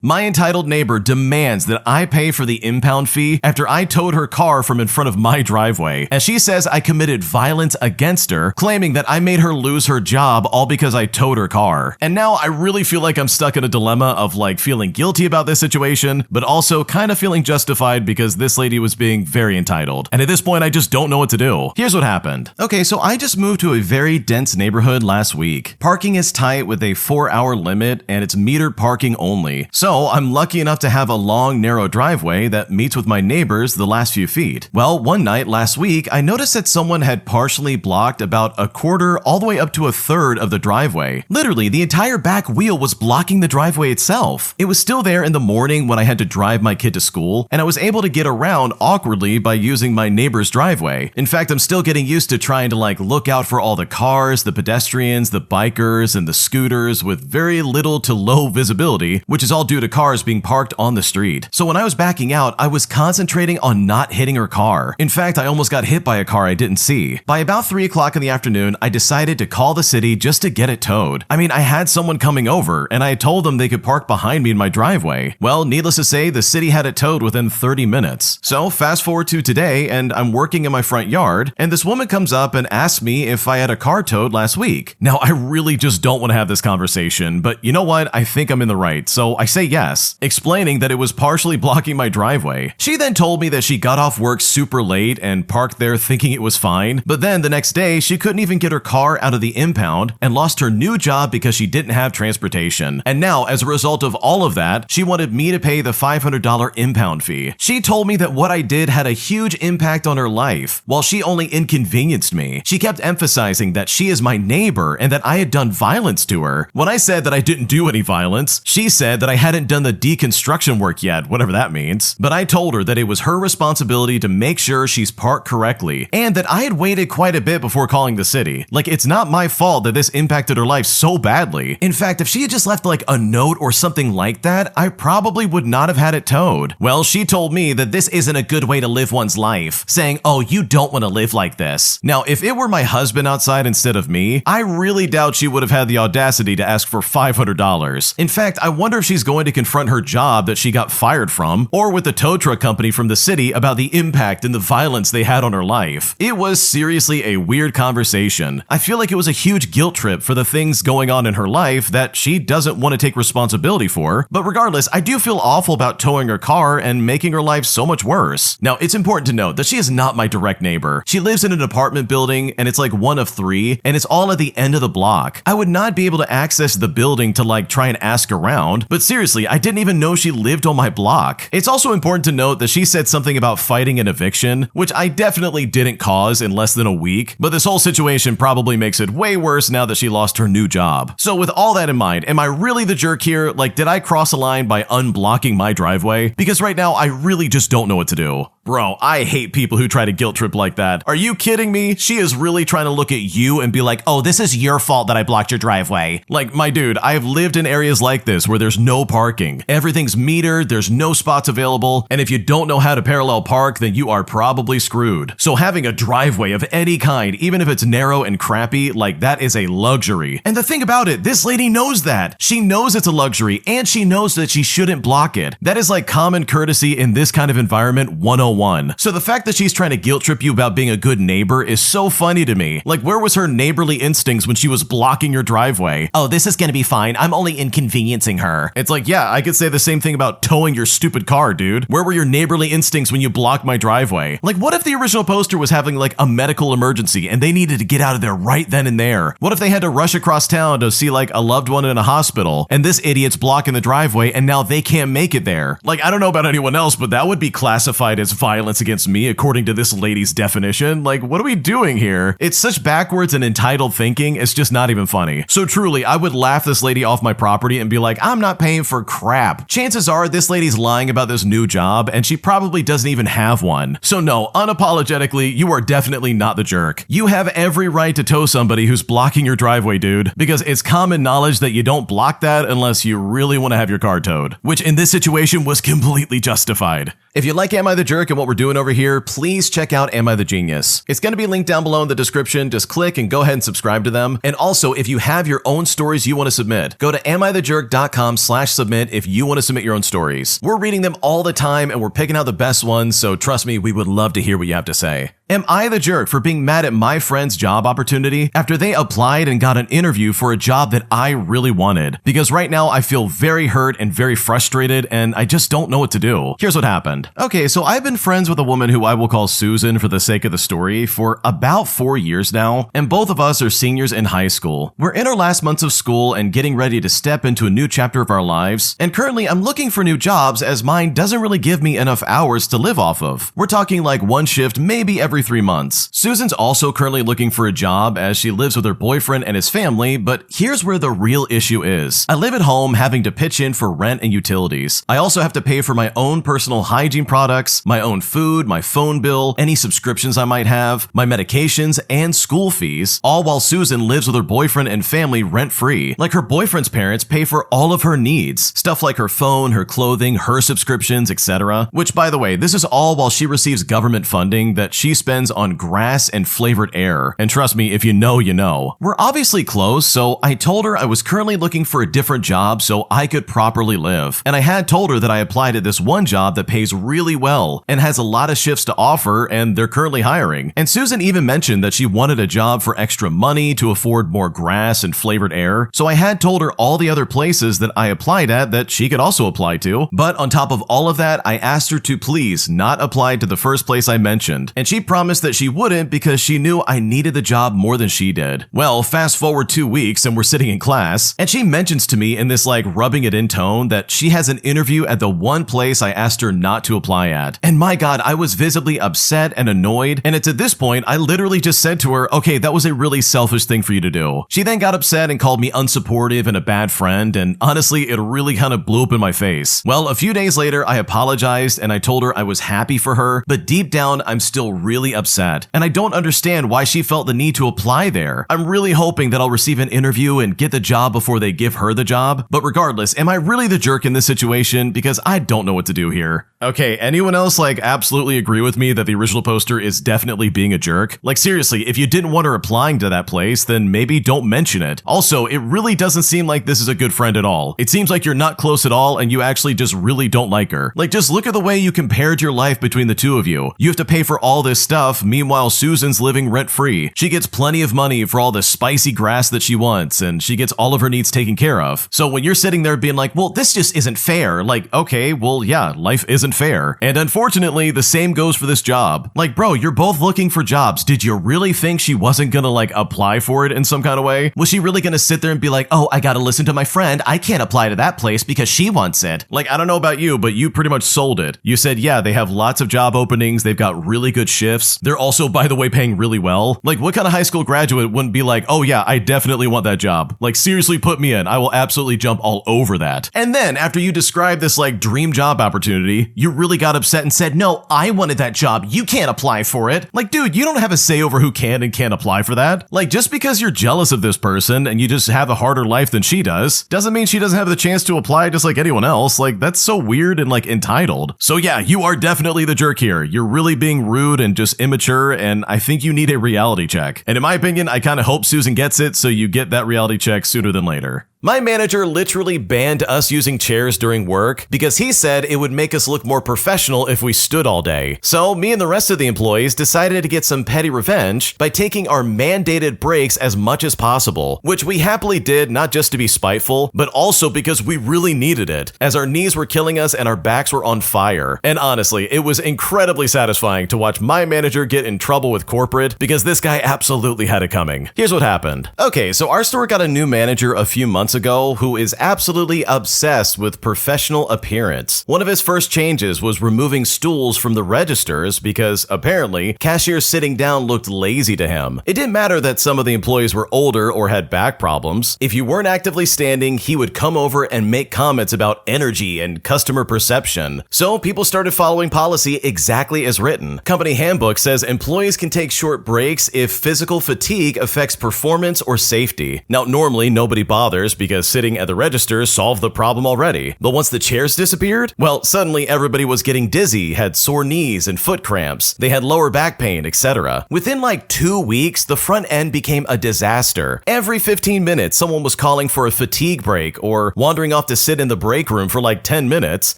My entitled neighbor demands that I pay for the impound fee after I towed her car from in front of my driveway, as she says I committed violence against her, claiming that I made her lose her job all because I towed her car. And now I really feel like I'm stuck in a dilemma of like feeling guilty about this situation, but also kind of feeling justified because this lady was being very entitled. And at this point, I just don't know what to do. Here's what happened. Okay, so I just moved to a very dense neighborhood last week. Parking is tight with a 4-hour limit and it's metered parking only. So I'm lucky enough to have a long, narrow driveway that meets with my neighbors the last few feet. Well, one night last week, I noticed that someone had partially blocked about a quarter all the way up to a third of the driveway. Literally, the entire back wheel was blocking the driveway itself. It was still there in the morning when I had to drive my kid to school, and I was able to get around awkwardly by using my neighbor's driveway. In fact, I'm still getting used to trying to look out for all the cars, the pedestrians, the bikers, and the scooters with very little to low visibility, which is all due to cars being parked on the street. So when I was backing out, I was concentrating on not hitting her car. In fact, I almost got hit by a car I didn't see. By about 3 o'clock in the afternoon, I decided to call the city just to get it towed. I mean, I had someone coming over, and I had told them they could park behind me in my driveway. Well, needless to say, the city had it towed within 30 minutes. So fast forward to today, and I'm working in my front yard, and this woman comes up and asks me if I had a car towed last week. Now, I really just don't want to have this conversation, but you know what? I think I'm in the right, so I say yes, explaining that it was partially blocking my driveway. She then told me that she got off work super late and parked there thinking it was fine, but then the next day she couldn't even get her car out of the impound and lost her new job because she didn't have transportation. And now, as a result of all of that, she wanted me to pay the $500 impound fee. She told me that what I did had a huge impact on her life, while she only inconvenienced me. She kept emphasizing that she is my neighbor and that I had done violence to her. When I said that I didn't do any violence, she said that I hadn't done the deconstruction work yet, whatever that means. But I told her that it was her responsibility to make sure she's parked correctly, and that I had waited quite a bit before calling the city. It's not my fault that this impacted her life so badly. In fact, if she had just left a note or something like that, I probably would not have had it towed. Well, she told me that this isn't a good way to live one's life, saying, "Oh, you don't want to live like this." Now, if it were my husband outside instead of me, I really doubt she would have had the audacity to ask for $500. In fact, I wonder if she's going to confront her job that she got fired from, or with the tow truck company from the city about the impact and the violence they had on her life. It was seriously a weird conversation. I feel like it was a huge guilt trip for the things going on in her life that she doesn't want to take responsibility for, but regardless, I do feel awful about towing her car and making her life so much worse. Now, it's important to note that she is not my direct neighbor. She lives in an apartment building, and it's one of 3, and it's all at the end of the block. I would not be able to access the building to try and ask around, but seriously, I didn't even know she lived on my block. It's also important to note that she said something about fighting an eviction, which I definitely didn't cause in less than a week, but this whole situation probably makes it way worse now that she lost her new job. So with all that in mind, am I really the jerk here? Did I cross a line by unblocking my driveway? Because right now, I really just don't know what to do. Bro, I hate people who try to guilt trip like that. Are you kidding me? She is really trying to look at you and be like, "Oh, this is your fault that I blocked your driveway." My dude, I've lived in areas like this where there's no parking. Everything's metered, there's no spots available, and if you don't know how to parallel park, then you are probably screwed. So having a driveway of any kind, even if it's narrow and crappy, that is a luxury. And the thing about it, this lady knows that. She knows it's a luxury, and she knows that she shouldn't block it. That is common courtesy in this kind of environment 101. So the fact that she's trying to guilt trip you about being a good neighbor is so funny to me. Where was her neighborly instincts when she was blocking your driveway? "Oh, this is gonna be fine. I'm only inconveniencing her." It's yeah, I could say the same thing about towing your stupid car, dude. Where were your neighborly instincts when you blocked my driveway? What if the original poster was having a medical emergency and they needed to get out of there right then and there? What if they had to rush across town to see a loved one in a hospital and this idiot's blocking the driveway and now they can't make it there? I don't know about anyone else, but that would be classified as violence against me according to this lady's definition. What are we doing here? It's such backwards and entitled thinking, it's just not even funny. So truly, I would laugh this lady off my property and be like, "I'm not paying for crap." Chances are this lady's lying about this new job and she probably doesn't even have one. So no, unapologetically, you are definitely not the jerk. You have every right to tow somebody who's blocking your driveway, dude, because it's common knowledge that you don't block that unless you really want to have your car towed, which in this situation was completely justified. If you like Am I the Jerk and what we're doing over here, please check out Am I the Genius. It's going to be linked down below in the description. Just click and go ahead and subscribe to them. And also, if you have your own stories you want to submit, go to amithejerk.com/submit submit if you want to submit your own stories. We're reading them all the time and we're picking out the best ones, so trust me, we would love to hear what you have to say. Am I the jerk for being mad at my friend's job opportunity after they applied and got an interview for a job that I really wanted? Because right now I feel very hurt and very frustrated and I just don't know what to do. Here's what happened. Okay, so I've been friends with a woman who I will call Susan for the sake of the story for about 4 years now, and both of us are seniors in high school. We're in our last months of school and getting ready to step into a new chapter of our lives, and currently I'm looking for new jobs as mine doesn't really give me enough hours to live off of. We're talking like one shift maybe every 3 months. Susan's also currently looking for a job as she lives with her boyfriend and his family, but here's where the real issue is. I live at home having to pitch in for rent and utilities. I also have to pay for my own personal hygiene products, my own food, my phone bill, any subscriptions I might have, my medications, and school fees, all while Susan lives with her boyfriend and family rent-free. Like her boyfriend's parents pay for all of her needs, stuff like her phone, her clothing, her subscriptions, etc. Which, by the way, this is all while she receives government funding that she spends on grass and flavored air. And trust me, if you know, you know. We're obviously close, so I told her I was currently looking for a different job so I could properly live. And I had told her that I applied at this one job that pays really well and has a lot of shifts to offer, and they're currently hiring. And Susan even mentioned that she wanted a job for extra money to afford more grass and flavored air, so I had told her all the other places that I applied at that she could also apply to. But on top of all of that, I asked her to please not apply to the first place I mentioned, and she promised that she wouldn't because she knew I needed the job more than she did. Well, fast forward 2 weeks and we're sitting in class, and she mentions to me in this like rubbing it in tone that she has an interview at the one place I asked her not to apply at. And my God, I was visibly upset and annoyed, and it's at this point I literally just said to her, okay, that was a really selfish thing for you to do. She then got upset and called me unsupportive and a bad friend, and honestly, it really kind of blew up in my face. Well, a few days later, I apologized and I told her I was happy for her, but deep down, I'm still really upset, and I don't understand why she felt the need to apply there. I'm really hoping that I'll receive an interview and get the job before they give her the job, but regardless, am I really the jerk in this situation? Because I don't know what to do here. Okay, anyone else like absolutely agree with me that the original poster is definitely being a jerk? Like seriously, if you didn't want her applying to that place, then maybe don't mention it. Also, it really doesn't seem like this is a good friend at all. It seems like you're not close at all and you actually just really don't like her. Like just look at the way you compared your life between the two of you. You have to pay for all this stuff, meanwhile Susan's living rent-free. She gets plenty of money for all the spicy grass that she wants, and she gets all of her needs taken care of. So when you're sitting there being like, well, this just isn't fair, like, okay, well, yeah, life isn't fair. And unfortunately, the same goes for this job. Like, bro, you're both looking for jobs. Did you really think she wasn't gonna like apply for it in some kind of way? Was she really gonna sit there and be like, oh, I gotta listen to my friend. I can't apply to that place because she wants it. Like, I don't know about you, but you pretty much sold it. You said, yeah, they have lots of job openings. They've got really good shifts. They're also, by the way, paying really well. Like, what kind of high school graduate wouldn't be like, oh yeah, I definitely want that job. Like, seriously, put me in. I will absolutely jump all over that. And then after you described this like dream job opportunity, you really got upset and said, no, I wanted that job. You can't apply for it. Like, dude, you don't have a say over who can and can't apply for that. Like, just because you're jealous of this person and you just have a harder life than she doesn't mean she doesn't have the chance to apply just like anyone else. Like, that's so weird and like entitled. So yeah, you are definitely the jerk here. You're really being rude and just immature, and I think you need a reality check. And in my opinion, I kind of hope Susan gets it so you get that reality check sooner than later. My manager literally banned us using chairs during work because he said it would make us look more professional if we stood all day. So me and the rest of the employees decided to get some petty revenge by taking our mandated breaks as much as possible, which we happily did not just to be spiteful, but also because we really needed it, as our knees were killing us and our backs were on fire. And honestly, it was incredibly satisfying to watch my manager get in trouble with corporate because this guy absolutely had it coming. Here's what happened. Okay, so our store got a new manager a few months ago who is absolutely obsessed with professional appearance. One of his first changes was removing stools from the registers because apparently cashiers sitting down looked lazy to him. It didn't matter that some of the employees were older or had back problems. If you weren't actively standing, he would come over and make comments about energy and customer perception. So people started following policy exactly as written. Company handbook says employees can take short breaks if physical fatigue affects performance or safety. Now, normally nobody bothers because sitting at the register solved the problem already. But once the chairs disappeared, well, suddenly everybody was getting dizzy, had sore knees and foot cramps, they had lower back pain, etc. Within like 2 weeks, the front end became a disaster. Every 15 minutes, someone was calling for a fatigue break or wandering off to sit in the break room for like 10 minutes,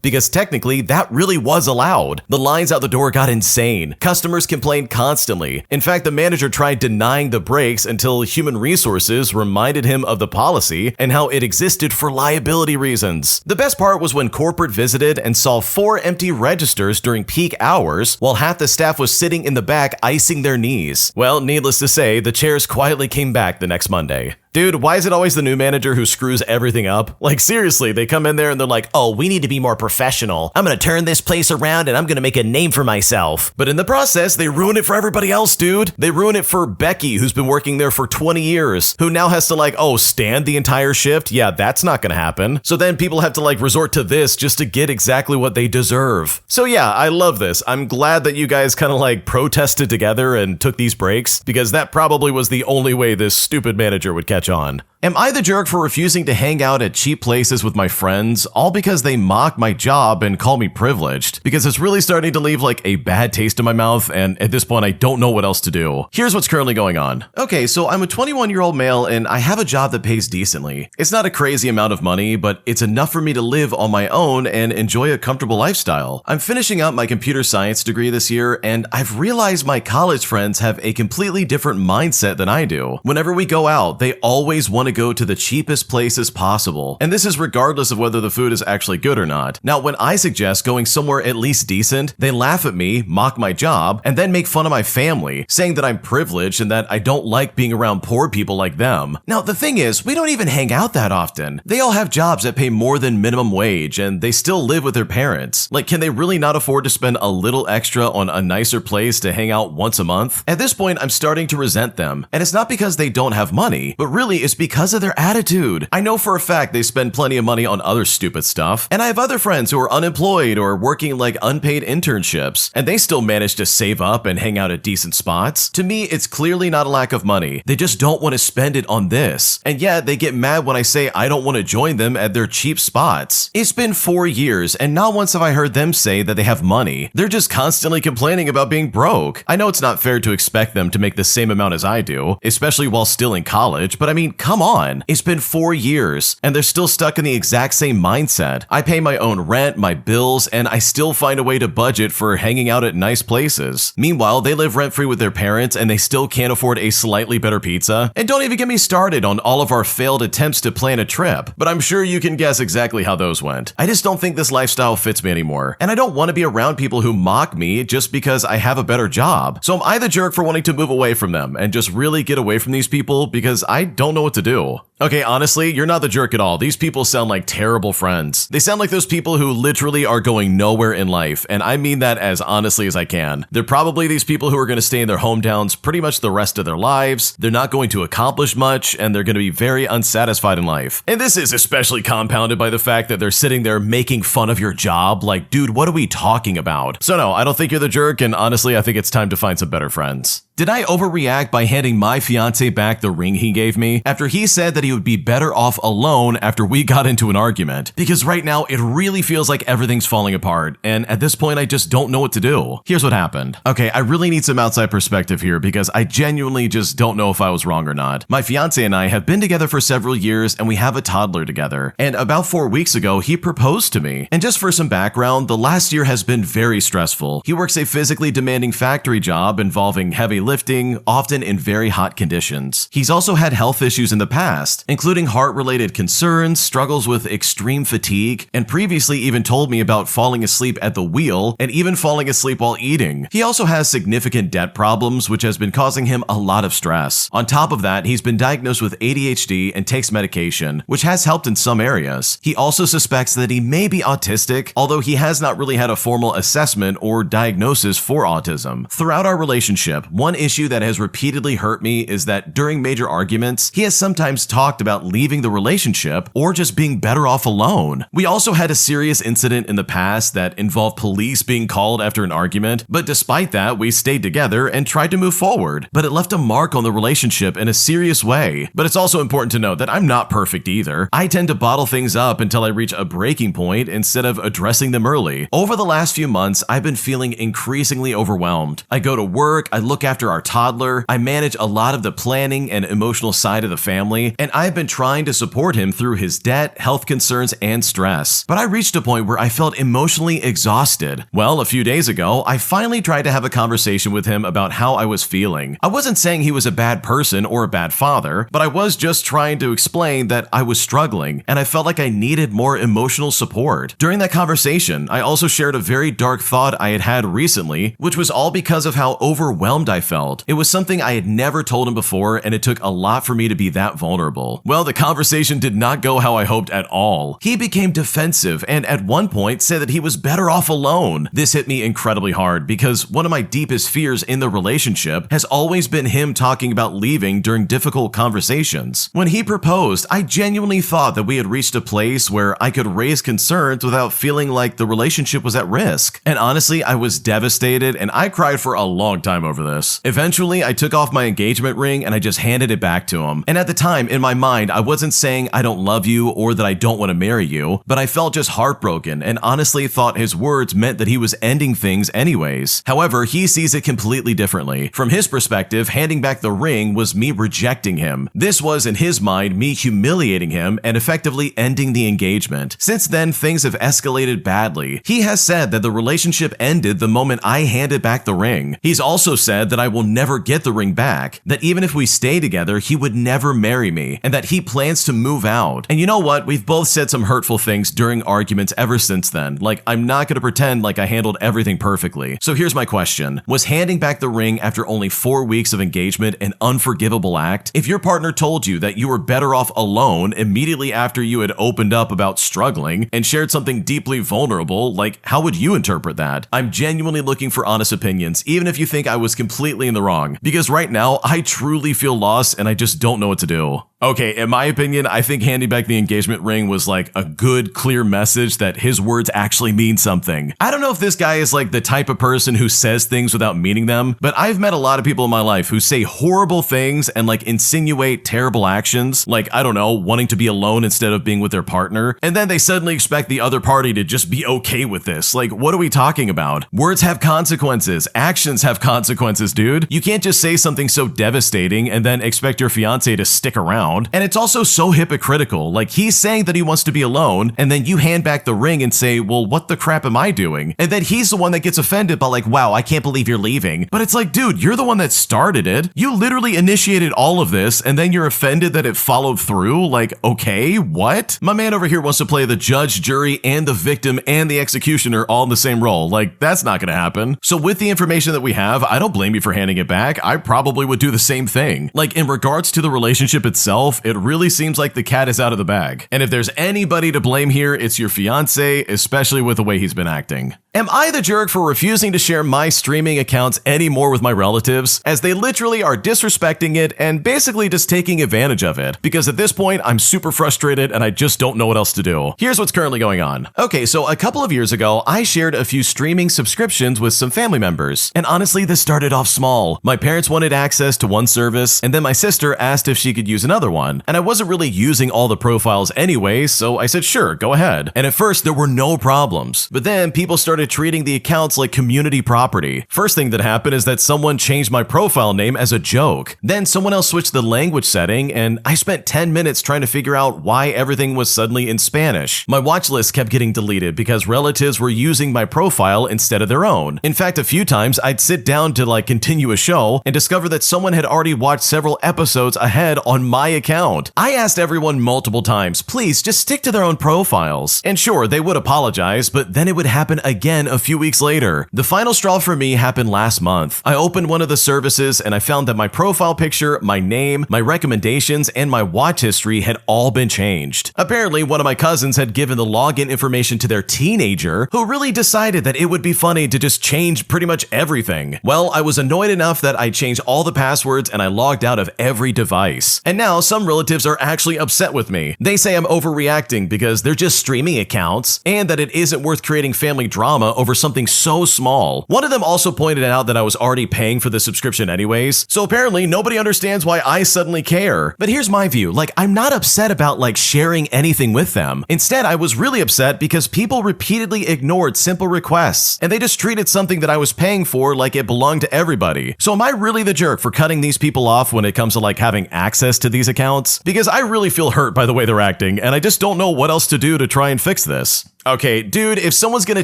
because technically that really was allowed. The lines out the door got insane. Customers complained constantly. In fact, the manager tried denying the breaks until human resources reminded him of the policy and how it existed for liability reasons. The best part was when corporate visited and saw 4 empty registers during peak hours while half the staff was sitting in the back icing their knees. Well, needless to say, the chairs quietly came back the next Monday. Dude, why is it always the new manager who screws everything up? Like seriously, they come in there and they're like, oh, we need to be more professional. I'm gonna turn this place around and I'm gonna make a name for myself. But in the process, they ruin it for everybody else, dude. They ruin it for Becky, who's been working there for 20 years, who now has to like, oh, stand the entire shift? Yeah, that's not gonna happen. So then people have to like resort to this just to get exactly what they deserve. So yeah, I love this. I'm glad that you guys kind of like protested together and took these breaks, because that probably was the only way this stupid manager would catch on. Am I the jerk for refusing to hang out at cheap places with my friends, all because they mock my job and call me privileged? Because it's really starting to leave like a bad taste in my mouth, and at this point I don't know what else to do. Here's what's currently going on. Okay, so I'm a 21-year-old male and I have a job that pays decently. It's not a crazy amount of money, but it's enough for me to live on my own and enjoy a comfortable lifestyle. I'm finishing up my computer science degree this year, and I've realized my college friends have a completely different mindset than I do. Whenever we go out, they always want to go to the cheapest places possible. And this is regardless of whether the food is actually good or not. Now, when I suggest going somewhere at least decent, they laugh at me, mock my job, and then make fun of my family, saying that I'm privileged and that I don't like being around poor people like them. Now, the thing is, we don't even hang out that often. They all have jobs that pay more than minimum wage, and they still live with their parents. Like, can they really not afford to spend a little extra on a nicer place to hang out once a month? At this point, I'm starting to resent them. And it's not because they don't have money, but really it's because of their attitude. I know for a fact they spend plenty of money on other stupid stuff, and I have other friends who are unemployed or working like unpaid internships, and they still manage to save up and hang out at decent spots. To me, it's clearly not a lack of money. They just don't want to spend it on this. And yet they get mad when I say I don't want to join them at their cheap spots. It's been 4 years, and not once have I heard them say that they have money. They're just constantly complaining about being broke. I know it's not fair to expect them to make the same amount as I do, especially while still in college, but I mean, come on. It's been 4 years, and they're still stuck in the exact same mindset. I pay my own rent, my bills, and I still find a way to budget for hanging out at nice places. Meanwhile, they live rent-free with their parents, and they still can't afford a slightly better pizza. And don't even get me started on all of our failed attempts to plan a trip, but I'm sure you can guess exactly how those went. I just don't think this lifestyle fits me anymore, and I don't want to be around people who mock me just because I have a better job. So am I the jerk for wanting to move away from them and just really get away from these people, because I don't know what to do? Okay, honestly, you're not the jerk at all. These people sound like terrible friends. They sound like those people who literally are going nowhere in life, and I mean that as honestly as I can. They're probably these people who are going to stay in their hometowns pretty much the rest of their lives. They're not going to accomplish much, and they're going to be very unsatisfied in life. And this is especially compounded by the fact that they're sitting there making fun of your job. Like, dude, what are we talking about? So no, I don't think you're the jerk, and honestly, I think it's time to find some better friends. Did I overreact by handing my fiance back the ring he gave me after he said that he would be better off alone after we got into an argument? Because right now it really feels like everything's falling apart, and at this point I just don't know what to do. Here's what happened. Okay, I really need some outside perspective here because I genuinely just don't know if I was wrong or not. My fiance and I have been together for several years and we have a toddler together. And about 4 weeks ago, he proposed to me. And just for some background, the last year has been very stressful. He works a physically demanding factory job involving heavy lifting, often in very hot conditions. He's also had health issues in the past, including heart-related concerns, struggles with extreme fatigue, and previously even told me about falling asleep at the wheel and even falling asleep while eating. He also has significant debt problems, which has been causing him a lot of stress. On top of that, he's been diagnosed with ADHD and takes medication, which has helped in some areas. He also suspects that he may be autistic, although he has not really had a formal assessment or diagnosis for autism. Throughout our relationship, one issue that has repeatedly hurt me is that during major arguments, he has sometimes talked talked about leaving the relationship or just being better off alone. We also had a serious incident in the past that involved police being called after an argument, but despite that, we stayed together and tried to move forward. But it left a mark on the relationship in a serious way. But it's also important to note that I'm not perfect either. I tend to bottle things up until I reach a breaking point instead of addressing them early. Over the last few months, I've been feeling increasingly overwhelmed. I go to work, I look after our toddler, I manage a lot of the planning and emotional side of the family, and I've been trying to support him through his debt, health concerns, and stress. But I reached a point where I felt emotionally exhausted. Well, a few days ago, I finally tried to have a conversation with him about how I was feeling. I wasn't saying he was a bad person or a bad father, but I was just trying to explain that I was struggling, and I felt like I needed more emotional support. During that conversation, I also shared a very dark thought I had had recently, which was all because of how overwhelmed I felt. It was something I had never told him before, and it took a lot for me to be that vulnerable. Well, the conversation did not go how I hoped at all. He became defensive and at one point said that he was better off alone. This hit me incredibly hard because one of my deepest fears in the relationship has always been him talking about leaving during difficult conversations. When he proposed, I genuinely thought that we had reached a place where I could raise concerns without feeling like the relationship was at risk. And honestly, I was devastated and I cried for a long time over this. Eventually, I took off my engagement ring and I just handed it back to him. And at the time, in my mind, I wasn't saying I don't love you or that I don't want to marry you, but I felt just heartbroken and honestly thought his words meant that he was ending things anyways. However, he sees it completely differently. From his perspective, handing back the ring was me rejecting him. This was, in his mind, me humiliating him and effectively ending the engagement. Since then, things have escalated badly. He has said that the relationship ended the moment I handed back the ring. He's also said that I will never get the ring back, that even if we stay together, he would never marry me, and that he plans to move out. And you know what? We've both said some hurtful things during arguments ever since then. Like, I'm not gonna pretend like I handled everything perfectly. So here's my question. Was handing back the ring after only 4 weeks of engagement an unforgivable act? If your partner told you that you were better off alone immediately after you had opened up about struggling and shared something deeply vulnerable, like, how would you interpret that? I'm genuinely looking for honest opinions, even if you think I was completely in the wrong, because right now I truly feel lost and I just don't know what to do. Okay, in my opinion, I think handing back the engagement ring was like a good, clear message that his words actually mean something. I don't know if this guy is like the type of person who says things without meaning them, but I've met a lot of people in my life who say horrible things and like insinuate terrible actions, like, I don't know, wanting to be alone instead of being with their partner, and then they suddenly expect the other party to just be okay with this. Like, what are we talking about? Words have consequences. Actions have consequences, dude. You can't just say something so devastating and then expect your fiancé to stick around. And it's also so hypocritical. Like, he's saying that he wants to be alone, and then you hand back the ring and say, well, what the crap am I doing? And then he's the one that gets offended by like, wow, I can't believe you're leaving. But it's like, dude, you're the one that started it. You literally initiated all of this, and then you're offended that it followed through? Like, okay, what? My man over here wants to play the judge, jury, and the victim and the executioner all in the same role. Like, that's not gonna happen. So with the information that we have, I don't blame you for handing it back. I probably would do the same thing. Like, in regards to the relationship itself, it really seems like the cat is out of the bag. And if there's anybody to blame here, it's your fiancé, especially with the way he's been acting. Am I the jerk for refusing to share my streaming accounts anymore with my relatives, as they literally are disrespecting it and basically just taking advantage of it? Because at this point, I'm super frustrated and I just don't know what else to do. Here's what's currently going on. Okay, so a couple of years ago, I shared a few streaming subscriptions with some family members. And honestly, this started off small. My parents wanted access to one service, and then my sister asked if she could use another one. And I wasn't really using all the profiles anyway, so I said, sure, go ahead. And at first, there were no problems. But then people started treating the accounts like community property. First thing that happened is that someone changed my profile name as a joke. Then someone else switched the language setting, and I spent 10 minutes trying to figure out why everything was suddenly in Spanish. My watch list kept getting deleted because relatives were using my profile instead of their own. In fact, a few times I'd sit down to like continue a show and discover that someone had already watched several episodes ahead on my account. I asked everyone multiple times, please just stick to their own profiles. And sure, they would apologize, but then it would happen again a few weeks later. The final straw for me happened last month. I opened one of the services and I found that my profile picture, my name, my recommendations, and my watch history had all been changed. Apparently, one of my cousins had given the login information to their teenager, who really decided that it would be funny to just change pretty much everything. Well, I was annoyed enough that I changed all the passwords and I logged out of every device. And now, some relatives are actually upset with me. They say I'm overreacting because they're just streaming accounts and that it isn't worth creating family drama over something so small. One of them also pointed out that I was already paying for the subscription anyways, so apparently nobody understands why I suddenly care. But here's my view, like I'm not upset about like sharing anything with them. Instead, I was really upset because people repeatedly ignored simple requests and they just treated something that I was paying for like it belonged to everybody. So am I really the jerk for cutting these people off when it comes to like having access to these accounts? Because I really feel hurt by the way they're acting and I just don't know what else to do to try and fix this. Okay, dude, if someone's gonna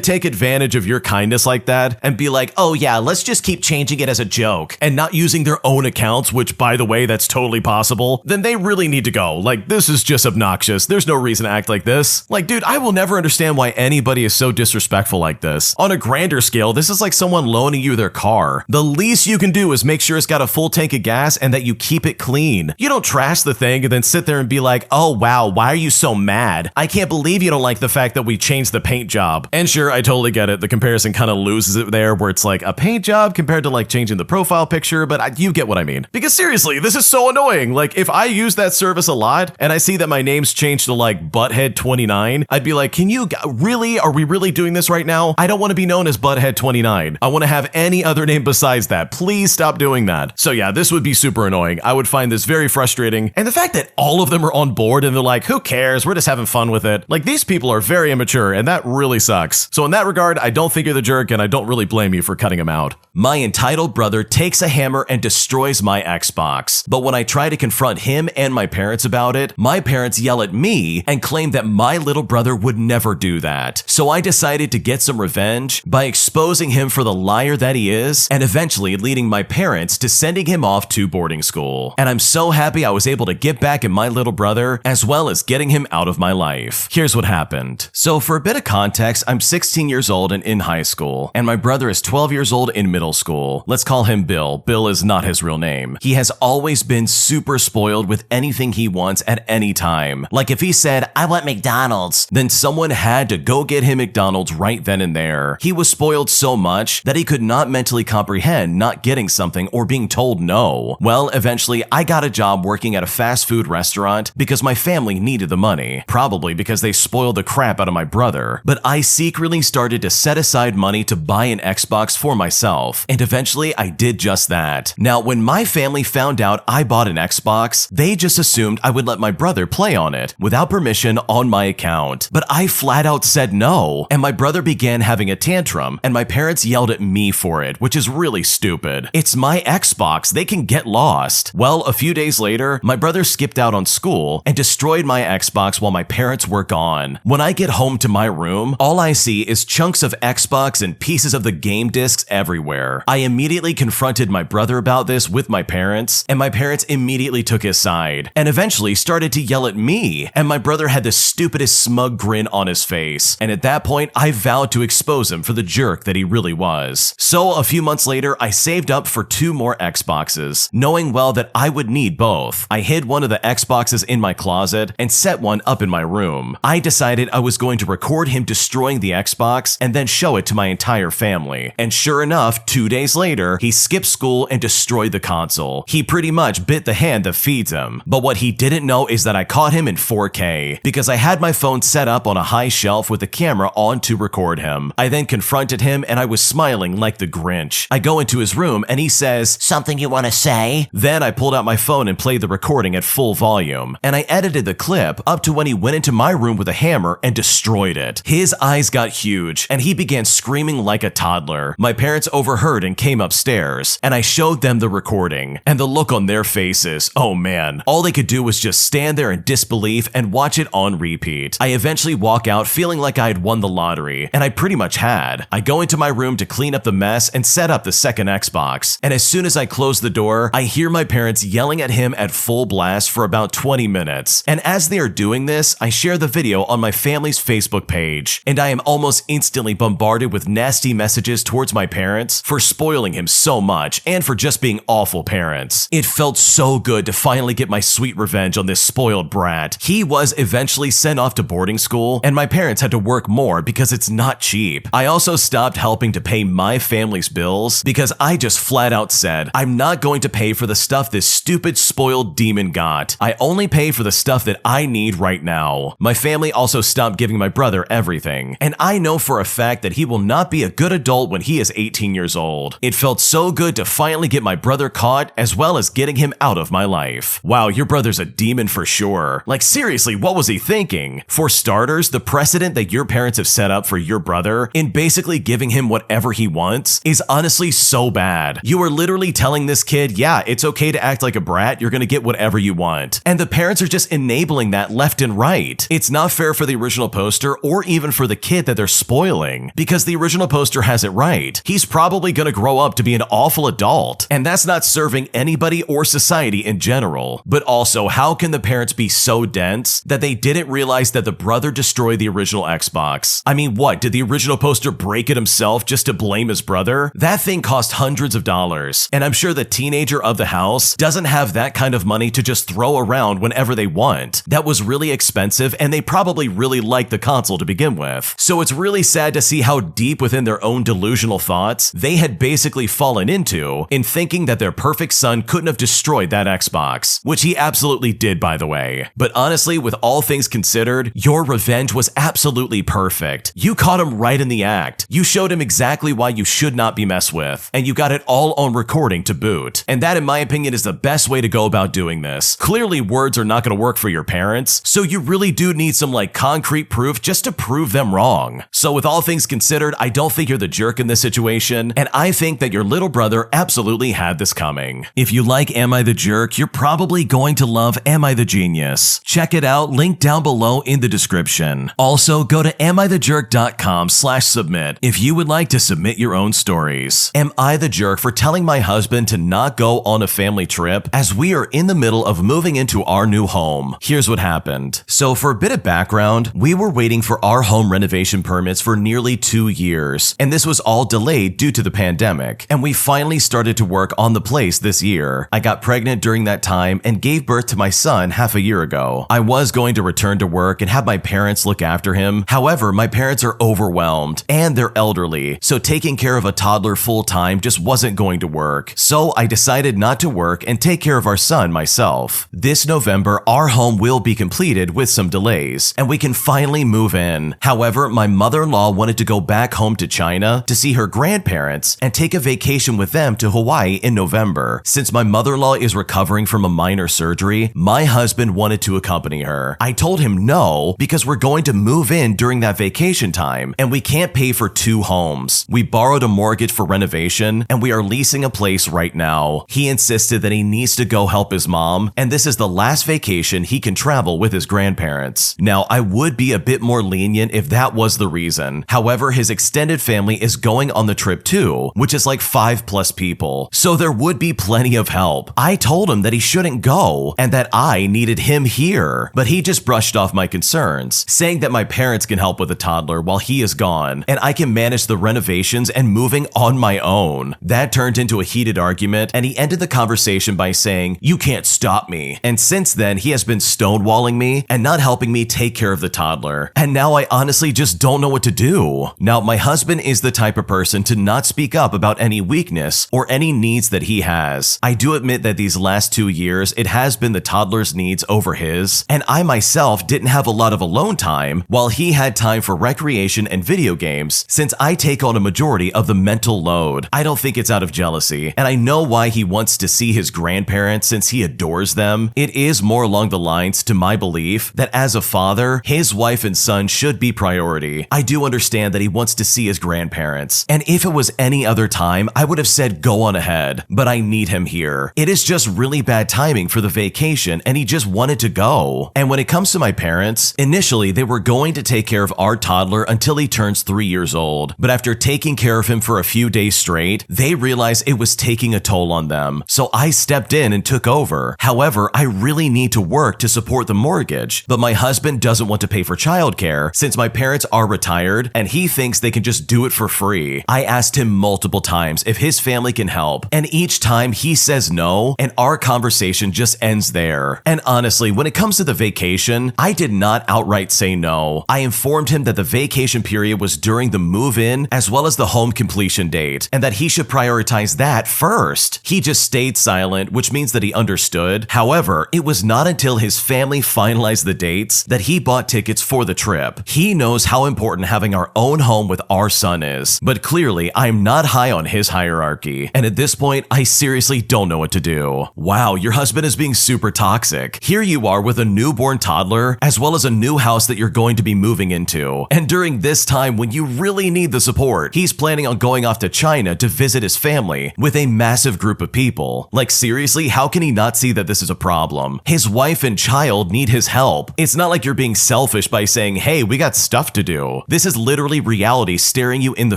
take advantage of your kindness like that and be like, oh yeah, let's just keep changing it as a joke and not using their own accounts, which by the way, that's totally possible, then they really need to go. Like, this is just obnoxious. There's no reason to act like this. Like, dude, I will never understand why anybody is so disrespectful like this. On a grander scale, this is like someone loaning you their car. The least you can do is make sure it's got a full tank of gas and that you keep it clean. You don't trash the thing and then sit there and be like, oh wow, why are you so mad? I can't believe you don't like the fact that we changed the paint job. And sure, I totally get it. The comparison kind of loses it there where it's like a paint job compared to like changing the profile picture, but you get what I mean. Because seriously, this is so annoying. Like if I use that service a lot and I see that my name's changed to like Butthead29, I'd be like, can you really, are we really doing this right now? I don't want to be known as Butthead29. I want to have any other name besides that. Please stop doing that. So yeah, this would be super annoying. I would find this very frustrating. And the fact that all of them are on board and they're like, who cares? We're just having fun with it. Like these people are very immature and that really sucks. So in that regard, I don't think you're the jerk and I don't really blame you for cutting him out. My entitled brother takes a hammer and destroys my Xbox. But when I try to confront him and my parents about it, my parents yell at me and claim that my little brother would never do that. So I decided to get some revenge by exposing him for the liar that he is and eventually leading my parents to sending him off to boarding school. And I'm so happy I was able to get back at my little brother as well as getting him out of my life. Here's what happened. So for a bit of context, I'm 16 years old and in high school, and my brother is 12 years old in middle school. Let's call him Bill. Bill is not his real name. He has always been super spoiled with anything he wants at any time. Like if he said, I want McDonald's, then someone had to go get him McDonald's right then and there. He was spoiled so much that he could not mentally comprehend not getting something or being told no. Well, eventually I got a job working at a fast food restaurant because my family needed the money, probably because they spoiled the crap out of my brother, but I secretly started to set aside money to buy an Xbox for myself, and eventually I did just that. Now, when my family found out I bought an Xbox, they just assumed I would let my brother play on it without permission on my account, but I flat out said no, and my brother began having a tantrum, and my parents yelled at me for it, which is really stupid. It's my Xbox, they can get lost. Well, a few days later, my brother skipped out on school and destroyed my Xbox while my parents were gone. When I get home to my room, all I see is chunks of Xbox and pieces of the game discs everywhere. I immediately confronted my brother about this with my parents, and my parents immediately took his side, and eventually started to yell at me, and my brother had the stupidest smug grin on his face, and at that point, I vowed to expose him for the jerk that he really was. So a few months later, I saved up for 2 more Xboxes, knowing well that I would need both. I hid one of the Xboxes in my closet and set one up in my room. I decided I was going to record him destroying the Xbox and then show it to my entire family. And sure enough, 2 days later, he skipped school and destroyed the console. He pretty much bit the hand that feeds him. But what he didn't know is that I caught him in 4K because I had my phone set up on a high shelf with the camera on to record him. I then confronted him and I was smiling like the Grinch. I go into his room and he says, "Something you want to say?" Then I pulled out my phone and played the recording at full volume, and I edited the clip up to when he went into my room with a hammer and destroyed it. His eyes got huge and he began screaming like a toddler. My parents overheard and came upstairs, and I showed them the recording, and the look on their faces, oh man, all they could do was just stand there in disbelief and watch it on repeat. I eventually walk out feeling like I had won the lottery, and I pretty much had. I go into my room to clean up the mess and set up the second Xbox, and as soon as I close the door, I hear my parents yelling at him at full blast for about 20 minutes, and as they are doing this, I share the video on my family's Facebook Facebook page, and I am almost instantly bombarded with nasty messages towards my parents for spoiling him so much and for just being awful parents. It felt so good to finally get my sweet revenge on this spoiled brat. He was eventually sent off to boarding school, and my parents had to work more because it's not cheap. I also stopped helping to pay my family's bills because I just flat out said, I'm not going to pay for the stuff this stupid spoiled demon got. I only pay for the stuff that I need right now. My family also stopped giving my brother everything, and I know for a fact that he will not be a good adult when he is 18 years old. It felt so good to finally get my brother caught as well as getting him out of my life. Wow, your brother's a demon for sure. Like seriously, what was he thinking? For starters, the precedent that your parents have set up for your brother in basically giving him whatever he wants is honestly so bad. You are literally telling this kid, yeah, it's okay to act like a brat, you're gonna get whatever you want. And the parents are just enabling that left and right. It's not fair for the original poster or even for the kid that they're spoiling, because the original poster has it right. He's probably gonna grow up to be an awful adult, and that's not serving anybody or society in general. But also, how can the parents be so dense that they didn't realize that the brother destroyed the original Xbox? I mean, what, did the original poster break it himself just to blame his brother? That thing cost hundreds of dollars, and I'm sure the teenager of the house doesn't have that kind of money to just throw around whenever they want. That was really expensive, and they probably really liked the console to begin with. So it's really sad to see how deep within their own delusional thoughts they had basically fallen into in thinking that their perfect son couldn't have destroyed that Xbox, which he absolutely did, by the way. But honestly, with all things considered, your revenge was absolutely perfect. You caught him right in the act. You showed him exactly why you should not be messed with, and you got it all on recording to boot. And that, in my opinion, is the best way to go about doing this. Clearly, words are not going to work for your parents, so you really do need some concrete proof just to prove them wrong. So with all things considered, I don't think you're the jerk in this situation, and I think that your little brother absolutely had this coming. If you like Am I the Jerk, you're probably going to love Am I the Genius. Check it out, link down below in the description. Also, go to amithejerk.com/submit if you would like to submit your own stories. Am I the jerk for telling my husband to not go on a family trip as we are in the middle of moving into our new home? Here's what happened. So for a bit of background, we were waiting for our home renovation permits for nearly 2 years, and this was all delayed due to the pandemic, and we finally started to work on the place this year. I got pregnant during that time and gave birth to my son half a year ago. I was going to return to work and have my parents look after him. However, my parents are overwhelmed and they're elderly, so taking care of a toddler full-time just wasn't going to work. So I decided not to work and take care of our son myself. This November, our home will be completed with some delays, and we can finally move in. However, my mother-in-law wanted to go back home to China to see her grandparents and take a vacation with them to Hawaii in November. Since my mother-in-law is recovering from a minor surgery, my husband wanted to accompany her. I told him no because we're going to move in during that vacation time, and we can't pay for 2 homes. We borrowed a mortgage for renovation, and we are leasing a place right now. He insisted that he needs to go help his mom, and this is the last vacation he can travel with his grandparents. Now, I would be a bit more lenient if that was the reason. However, his extended family is going on the trip too, which is like 5+ people, so there would be plenty of help. I told him that he shouldn't go and that I needed him here, but he just brushed off my concerns, saying that my parents can help with the toddler while he is gone, and I can manage the renovations and moving on my own. That turned into a heated argument, and he ended the conversation by saying, "You can't stop me." And since then, he has been stonewalling me and not helping me take care of the toddler. And now I honestly just don't know what to do. Now, my husband is the type of person to not speak up about any weakness or any needs that he has. I do admit that these last 2 years, it has been the toddler's needs over his, and I myself didn't have a lot of alone time while he had time for recreation and video games, since I take on a majority of the mental load. I don't think it's out of jealousy, and I know why he wants to see his grandparents since he adores them. It is more along the lines to my belief that as a father, his wife and son should be priority. I do understand that he wants to see his grandparents, and if it was any other time, I would have said go on ahead, but I need him here. It is just really bad timing for the vacation, and he just wanted to go. And when it comes to my parents, initially they were going to take care of our toddler until he turns 3 years old, but after taking care of him for a few days straight, they realized it was taking a toll on them, so I stepped in and took over. However, I really need to work to support the mortgage, but my husband doesn't want to pay for childcare childcare since my parents are retired and he thinks they can just do it for free. I asked him multiple times if his family can help, and each time he says no, and our conversation just ends there. And honestly, when it comes to the vacation, I did not outright say no. I informed him that the vacation period was during the move-in as well as the home completion date, and that he should prioritize that first. He just stayed silent, which means that he understood. However, it was not until his family finalized the dates that he bought tickets for the trip. He knows how important having our own home with our son is, but clearly I'm not high on his hierarchy, and at this point, I seriously don't know what to do. Wow, your husband is being super toxic. Here you are with a newborn toddler, as well as a new house that you're going to be moving into, and during this time when you really need the support, he's planning on going off to China to visit his family with a massive group of people. Like seriously, how can he not see that this is a problem? His wife and child need his help. It's not like you're being selfish by saying, hey, we got stuff to do. This is literally reality staring you in the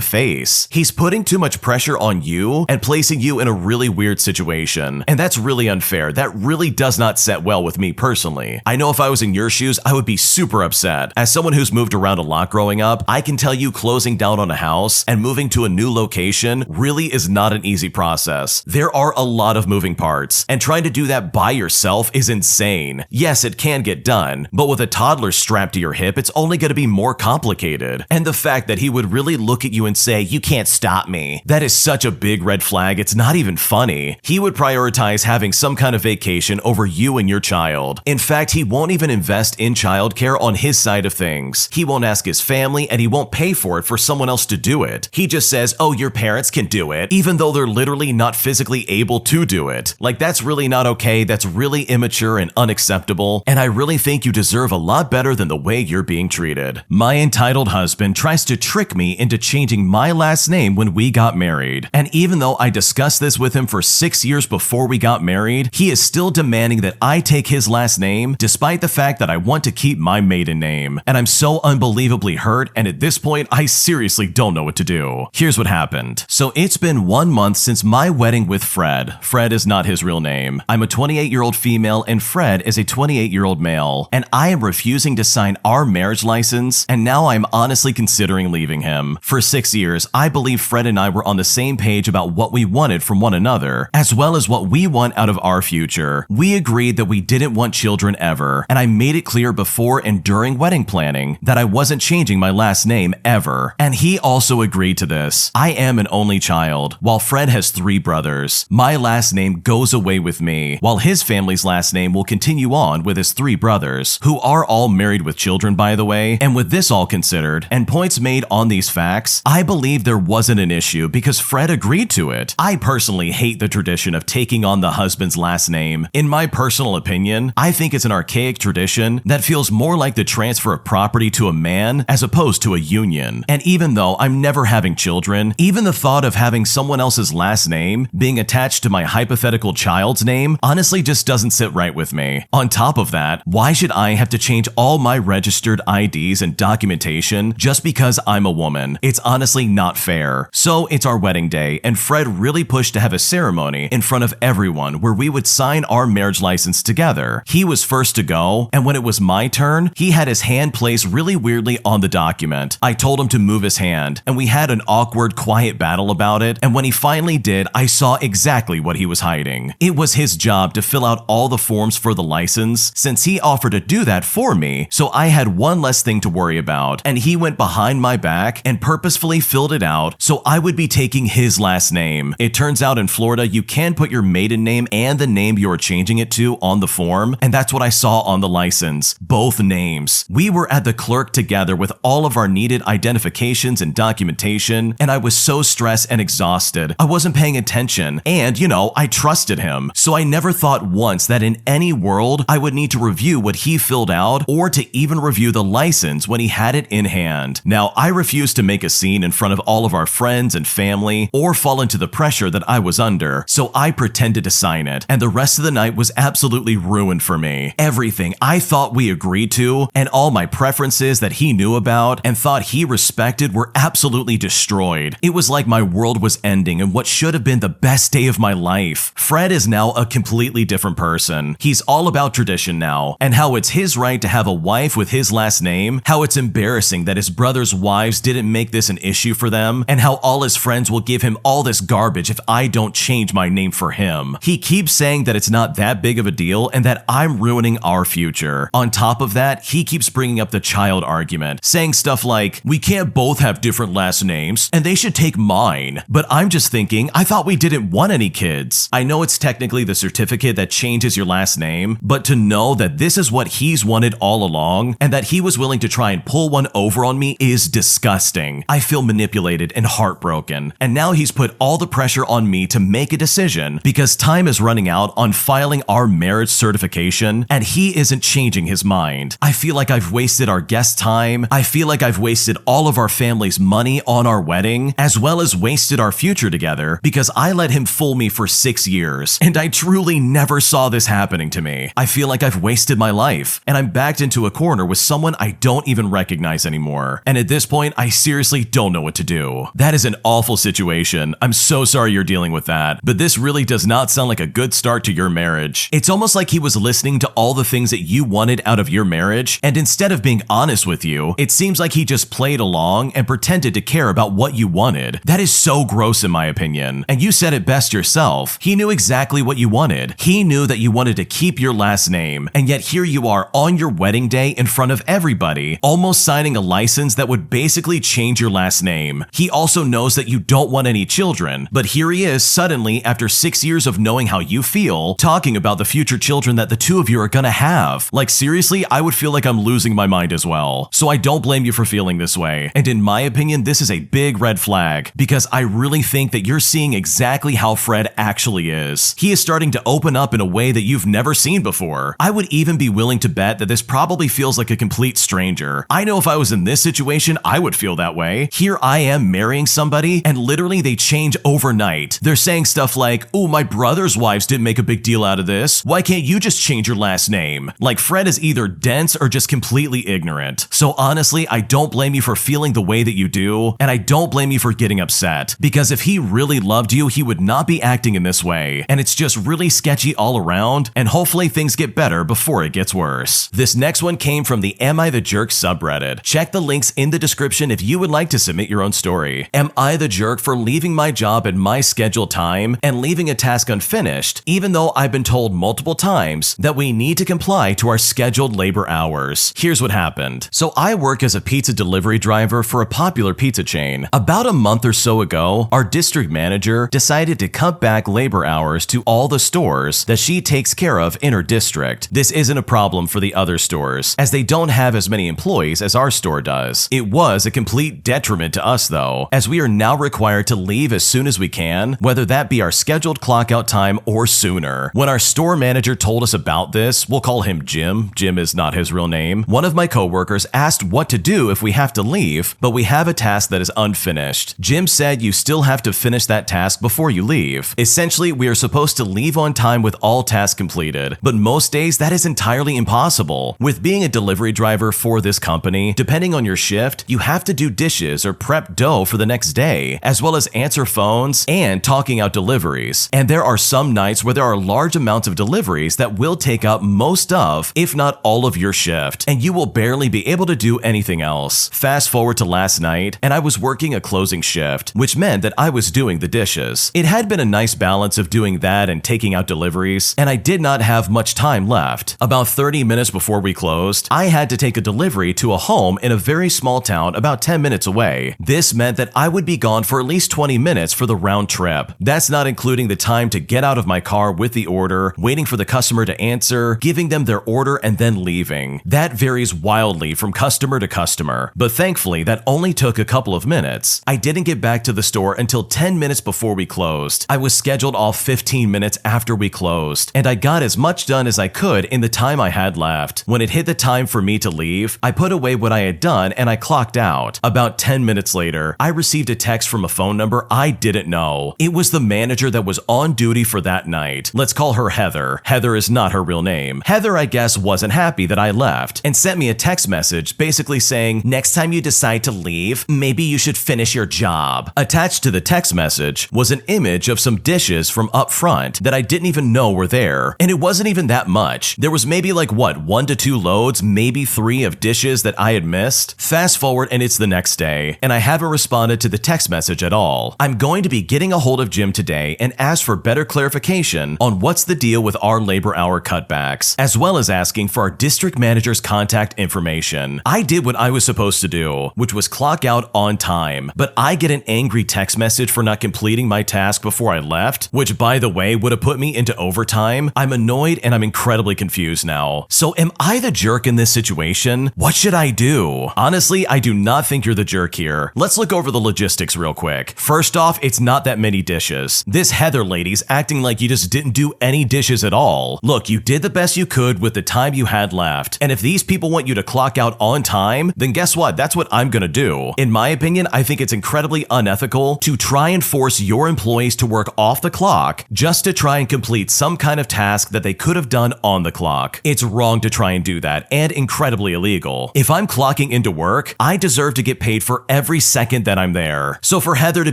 face. He's putting too much pressure on you and placing you in a really weird situation. And that's really unfair. That really does not set well with me personally. I know if I was in your shoes, I would be super upset. As someone who's moved around a lot growing up, I can tell you closing down on a house and moving to a new location really is not an easy process. There are a lot of moving parts, and trying to do that by yourself is insane. Yes, it can get done, but with a toddler strapped to your hip, it's only going to be more complicated. And the fact that he would really look at you and say, you can't stop me, that is such a big red flag, it's not even funny. He would prioritize having some kind of vacation over you and your child. In fact, he won't even invest in childcare on his side of things. He won't ask his family, and he won't pay for it for someone else to do it. He just says, oh, your parents can do it, even though they're literally not physically able to do it. Like, that's really not okay, that's really immature and unacceptable, and I really think you deserve a lot better than the way you're being treated. My entitled husband tries to trick me into changing my last name when we got married, and even though I discussed this with him for 6 years before we got married, he is still demanding that I take his last name despite the fact that I want to keep my maiden name, and I'm so unbelievably hurt, and at this point, I seriously don't know what to do. Here's what happened. So it's been 1 month since my wedding with Fred. Fred is not his real name. I'm a 28-year-old female and Fred is a 28-year-old male, and I am refusing to sign our marriage license, and now I'm honestly considering leaving him. For 6 years, I believe Fred and I were on the same page about what we wanted from one another, as well as what we want out of our future. We agreed that we didn't want children ever, and I made it clear before and during wedding planning that I wasn't changing my last name ever, and he also agreed to this. I am an only child, while Fred has 3 brothers. My last name goes away with me, while his family's last name will continue on with his 3 brothers, who are all married with children, by the way. And with this all considered, and points made on these facts, I believe there wasn't an issue because Fred agreed to it. I personally hate the tradition of taking on the husband's last name. In my personal opinion, I think it's an archaic tradition that feels more like the transfer of property to a man as opposed to a union. And even though I'm never having children, even the thought of having someone else's last name being attached to my hypothetical child's name honestly just doesn't sit right with me. On top of that, why should I have to change all my registered IDs and documentation just because I'm a woman? It's honestly not fair. So it's our wedding day, and Fred really pushed to have a ceremony in front of everyone where we would sign our marriage license together. He was first to go, and when it was my turn, he had his hand placed really weirdly on the document. I told him to move his hand, and we had an awkward, quiet battle about it, and when he finally did, I saw exactly what he was hiding. It was his job to fill out all the forms for the license, since he offered to do that for me, so I had one less thing to worry about, and he went behind my back and purposefully filled it out so I would be taking his last name. It turns out in Florida, you can put your maiden name and the name you're changing it to on the form, and that's what I saw on the license. Both names. We were at the clerk together with all of our needed identifications and documentation, and I was so stressed and exhausted. I wasn't paying attention, and I trusted him, so I never thought once that in any world I would need to review what he filled out or to even review the license when he had it in hand. Now, I refused to make a scene in front of all of our friends and family or fall into the pressure that I was under, so I pretended to sign it, and the rest of the night was absolutely ruined for me. Everything I thought we agreed to and all my preferences that he knew about and thought he respected were absolutely destroyed. It was like my world was ending and what should have been the best day of my life. Fred is now a completely different person. He's all about tradition now and how it's his right to have a wife with his last last name, how it's embarrassing that his brother's wives didn't make this an issue for them, and how all his friends will give him all this garbage if I don't change my name for him. He keeps saying that it's not that big of a deal and that I'm ruining our future. On top of that, he keeps bringing up the child argument, saying stuff like, we can't both have different last names, and they should take mine. But I'm just thinking, I thought we didn't want any kids. I know it's technically the certificate that changes your last name, but to know that this is what he's wanted all along, and that he was willing to try and pull one over on me is disgusting. I feel manipulated and heartbroken, and now he's put all the pressure on me to make a decision because time is running out on filing our marriage certification, and he isn't changing his mind. I feel like I've wasted our guest time. I feel like I've wasted all of our family's money on our wedding, as well as wasted our future together because I let him fool me for 6 years, and I truly never saw this happening to me. I feel like I've wasted my life, and I'm backed into a corner with someone I don't even recognize anymore. And at this point, I seriously don't know what to do. That is an awful situation. I'm so sorry you're dealing with that, but this really does not sound like a good start to your marriage. It's almost like he was listening to all the things that you wanted out of your marriage, and instead of being honest with you, it seems like he just played along and pretended to care about what you wanted. That is so gross in my opinion. And you said it best yourself. He knew exactly what you wanted. He knew that you wanted to keep your last name, and yet here you are on your wedding day in front of everybody, almost signing a license that would basically change your last name. He also knows that you don't want any children, but here he is suddenly, after 6 years of knowing how you feel, talking about the future children that the two of you are gonna have. Like seriously, I would feel like I'm losing my mind as well. So I don't blame you for feeling this way, and in my opinion, this is a big red flag, because I really think that you're seeing exactly how Fred actually is. He is starting to open up in a way that you've never seen before. I would even be willing to bet that this probably feels like a complete stranger. I know if I was in this situation, I would feel that way. Here I am marrying somebody, and literally they change overnight. They're saying stuff like, "Oh, my brother's wives didn't make a big deal out of this. Why can't you just change your last name?" Like Fred is either dense or just completely ignorant. So honestly, I don't blame you for feeling the way that you do, and I don't blame you for getting upset, because if he really loved you, he would not be acting in this way, and it's just really sketchy all around, and hopefully things get better before it gets worse. This next one came from the Am I the Jerk subreddit. Check the links in the description if you would like to submit your own story. Am I the jerk for leaving my job at my scheduled time and leaving a task unfinished, even though I've been told multiple times that we need to comply to our scheduled labor hours? Here's what happened. So I work as a pizza delivery driver for a popular pizza chain. About a month or so ago, our district manager decided to cut back labor hours to all the stores that she takes care of in her district. This isn't a problem for the other stores, as they don't have as many employees as our store does. It was a complete detriment to us though, as we are now required to leave as soon as we can, whether that be our scheduled clockout time or sooner. When our store manager told us about this, we'll call him Jim. Jim is not his real name. One of my coworkers asked what to do if we have to leave, but we have a task that is unfinished. Jim said you still have to finish that task before you leave. Essentially, we are supposed to leave on time with all tasks completed, but most days that is entirely impossible. With being a delivery driver for this company, depending on your shift, you have to do dishes or prep dough for the next day, as well as answer phones and talking out deliveries. And there are some nights where there are large amounts of deliveries that will take up most of, if not all of your shift, and you will barely be able to do anything else. Fast forward to last night, and I was working a closing shift, which meant that I was doing the dishes. It had been a nice balance of doing that and taking out deliveries, and I did not have much time left. About 30 minutes before we closed, I had to take a delivery to a home in a very small town about 10 minutes away. This meant that I would be gone for at least 20 minutes for the round trip. That's not including the time to get out of my car with the order, waiting for the customer to answer, giving them their order, and then leaving. That varies wildly from customer to customer, but thankfully that only took a couple of minutes. I didn't get back to the store until 10 minutes before we closed. I was scheduled off 15 minutes after we closed, and I got as much done as I could in the time I had left. When it hit the time for me to leave, I put away what I had done and I clocked out. About 10 minutes later, I received a text from a phone number I didn't know. It was the manager that was on duty for that night. Let's call her Heather. Heather is not her real name. Heather, I guess, wasn't happy that I left and sent me a text message basically saying, "Next time you decide to leave, maybe you should finish your job." Attached to the text message was an image of some dishes from up front that I didn't even know were there. And it wasn't even that much. There was maybe like 1 to 2 loads, maybe 3 3 of dishes that I had missed. Fast forward and it's the next day, and I haven't responded to the text message at all. I'm going to be getting a hold of Jim today and ask for better clarification on what's the deal with our labor hour cutbacks, as well as asking for our district manager's contact information. I did what I was supposed to do, which was clock out on time, but I get an angry text message for not completing my task before I left, which by the way would have put me into overtime. I'm annoyed and I'm incredibly confused now. So am I the jerk in this situation? What should I do? Honestly, I do not think you're the jerk here. Let's look over the logistics real quick. First off, it's not that many dishes. This Heather lady's acting like you just didn't do any dishes at all. Look, you did the best you could with the time you had left. And if these people want you to clock out on time, then guess what? That's what I'm gonna do. In my opinion, I think it's incredibly unethical to try and force your employees to work off the clock just to try and complete some kind of task that they could have done on the clock. It's wrong to try and do that and incredibly illegal. If I'm clocking into work, I deserve to get paid for every second that I'm there. So for Heather to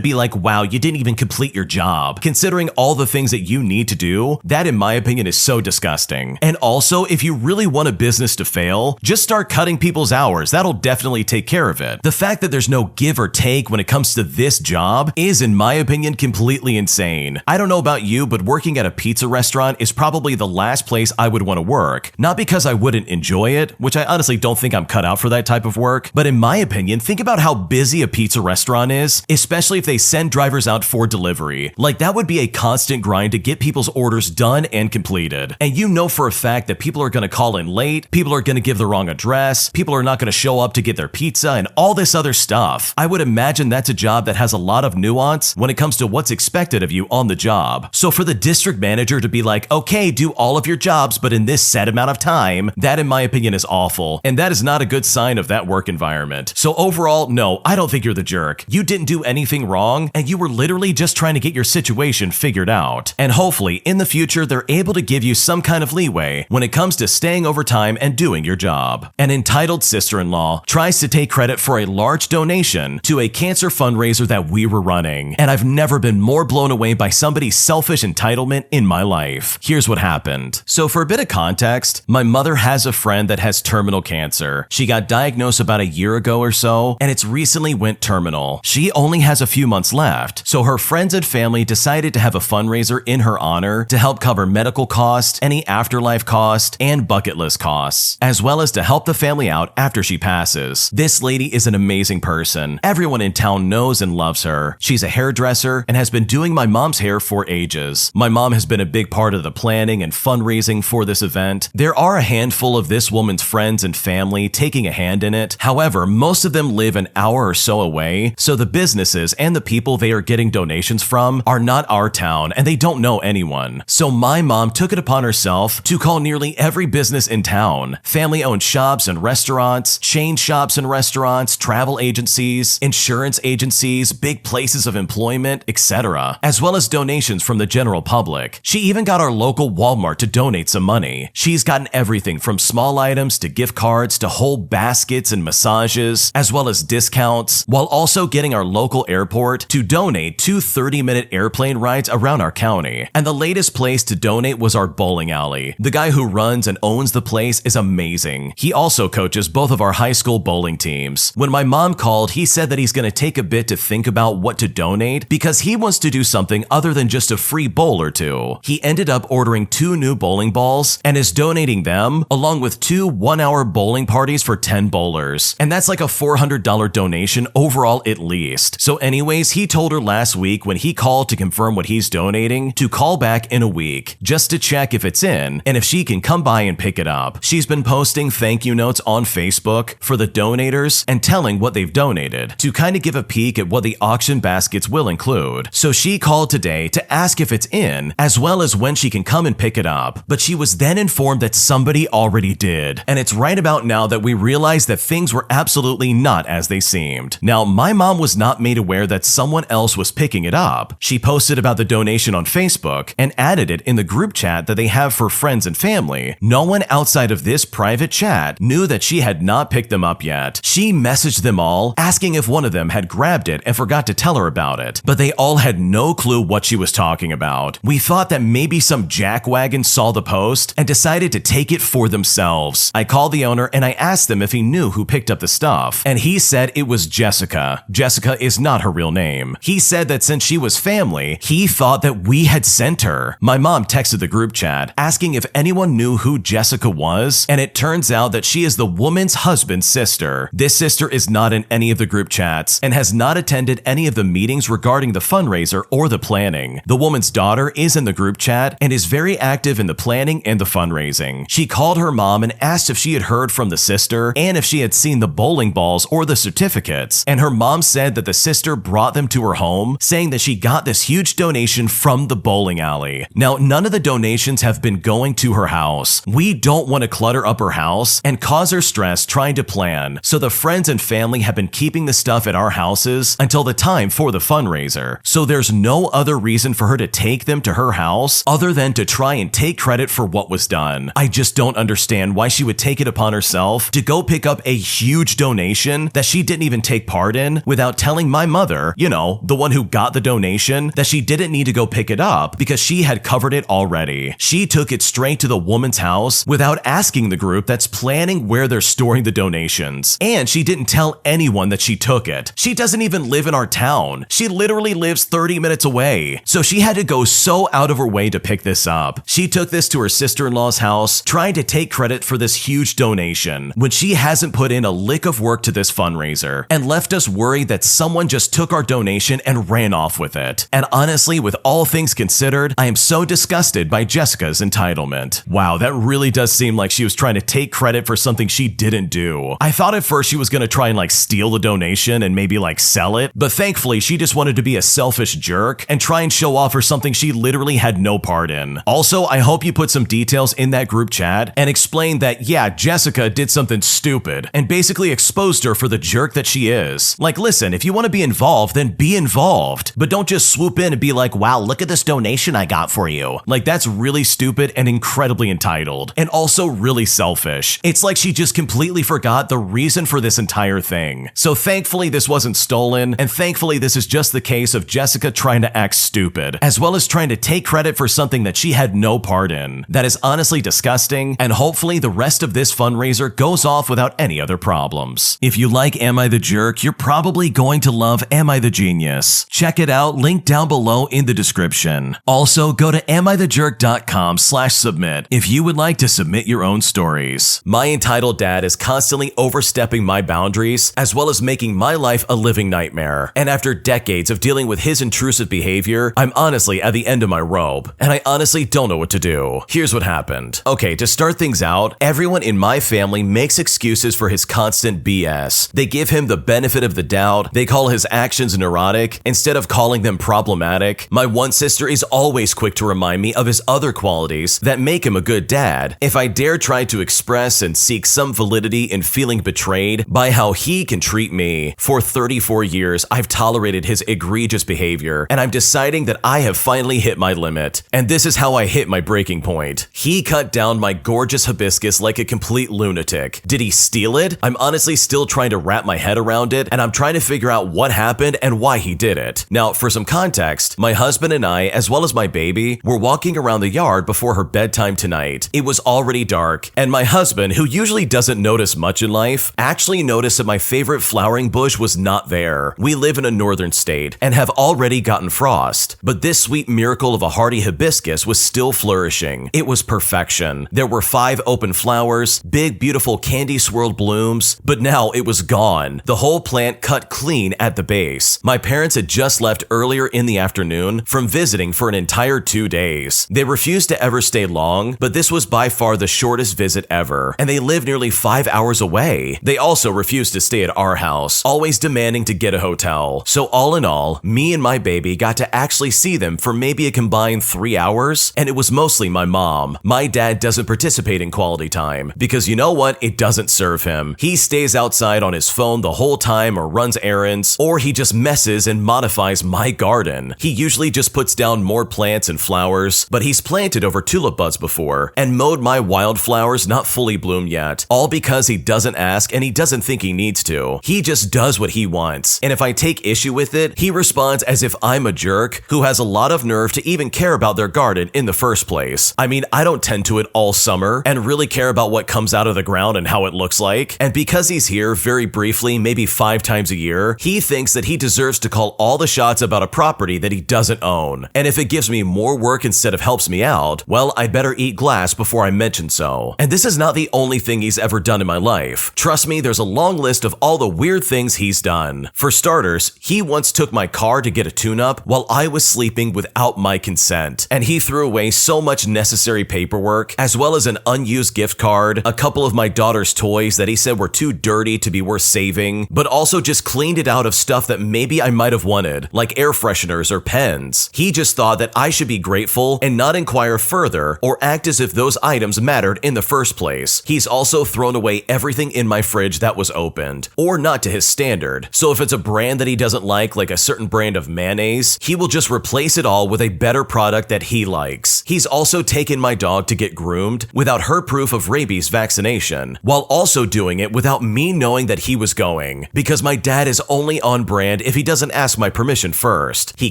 be like, wow, you didn't even complete your job, considering all the things that you need to do, that in my opinion is so disgusting. And also, if you really want a business to fail, just start cutting people's hours. That'll definitely take care of it. The fact that there's no give or take when it comes to this job is, in my opinion, completely insane. I don't know about you, but working at a pizza restaurant is probably the last place I would want to work. Not because I wouldn't enjoy it, which I honestly don't think I'm cut out for that type of work, but in my opinion, think about how busy a pizza restaurant is, especially if they send drivers out for delivery. Like, that would be a constant grind to get people's orders done and completed. And you know for a fact that people are going to call in late, people are going to give the wrong address, people are not going to show up to get their pizza, and all this other stuff. I would imagine that's a job that has a lot of nuance when it comes to what's expected of you on the job. So for the district manager to be like, okay, do all of your jobs, but in this set amount of time, that in my opinion is awful. And that is not a good sign of that work environment. So overall, no, I don't think you're the jerk. You didn't do anything wrong, and you were literally just trying to get your situation figured out. And hopefully, in the future, they're able to give you some kind of leeway when it comes to staying overtime and doing your job. An entitled sister-in-law tries to take credit for a large donation to a cancer fundraiser that we were running, and I've never been more blown away by somebody's selfish entitlement in my life. Here's what happened. So for a bit of context, my mother has a friend that has terminal cancer. She got diagnosed about a year ago or so, and it's recently went terminal. She only has a few months left, so her friends and family decided to have a fundraiser in her honor to help cover medical costs, any afterlife costs, and bucket list costs, as well as to help the family out after she passes. This lady is an amazing person. Everyone in town knows and loves her. She's a hairdresser and has been doing my mom's hair for ages. My mom has been a big part of the planning and fundraising for this event. There are a handful of this woman's friends and family taking a hand in it. However, most of them live an hour or so away, so the businesses and the people they are getting donations from are not our town and they don't know anyone. So my mom took it upon herself to call nearly every business in town, family-owned shops and restaurants, chain shops and restaurants, travel agencies, insurance agencies, big places of employment, etc., as well as donations from the general public. She even got our local Walmart to donate some money. She's gotten everything from small items to gift cards to whole baskets and massages, as well as discounts, while also getting our local airport to donate 2 30-minute airplane rides around our county. And the latest place to donate was our bowling alley. The guy who runs and owns the place is amazing. He also coaches both of our high school bowling teams. When my mom called, he said that he's going to take a bit to think about what to donate because he wants to do something other than just a free bowl or two. He ended up ordering 2 new bowling balls and is donating them along with 2 one-hour bowling parties for 10 bowlers. And that's like a $400 donation overall at least. So anyways, he told her last week when he called to confirm what he's donating to call back in a week just to check if it's in and if she can come by and pick it up. She's been posting thank you notes on Facebook for the donators and telling what they've donated to kind of give a peek at what the auction baskets will include. So she called today to ask if it's in as well as when she can come and pick it up, but she was then informed that somebody already did. And it's right about now that we realize that things were absolutely not as they seemed. Now, my mom was not made aware that someone else was picking it up. She posted about the donation on Facebook and added it in the group chat that they have for friends and family. No one outside of this private chat knew that she had not picked them up yet. She messaged them all, asking if one of them had grabbed it and forgot to tell her about it, but they all had no clue what she was talking about. We thought that maybe some jackwagon saw the post and decided to take it for themselves. I called the the owner and I asked him if he knew who picked up the stuff, and he said it was Jessica. Jessica is not her real name. He said that since she was family, he thought that we had sent her. My mom texted the group chat asking if anyone knew who Jessica was, and it turns out that she is the woman's husband's sister. This sister is not in any of the group chats and has not attended any of the meetings regarding the fundraiser or the planning. The woman's daughter is in the group chat and is very active in the planning and the fundraising. She called her mom and asked if she had heard from the sister and if she had seen the bowling balls or the certificates, and her mom said that the sister brought them to her home, saying that she got this huge donation from the bowling alley. Now, none of the donations have been going to her house. We don't want to clutter up her house and cause her stress trying to plan, so the friends and family have been keeping the stuff at our houses until the time for the fundraiser. So there's no other reason for her to take them to her house other than to try and take credit for what was done. I just don't understand why she would take it upon herself to go pick up a huge donation that she didn't even take part in without telling my mother, you know, the one who got the donation, that she didn't need to go pick it up because she had covered it already. She took it straight to the woman's house without asking the group that's planning where they're storing the donations. And she didn't tell anyone that she took it. She doesn't even live in our town. She literally lives 30 minutes away. So she had to go so out of her way to pick this up. She took this to her sister-in-law's house, trying to take credit for this huge donation when she hasn't put in a lick of work to this fundraiser, and left us worried that someone just took our donation and ran off with it. And honestly, with all things considered, I am so disgusted by Jessica's entitlement. Wow, that really does seem like she was trying to take credit for something she didn't do. I thought at first she was gonna try and like steal the donation and maybe like sell it, but thankfully she just wanted to be a selfish jerk and try and show off for something she literally had no part in. Also, I hope you put some details in that group chat and explain that, yeah, Jessica did something stupid and basically exposed her for the jerk that she is. Like, listen, if you want to be involved, then be involved, but don't just swoop in and be like, wow, look at this donation I got for you. Like, that's really stupid and incredibly entitled, and also really selfish. It's like she just completely forgot the reason for this entire thing. So thankfully this wasn't stolen, and thankfully this is just the case of Jessica trying to act stupid, as well as trying to take credit for something that she had no part in. That is honestly disgusting, and hopefully the rest of this fundraiser goes off without any other problems. If you like Am I the Jerk, you're probably going to love Am I the Genius. Check it out, link down below in the description. Also, go to amithejerk.com/submit if you would like to submit your own stories. My entitled dad is constantly overstepping my boundaries, as well as making my life a living nightmare. And after decades of dealing with his intrusive behavior, I'm honestly at the end of my rope, and I honestly don't know what to do. Here's what happened. Okay, to start things out, everyone in my family makes excuses for his constant BS. They give him the benefit of the doubt, they call his actions neurotic instead of calling them problematic. My one sister is always quick to remind me of his other qualities that make him a good dad. If I dare try to express and seek some validity in feeling betrayed by how he can treat me. For 34 years, I've tolerated his egregious behavior, and I'm deciding that I have finally hit my limit. And this is how I hit my breaking point. He cut down my gorgeous hibiscus like a complete lunatic. Did he steal it? I'm honestly still trying to wrap my head around it, and I'm trying to figure out what happened and why he did it. Now, for some context, my husband and I, as well as my baby, were walking around the yard before her bedtime tonight. It was already dark, and my husband, who usually doesn't notice much in life, actually noticed that my favorite flowering bush was not there. We live in a northern state and have already gotten frost, but this sweet miracle of a hardy hibiscus was still flourishing. It was perfection. There were 5 open flowers, big beautiful candy swirled blooms, but now it was gone. The whole plant cut clean at the base. My parents had just left earlier in the afternoon from visiting for an entire 2 days. They refused to ever stay long, but this was by far the shortest visit ever, and they live nearly 5 hours away. They also refused to stay at our house, always demanding to get a hotel. So all in all, me and my baby got to actually see them for maybe a combined 3 hours, and it was mostly my mom. My dad doesn't participate in quality time because you know what? It doesn't serve him. He stays outside on his phone the whole time or runs errands, or he just messes and modifies my garden. He usually just puts down more plants and flowers, but he's planted over tulip buds before and mowed my wildflowers not fully bloomed yet, all because he doesn't ask and he doesn't think he needs to. He just does what he wants, and if I take issue with it, he responds as if I'm a jerk who has a lot of nerve to even care about their garden in the first place. I mean, I don't tend to it all summer and really care about what comes comes out of the ground and how it looks like. And because he's here very briefly, maybe 5 times a year, he thinks that he deserves to call all the shots about a property that he doesn't own. And if it gives me more work instead of helps me out, well, I'd better eat glass before I mention so. And this is not the only thing he's ever done in my life. Trust me, there's a long list of all the weird things he's done. For starters, he once took my car to get a tune-up while I was sleeping without my consent. And he threw away so much necessary paperwork, as well as an unused gift card, a couple of my daughter's toys that he said were too dirty to be worth saving, but also just cleaned it out of stuff that maybe I might have wanted, like air fresheners or pens. He just thought that I should be grateful and not inquire further or act as if those items mattered in the first place. He's also thrown away everything in my fridge that was opened, or not to his standard. So if it's a brand that he doesn't like a certain brand of mayonnaise, he will just replace it all with a better product that he likes. He's also taken my dog to get groomed without her proof of rabies vaccination, while also doing it without me knowing that he was going, because my dad is only on brand if he doesn't ask my permission first. He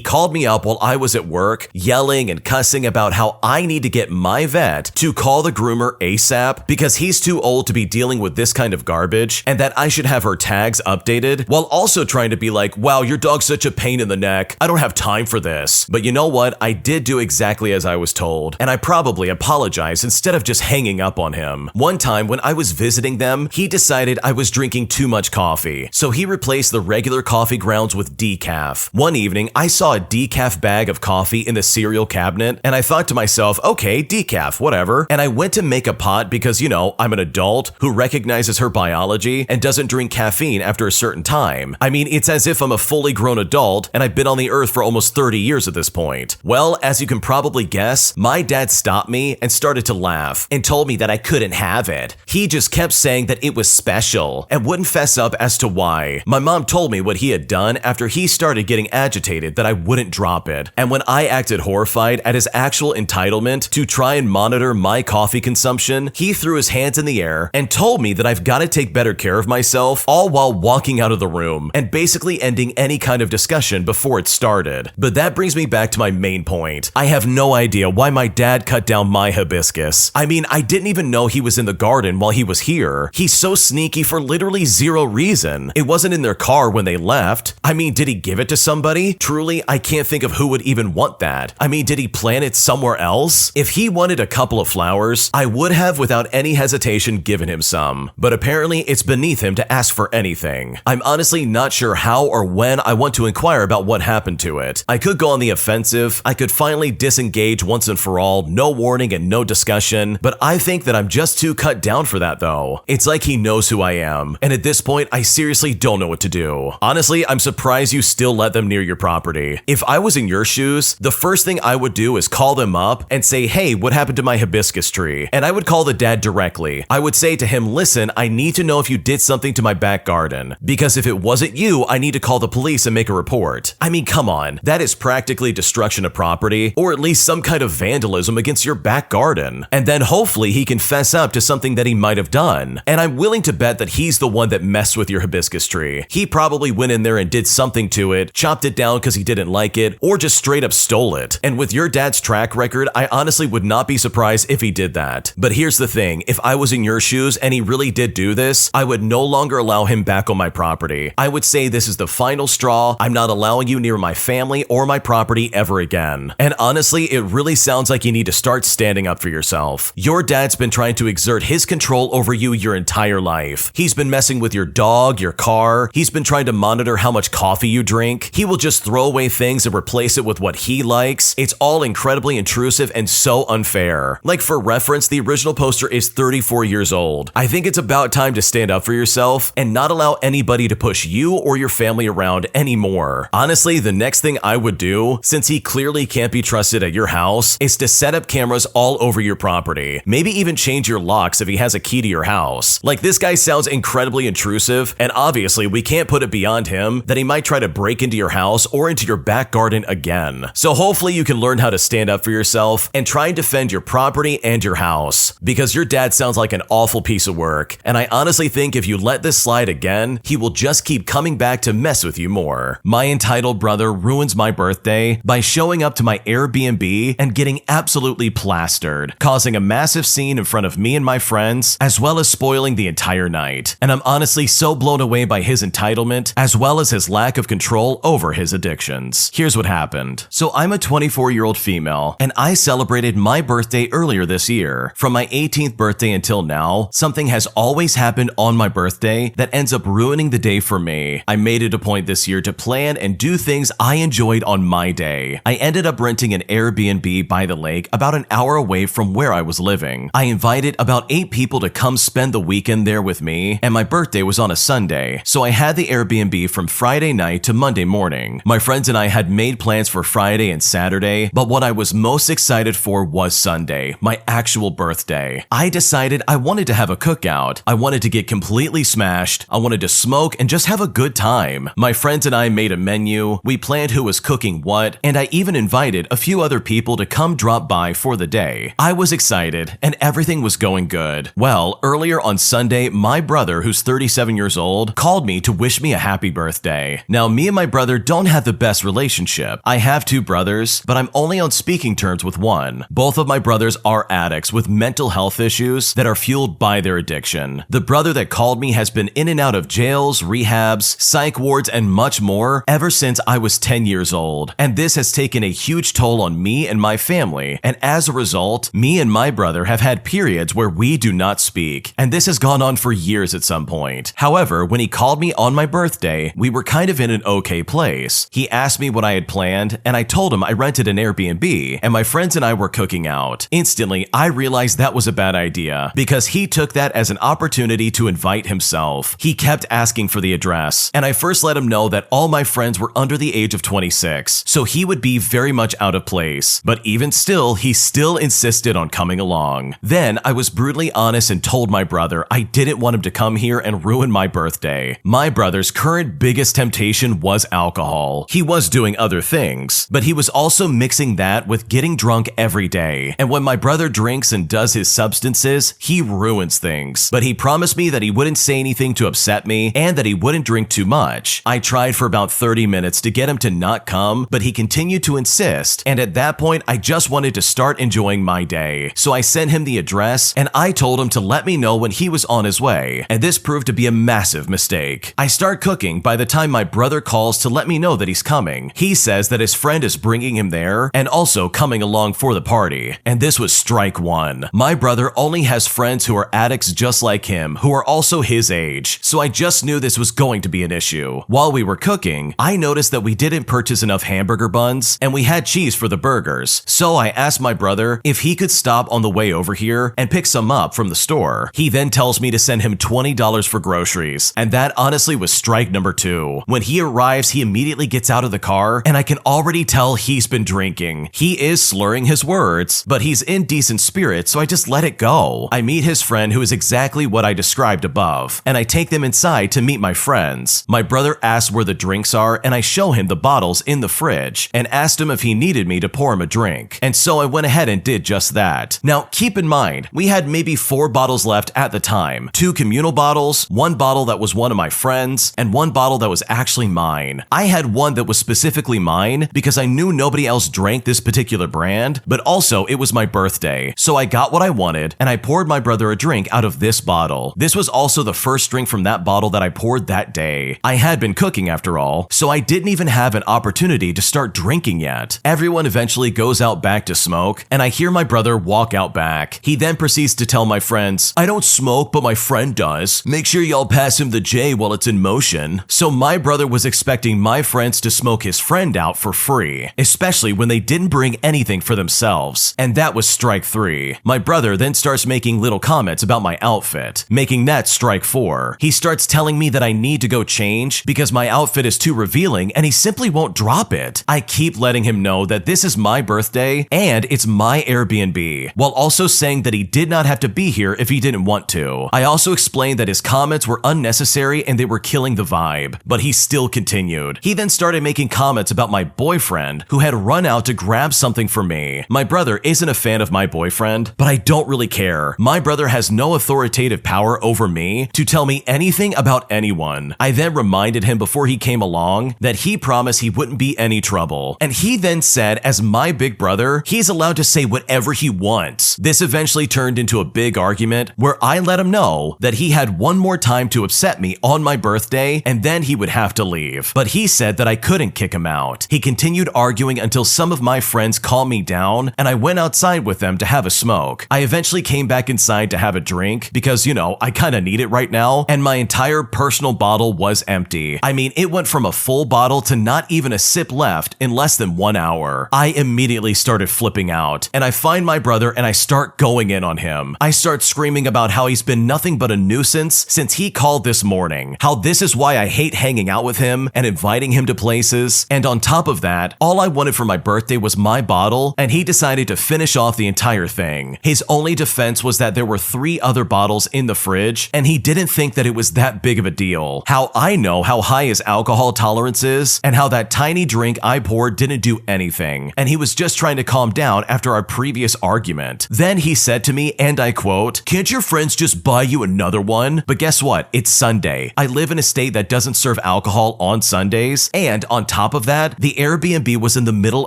called me up while I was at work, yelling and cussing about how I need to get my vet to call the groomer ASAP because he's too old to be dealing with this kind of garbage, and that I should have her tags updated, while also trying to be like, wow, your dog's such a pain in the neck, I don't have time for this. But you know what? I did do exactly as I was told, and I probably apologized instead of just hanging up on him. One time when I was visiting them, he decided I was drinking too much coffee, so he replaced the regular coffee grounds with decaf. One evening, I saw a decaf bag of coffee in the cereal cabinet, and I thought to myself, okay, decaf, whatever. And I went to make a pot because, you know, I'm an adult who recognizes her biology and doesn't drink caffeine after a certain time. I mean, it's as if I'm a fully grown adult and I've been on the earth for almost 30 years at this point. Well, as you can probably guess, my dad stopped me and started to laugh and told me that I couldn't have it. He just kept saying that it was special and wouldn't fess up as to why. My mom told me what he had done after he started getting agitated that I wouldn't drop it. And when I acted horrified at his actual entitlement to try and monitor my coffee consumption, he threw his hands in the air and told me that I've got to take better care of myself, all while walking out of the room and basically ending any kind of discussion before it started. But that brings me back to my main point. I have no idea why my dad cut down my hibiscus. I mean, I didn't even know he was in the garden while he was here. He's so sneaky for literally zero reason. It wasn't in their car when they left. I mean, did he give it to somebody? Truly, I can't think of who would even want that. I mean, did he plant it somewhere else? If he wanted a couple of flowers, I would have without any hesitation given him some. But apparently, it's beneath him to ask for anything. I'm honestly not sure how or when I want to inquire about what happened to it. I could go on the offensive, I could finally disengage once and for all, no warning and no discussion, but I think that I'm just too cut down for that though. It's like he knows who I am, and at this point, I seriously don't know what to do. Honestly, I'm surprised you still let them near your property. If I was in your shoes, the first thing I would do is call them up and say, hey, what happened to my hibiscus tree? And I would call the dad directly. I would say to him, listen, I need to know if you did something to my back garden, because if it wasn't you, I need to call the police and make a report. I mean, come on, that is practically destruction of property, or at least some kind of vandalism against your back garden. And then hopefully he can fess up to something that he might have done. And I'm willing to bet that he's the one that messed with your hibiscus tree. He probably went in there and did something to it, chopped it down because he didn't like it, or just straight up stole it. And with your dad's track record, I honestly would not be surprised if he did that. But here's the thing, if I was in your shoes and he really did do this, I would no longer allow him back on my property. I would say this is the final straw. I'm not allowing you near my family or my property ever again. And honestly, it really sounds like you need to start standing up for yourself. Your dad's been trying to exert his control over you your entire life. He's been messing with your dog, your car. He's been trying to monitor how much coffee you drink. He will just throw away things and replace it with what he likes. It's all incredibly intrusive and so unfair. Like for reference, the original poster is 34 years old. I think it's about time to stand up for yourself and not allow anybody to push you or your family around anymore. Honestly, the next thing I would do, since he clearly can't be trusted at your house, is to set up cameras all over your property. Maybe even change your locks if he has a key to your house. Like, this guy sounds incredibly intrusive, and obviously we can't put it beyond him that he might try to break into your house or into your back garden again. So hopefully you can learn how to stand up for yourself and try and defend your property and your house, because your dad sounds like an awful piece of work, and I honestly think if you let this slide again, he will just keep coming back to mess with you more. My entitled brother ruins my birthday by showing up to my Airbnb and getting absolutely plastered, causing a massive scene in front of me and my friends, as well as spoiling the entire night. And I'm honestly so blown away by his entitlement, as well as his lack of control over his addictions. Here's what happened. So I'm a 24-year-old female, and I celebrated my birthday earlier this year. From my 18th birthday until now, something has always happened on my birthday that ends up ruining the day for me. I made it a point this year to plan and do things I enjoyed on my day. I ended up renting an Airbnb by the lake about an hour away from where I was living. I invited about 8 people to come spend the weekend there with me, and my birthday was on a Sunday, so I had the Airbnb from Friday night to Monday morning. My friends and I had made plans for Friday and Saturday, but what I was most excited for was Sunday, my actual birthday. I decided I wanted to have a cookout. I wanted to get completely smashed. I wanted to smoke and just have a good time. My friends and I made a menu, we planned who was cooking what, and I even invited a few other people to come drop by for the day. I was excited, and everything was going good. Well, earlier on Sunday, my brother, who's 37 years old, called me to wish me a happy birthday. Now, me and my brother don't have the best relationship. I have 2 brothers, but I'm only on speaking terms with one. Both of my brothers are addicts with mental health issues that are fueled by their addiction. The brother that called me has been in and out of jails, rehabs, psych wards, and much more ever since I was 10 years old. And this has taken a huge toll on me and my family. And as a result, me and my brother have had periods where we do not speak. And this has gone on for years at some point. However, when he called me on my birthday, we were kind of in an okay place. He asked me what I had planned, and I told him I rented an Airbnb, and my friends and I were cooking out. Instantly, I realized that was a bad idea, because he took that as an opportunity to invite himself. He kept asking for the address, and I first let him know that all my friends were under the age of 26, so he would be very much out of place. But even still, he still insisted on coming along. Then, I was brutally honest and told my brother I didn't want him to come here and ruin my birthday. My brother's current biggest temptation was alcohol. He was doing other things, but he was also mixing that with getting drunk every day. And when my brother drinks and does his substances, he ruins things. But he promised me that he wouldn't say anything to upset me and that he wouldn't drink too much. I tried for about 30 minutes to get him to not come, but he continued to insist. And at that point, I just wanted to start enjoying my day. So I sent him the address, and I told him to let me know when he was on his way. And this proved to be a massive mistake. I start cooking by the time my brother calls to let me know that he's coming. He says that his friend is bringing him there and also coming along for the party. And this was strike one. My brother only has friends who are addicts just like him, who are also his age. So I just knew this was going to be an issue. While we were cooking, I noticed that we didn't purchase enough hamburger buns, and we had cheese for the burgers. So I asked my brother if he could stop on the way over here and pick some up from the store. He then tells me to send him $20 for groceries, and that honestly was strike number 2. When he arrives, he immediately gets out of the car, and I can already tell he's been drinking. He is slurring his words, but he's in decent spirits, so I just let it go. I meet his friend, who is exactly what I described above, and I take them inside to meet my friends. My brother asks where the drinks are, and I show him the bottles in the fridge, and asked him if he needed me to pour him a drink. And so I went ahead and did just that. Now, keep in mind, we had maybe 4 bottles left at the time. 2 communal bottles, 1 bottle that was one of my friends, and 1 bottle that was actually mine. I had one that was specifically mine because I knew nobody else drank this particular brand, but also it was my birthday. So I got what I wanted, and I poured my brother a drink out of this bottle. This was also the first drink from that bottle that I poured that day. I had been cooking after all, so I didn't even have an opportunity to start drinking yet. Everyone eventually goes out back to smoke, and I hear my brother walk out back. He then proceeds to tell my friends, "I don't smoke, but my friend does. Make sure y'all pass him the J while it's in motion." So my brother was expecting my friends to smoke his friend out for free, especially when they didn't bring anything for themselves. And that was strike 3. My brother then starts making little comments about my outfit, making that strike 4. He starts telling me that I need to go change because my outfit is too revealing, and he simply won't drop it. I keep letting him know that this is my birthday and it's my Airbnb, while also saying that he did not have to be here if he didn't want to. I also explained that his comments were unnecessary and they were killing the vibe, but he still continued. He then started making comments about my boyfriend, who had run out to grab something for me. My brother isn't a fan of my boyfriend, but I don't really care. My brother has no authoritative power over me to tell me anything about anyone. I then reminded him before he came along that he promised he wouldn't be any trouble, and he then said, as my big brother, he's allowed to say whatever he wants. This eventually turned into a big argument where I let him know that he had one more time to upset me on my birthday and then he would have to leave. But he said that I couldn't kick him out. He continued arguing until some of my friends calmed me down and I went outside with them to have a smoke. I eventually came back inside to have a drink because, I kinda need it right now, and my entire personal bottle was empty. I mean, it went from a full bottle to not even a sip left in less than 1 hour. I immediately started flipping out, and I find my brother and I start going in on him. I start screaming about how he's been nothing but a nuisance since he called this morning, how this is why I hate hanging out with him and inviting him to places, and on top of that, all I wanted for my birthday was my bottle, and he decided to finish off the entire thing. His only defense was that there were 3 other bottles in the fridge, and he didn't think that it was that big of a deal. How I know how high his alcohol tolerance is, and how that tiny drink I poured didn't do anything, and he was just trying to calm down after our previous argument. Then he said to me, and I quote, "Can't your friends just buy you another one?" But guess what? It's Sunday. I live in a state that doesn't serve alcohol on Sundays, and on top of that, the Airbnb was in the middle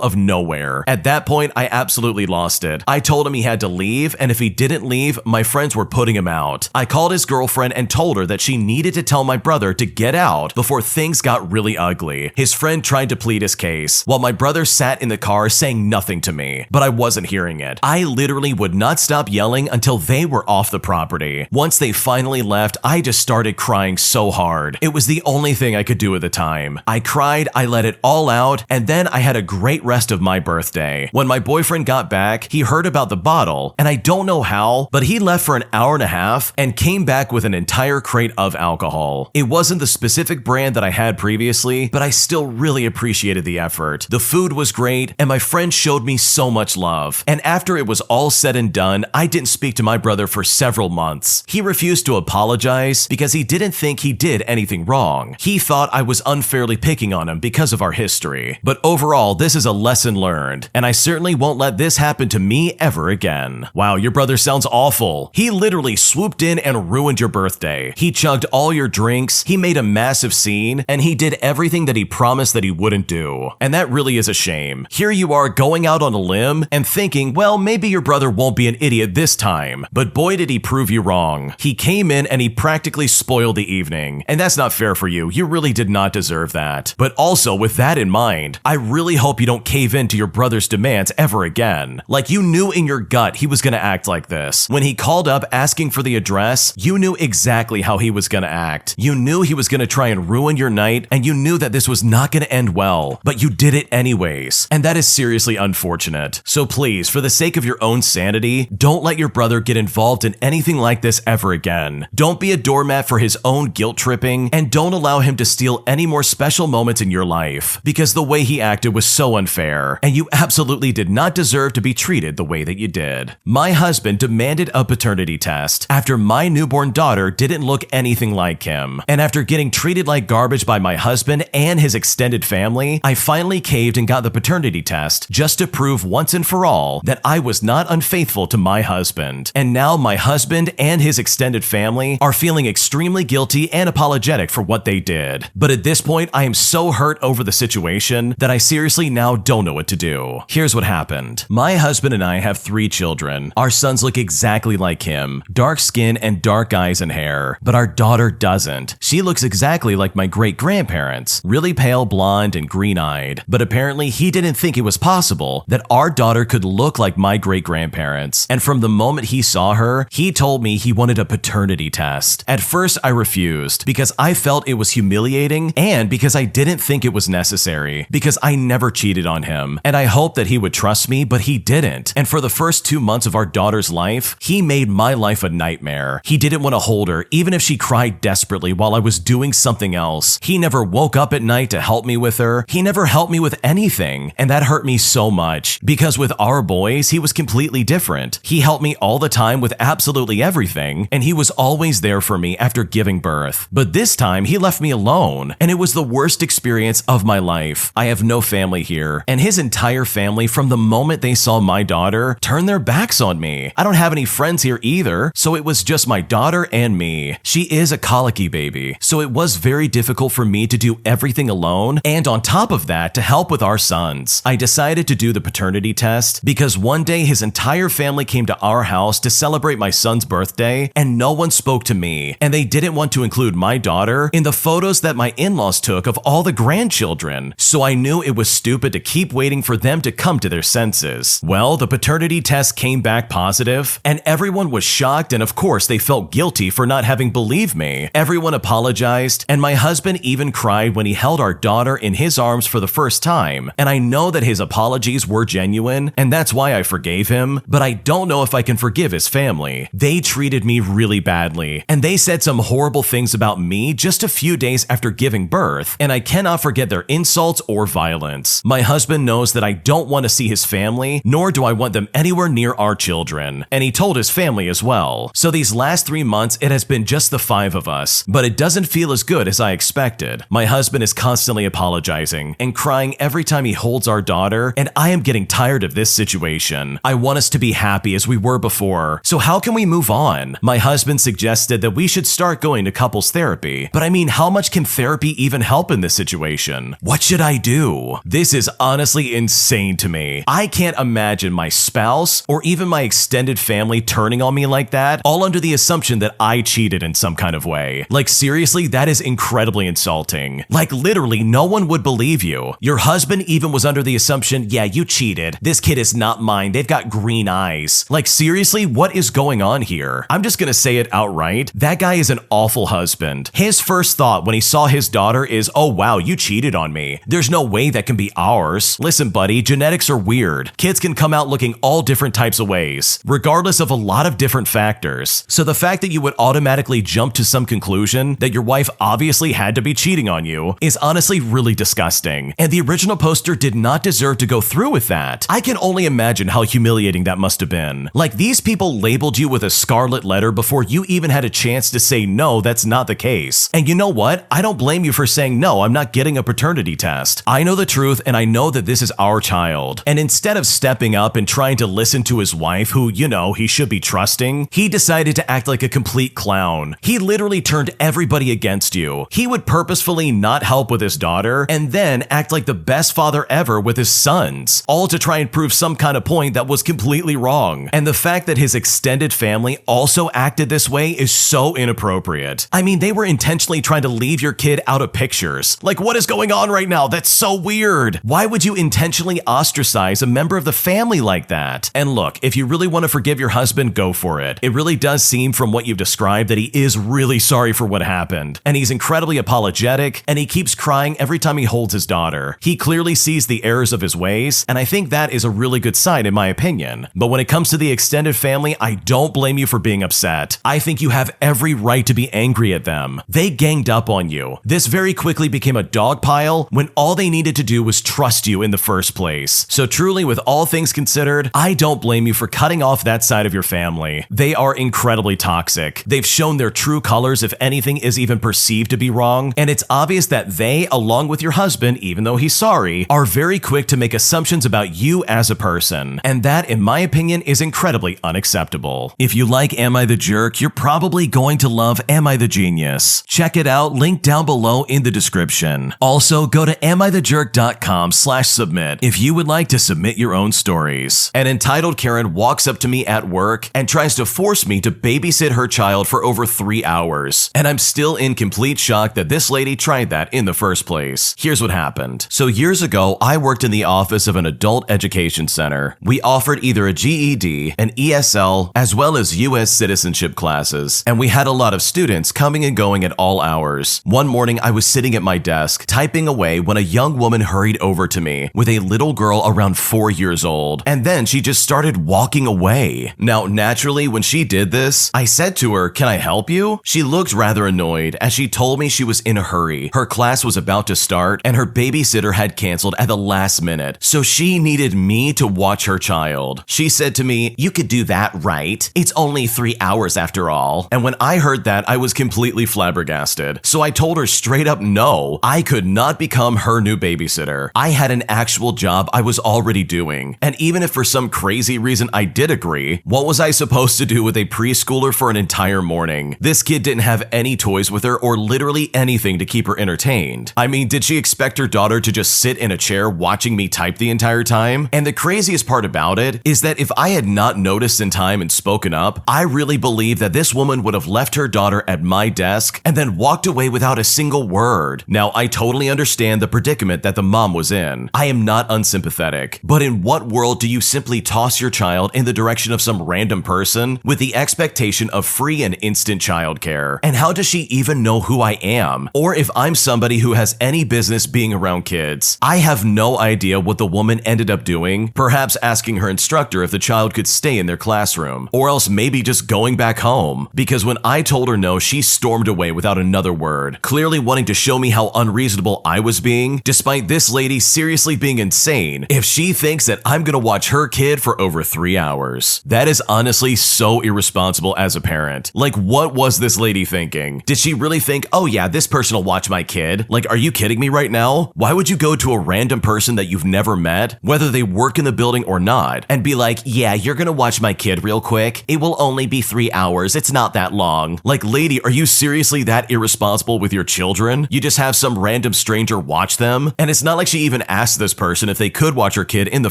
of nowhere. At that point, I absolutely lost it. I told him he had to leave, and if he didn't leave, my friends were putting him out. I called his girlfriend and told her that she needed to tell my brother to get out before things got really ugly. His friend tried to plead his case, while my brother sat in the car saying nothing to me, but I wasn't hearing it. I literally would not stop yelling until they were off the property. Once they finally left, I just started crying so hard. It was the only thing I could do at the time. I cried, I let it all out, and then I had a great rest of my birthday. When my boyfriend got back, he heard about the bottle, and I don't know how, but he left for an hour and a half and came back with an entire crate of alcohol. It wasn't the specific brand that I had previously, but I still really appreciated the effort. The food was great, and my friend showed me so much love. And after it was all said and done, I didn't speak to my brother for several months. He refused to apologize because he didn't think he did anything wrong. He thought I was unfairly picking on him because of our history. But overall, this is a lesson learned, and I certainly won't let this happen to me ever again. Wow, your brother sounds awful. He literally swooped in and ruined your birthday. He chugged all your drinks, he made a massive scene, and he did everything that he promised that he wouldn't do. And that really is a shame. Here you are going out on a limb and thinking, well, maybe your brother won't be an idiot this time. But boy, did he prove you wrong. He came in and he practically spoiled the evening. And that's not fair for you. You really did not deserve that. But also, with that in mind, I really hope you don't cave in to your brother's demands ever again. Like, you knew in your gut he was gonna act like this. When he called up asking for the address, you knew exactly how he was gonna act. You knew he was gonna try and ruin your night, and you knew that this was not gonna end well, but you did it anyways. And that is seriously unfortunate. So please, for the sake of your own sanity, don't let your brother get involved in anything like this ever again. Don't be a doormat for his own guilt tripping, and don't allow him to steal any more special moments in your life, because the way he acted was so unfair, and you absolutely did not deserve to be treated the way that you did. My husband demanded a paternity test after my newborn daughter didn't look anything like him, and after getting treated like garbage by my husband and his extended family, I finally caved and got the paternity test just to prove once and for all that I was not unfaithful to my husband. And now my husband and his extended family are feeling extremely guilty and apologetic for what they did. But at this point, I am so hurt over the situation that I seriously now don't know what to do. Here's what happened. My husband and I have 3 children. Our sons look exactly like him, dark skin and dark eyes and hair, but our daughter doesn't. She looks exactly like my great-grandparents, really pale blonde and green-eyed, but apparently he didn't think it was possible that our daughter could look like my great-grandparents, and from the moment he saw her, he told me he wanted a paternity test. At first, I refused because I felt it was humiliating and because I didn't think it was necessary, because I never cheated on him, and I hoped that he would trust me, but he didn't. And for the first 2 months of our daughter's life, he made my life a nightmare. He didn't want to hold her, even if she cried desperately while I was doing something else. He never woke up at night to help me with her. He never helped me with anything, and that hurt me so much, because with our boys, he was completely different. He helped me all the time with absolutely everything, and he was always there for me after giving birth. But this time, he left me alone, and it was the worst experience of my life. I have no family here, and his entire family, from the moment they saw my daughter, turned their backs on me. I don't have any friends here either, so it was just my daughter and me. She is a colicky baby, so it was very difficult for me to do everything alone, and on top of that, to help with our sons. I decided to do the paternity test because one day his entire family came to our house house to celebrate my son's birthday, and no one spoke to me, and they didn't want to include my daughter in the photos that my in-laws took of all the grandchildren, so I knew it was stupid to keep waiting for them to come to their senses. Well, the paternity test came back positive, and everyone was shocked, and of course they felt guilty for not having believed me. Everyone apologized, and my husband even cried when he held our daughter in his arms for the first time, and I know that his apologies were genuine, and that's why I forgave him, but I don't know if I can forgive his family. They treated me really badly, and they said some horrible things about me just a few days after giving birth, and I cannot forget their insults or violence. My husband knows that I don't want to see his family, nor do I want them anywhere near our children, and he told his family as well. So these last 3 months, it has been just the 5 of us, but it doesn't feel as good as I expected. My husband is constantly apologizing and crying every time he holds our daughter, and I am getting tired of this situation. I want us to be happy as we were before, so how can we move on? My husband suggested that we should start going to couples therapy, but I mean, how much can therapy even help in this situation? What should I do? This is honestly insane to me. I can't imagine my spouse or even my extended family turning on me like that, all under the assumption that I cheated in some kind of way. Like seriously, that is incredibly insulting. Like literally, no one would believe you. Your husband even was under the assumption, yeah, you cheated. This kid is not mine. They've got green eyes. Like seriously, what is going on here? I'm just gonna say it outright. That guy is an awful husband. His first thought when he saw his daughter is, oh wow, you cheated on me. There's no way that can be ours. Listen, buddy, genetics are weird. Kids can come out looking all different types of ways, regardless of a lot of different factors. So the fact that you would automatically jump to some conclusion that your wife obviously had to be cheating on you is honestly really disgusting. And the original poster did not deserve to go through with that. I can only imagine how humiliating that must have been. Like these people labeled you with a scarlet letter before you even had a chance to say no, that's not the case. And you know what? I don't blame you for saying no, I'm not getting a paternity test. I know the truth and I know that this is our child. And instead of stepping up and trying to listen to his wife, who, you know, he should be trusting, he decided to act like a complete clown. He literally turned everybody against you. He would purposefully not help with his daughter and then act like the best father ever with his sons, all to try and prove some kind of point that was completely wrong. And the fact that his extended family also acted this way is so inappropriate. I mean, they were intentionally trying to leave your kid out of pictures. Like, what is going on right now? That's so weird. Why would you intentionally ostracize a member of the family like that? And look, if you really want to forgive your husband, go for it. It really does seem from what you've described that he is really sorry for what happened. And he's incredibly apologetic, and he keeps crying every time he holds his daughter. He clearly sees the errors of his ways, and I think that is a really good sign in my opinion. But when it comes to the extended family, I don't blame you for being upset. I think you have every right to be angry at them. They ganged up on you. This very quickly became a dog pile when all they needed to do was trust you in the first place. So truly, with all things considered, I don't blame you for cutting off that side of your family. They are incredibly toxic. They've shown their true colors if anything is even perceived to be wrong, and it's obvious that they, along with your husband, even though he's sorry, are very quick to make assumptions about you as a person. And that, in my opinion, is incredibly unacceptable. If you like Am I the Jerk, you're probably going to love Am I the Genius. Check it out, link down below in the description. Also, go to amIthejerk.com/submit if you would like to submit your own stories. An entitled Karen walks up to me at work and tries to force me to babysit her child for over 3 hours. And I'm still in complete shock that this lady tried that in the first place. Here's what happened. So years ago, I worked in the office of an adult education center. We offered either a GED, an ESL, as well as US citizenship classes, and we had a lot of students coming and going at all hours. One morning, I was sitting at my desk, typing away when a young woman hurried over to me with a little girl around 4 years old, and then she just started walking away. Now, naturally, when she did this, I said to her, "Can I help you?" She looked rather annoyed as she told me she was in a hurry. Her class was about to start, and her babysitter had canceled at the last minute, so she needed me to watch her child. She said to me, "You could do that, right? It's only 3 hours after all." And when I heard that, I was completely flabbergasted. So I told her straight up no, I could not become her new babysitter. I had an actual job I was already doing. And even if for some crazy reason I did agree, what was I supposed to do with a preschooler for an entire morning? This kid didn't have any toys with her or literally anything to keep her entertained. I mean, did she expect her daughter to just sit in a chair watching me type the entire time? And the craziest part about it is that if I had not noticed in time and spoken up, I really believe that this woman would have left her daughter at my desk and then walked away without a single word. Now, I totally understand the predicament that the mom was in. I am not unsympathetic, but in what world do you simply toss your child in the direction of some random person with the expectation of free and instant childcare? And how does she even know who I am? Or if I'm somebody who has any business being around kids? I have no idea what the woman ended up doing, perhaps asking her instructor if the child could stay in their classroom, or else maybe just going back home, because when I told her no, she stormed away without another word, clearly wanting to show me how unreasonable I was being, despite this lady seriously being insane if she thinks that I'm gonna watch her kid for over 3 hours. That is honestly so irresponsible as a parent. Like, what was this lady thinking? Did she really think, oh yeah, this person will watch my kid? Like, are you kidding me right now? Why would you go to a random person that you've never met, whether they work in the building or not, and be like, yeah, you're gonna watch my kid real quick? It will only be 3 hours. It's not that long. Like, lady, are you seriously that irresponsible with your children? You just have some random stranger watch them? And it's not like she even asked this person if they could watch her kid in the